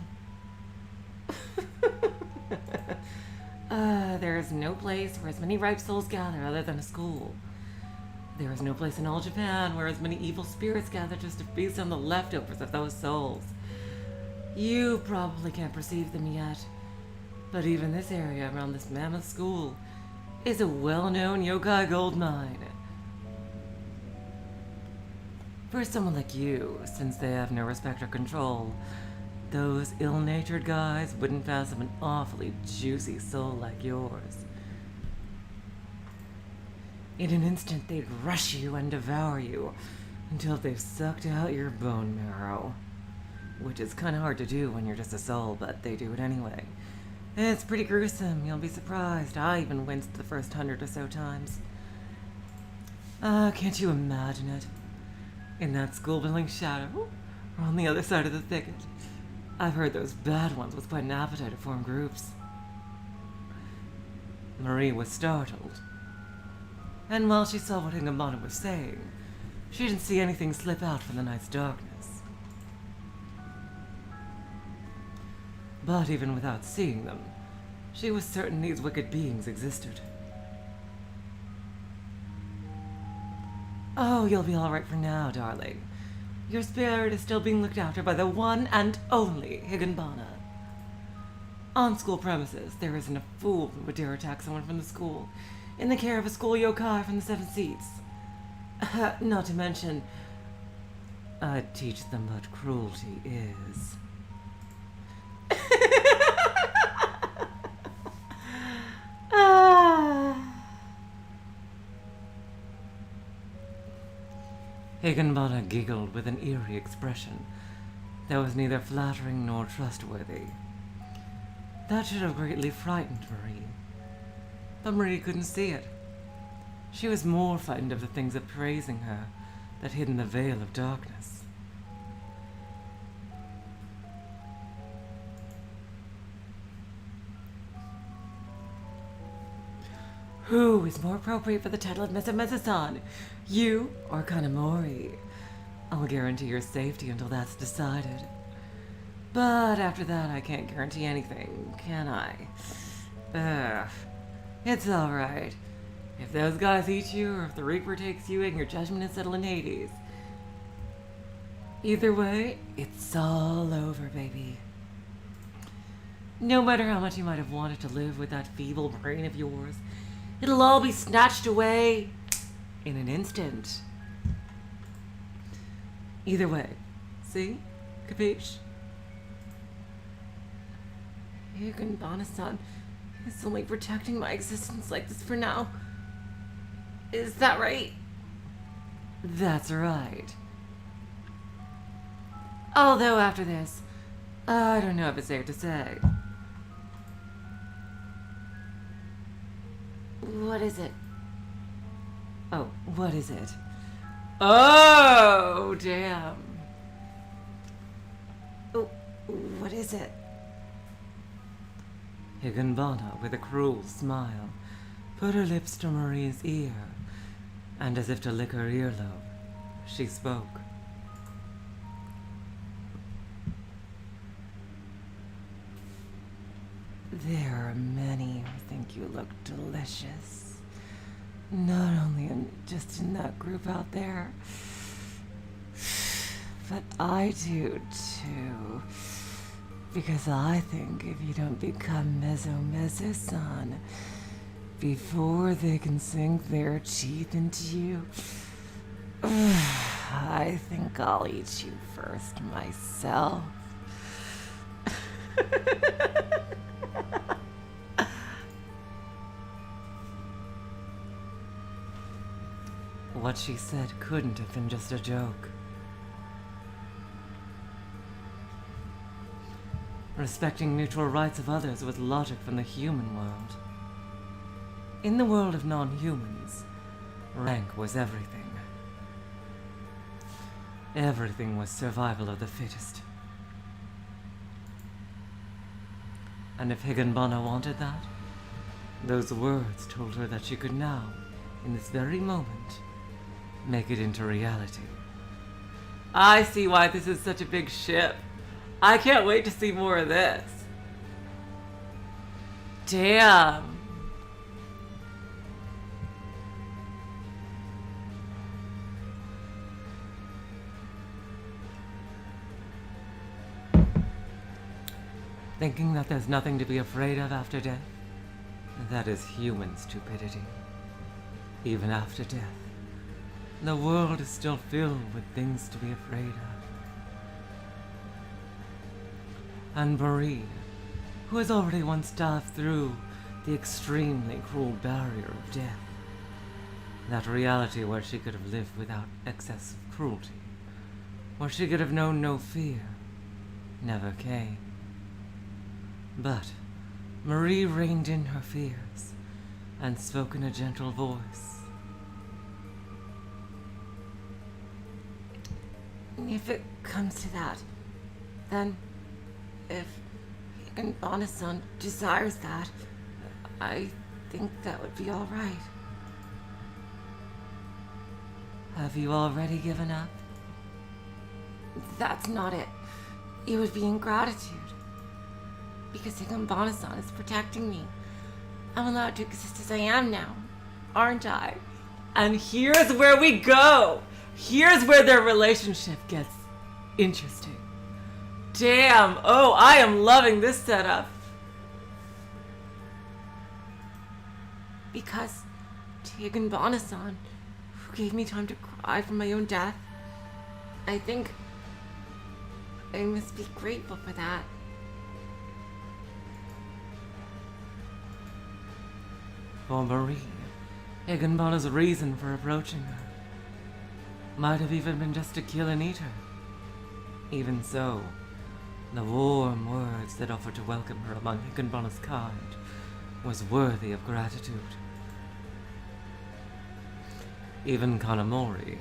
There is no place where as many ripe souls gather other than a school. There is no place in all Japan where as many evil spirits gather just to feast on the leftovers of those souls. You probably can't perceive them yet, but even this area around this mammoth school is a well-known yokai gold mine. For someone like you, since they have no respect or control, those ill-natured guys wouldn't pass up an awfully juicy soul like yours. In an instant, they'd rush you and devour you until they've sucked out your bone marrow. Which is kind of hard to do when you're just a soul, but they do it anyway. It's pretty gruesome, you'll be surprised. I even winced the first 100 or so times. Can't you imagine it? In that school building shadow, or on the other side of the thicket. I've heard those bad ones with quite an appetite to form groups. Marie was startled. And while she saw what Higanbana was saying, she didn't see anything slip out from the night's darkness. But even without seeing them, she was certain these wicked beings existed. Oh, you'll be all right for now, darling. Your spirit is still being looked after by the one and only Higanbana. On school premises, there isn't a fool who would dare attack someone from the school, in the care of a school yokai from the 7 seats. Not to mention, I'd teach them what cruelty is. Higanbana giggled with an eerie expression that was neither flattering nor trustworthy. That should have greatly frightened Marie. But Marie couldn't see it. She was more frightened of the things appraising her that hid in the veil of darkness. Who is more appropriate for the title of Mezumeza-san? You or Kanamori? I'll guarantee your safety until that's decided. But after that, I can't guarantee anything, can I? Ugh. It's alright. If those guys eat you, or if the Reaper takes you and your judgment is settled in Hades, Either way, it's all over, baby. No matter how much you might have wanted to live with that feeble brain of yours, it'll all be snatched away in an instant. Either way. See? Capiche? Higanbana-san is only protecting my existence like this for now. Is that right? That's right. Although after this, I don't know if it's safe to say. What is it? Oh, what is it? Oh, damn. Oh, what is it? Higanbana, with a cruel smile, put her lips to Marie's ear, and as if to lick her earlobe, she spoke. There are many who think you look delicious. Not only just in that group out there, but I do too. Because I think if you don't become Mezo-san before they can sink their teeth into you, I think I'll eat you first myself. What she said couldn't have been just a joke. Respecting mutual rights of others was logic from the human world. In the world of non-humans, rank was everything. Everything was survival of the fittest. And if Higanbana wanted that, those words told her that she could now, in this very moment, make it into reality. I see why this is such a big ship. I can't wait to see more of this. Damn. Thinking that there's nothing to be afraid of after death? That is human stupidity. Even after death, the world is still filled with things to be afraid of. And Marie, who has already once dived through the extremely cruel barrier of death, that reality where she could have lived without excess of cruelty, where she could have known no fear, never came. But Marie reined in her fears and spoke in a gentle voice. If it comes to that, then if Higanbana-san desires that, I think that would be all right. Have you already given up? That's not it. It would be ingratitude. Because Higanbana-san is protecting me. I'm allowed to exist as I am now, aren't I? And here's where we go! Here's where their relationship gets interesting. Damn! Oh, I am loving this setup. Because to Higanbana-san, who gave me time to cry for my own death, I think I must be grateful for that. For Marie, Higanbana's reason for approaching her might have even been just to kill and eat her. Even so, the warm words that offered to welcome her among Higanbana's kind was worthy of gratitude. Even Kanamori,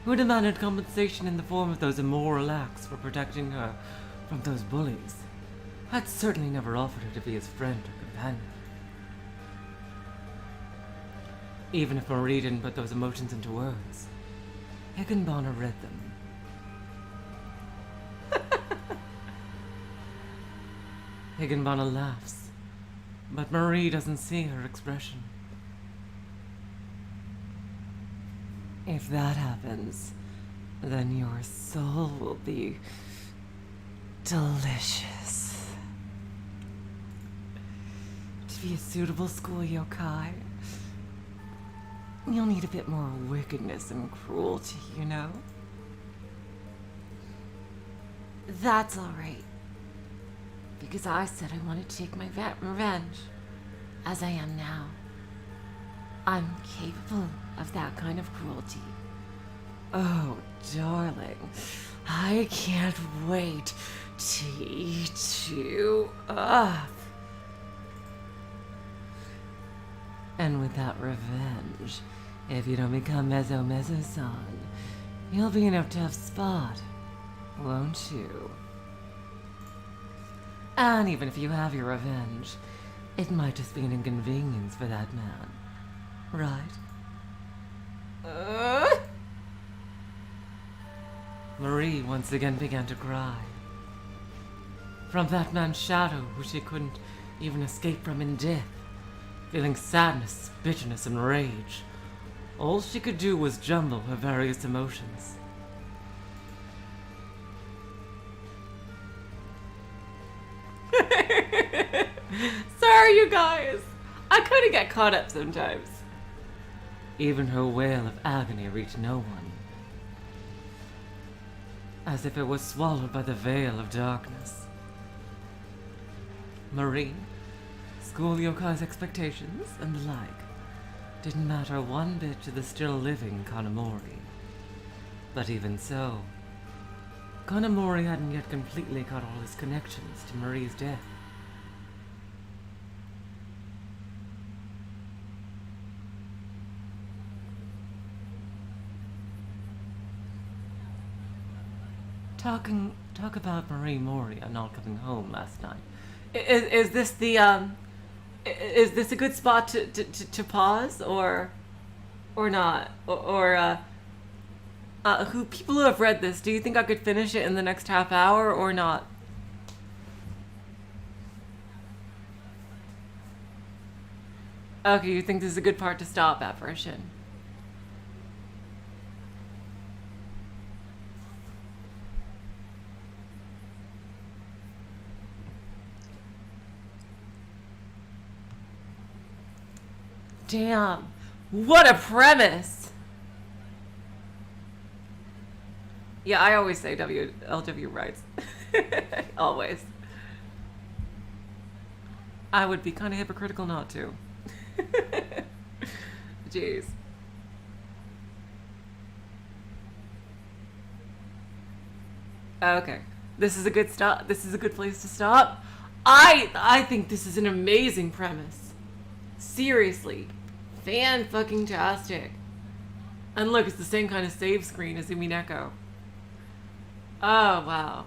who demanded compensation in the form of those immoral acts for protecting her from those bullies, had certainly never offered her to be his friend or companion. Even if Marie didn't put those emotions into words, Higanbana read them. Higanbana laughs, but Marie doesn't see her expression. If that happens, then your soul will be delicious. To be a suitable school yokai, you'll need a bit more wickedness and cruelty, you know? That's alright. Because I said I wanted to take my revenge, as I am now. I'm capable of that kind of cruelty. Oh, darling, I can't wait to eat you up. And with that revenge, if you don't become Mezzo-san, you'll be in a tough spot, won't you? And even if you have your revenge, it might just be an inconvenience for that man, right? Marie once again began to cry. From that man's shadow, who she couldn't even escape from in death, feeling sadness, bitterness, and rage, all she could do was jumble her various emotions. Sorry, you guys. I couldn't get caught up sometimes. Even her wail of agony reached no one, as if it was swallowed by the veil of darkness. Marie, school yokai's expectations, and the like didn't matter one bit to the still living Kanamori. But even so, Kanamori hadn't yet completely cut all his connections to Marie's death. Talk about Marie Moria not coming home last night. Is this the is this a good spot to pause or not? Or who people who have read this, do you think I could finish it in the next half hour or not? Okay, you think this is a good part to stop at, Version? Damn, what a premise! Yeah, I always say LW rights. Always. I would be kind of hypocritical not to. Jeez. Okay, this is a good stop. This is a good place to stop. I think this is an amazing premise. Seriously. Fan-fucking-tastic. And look, it's the same kind of save screen as Umineko. Oh, wow.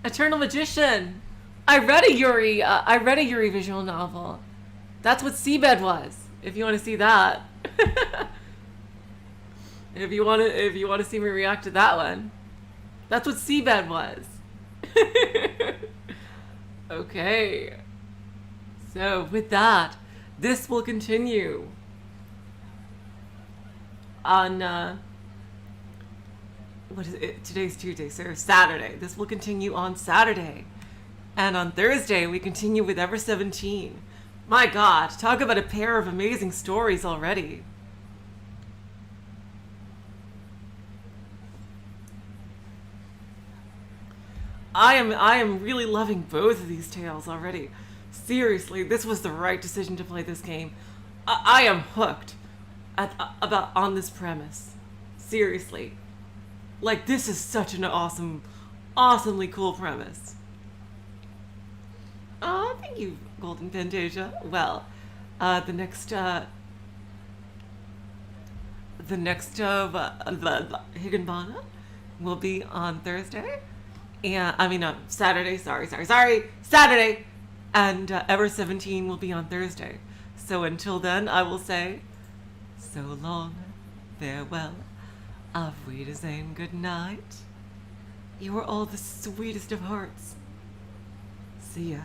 Eternal Magician. I read a Yuri visual novel. That's what Seabed was. If you want to see that. if you want to see me react to that one. That's what Seabed was. Okay. So, with that, this will continue on, what is it? Today's Tuesday, so Saturday. This will continue on Saturday. And on Thursday, we continue with Ever 17. My God, talk about a pair of amazing stories already. I am really loving both of these tales already. Seriously, this was the right decision to play this game. I am hooked on this premise. Seriously. Like, this is such an awesomely cool premise. Oh, thank you, Golden Fantasia. Well, the next Higanbana will be on Thursday. And Saturday. Sorry. Saturday. And Ever 17 will be on Thursday. So until then, I will say, so long, farewell, auf Wiedersehen, good night. You are all the sweetest of hearts. See ya.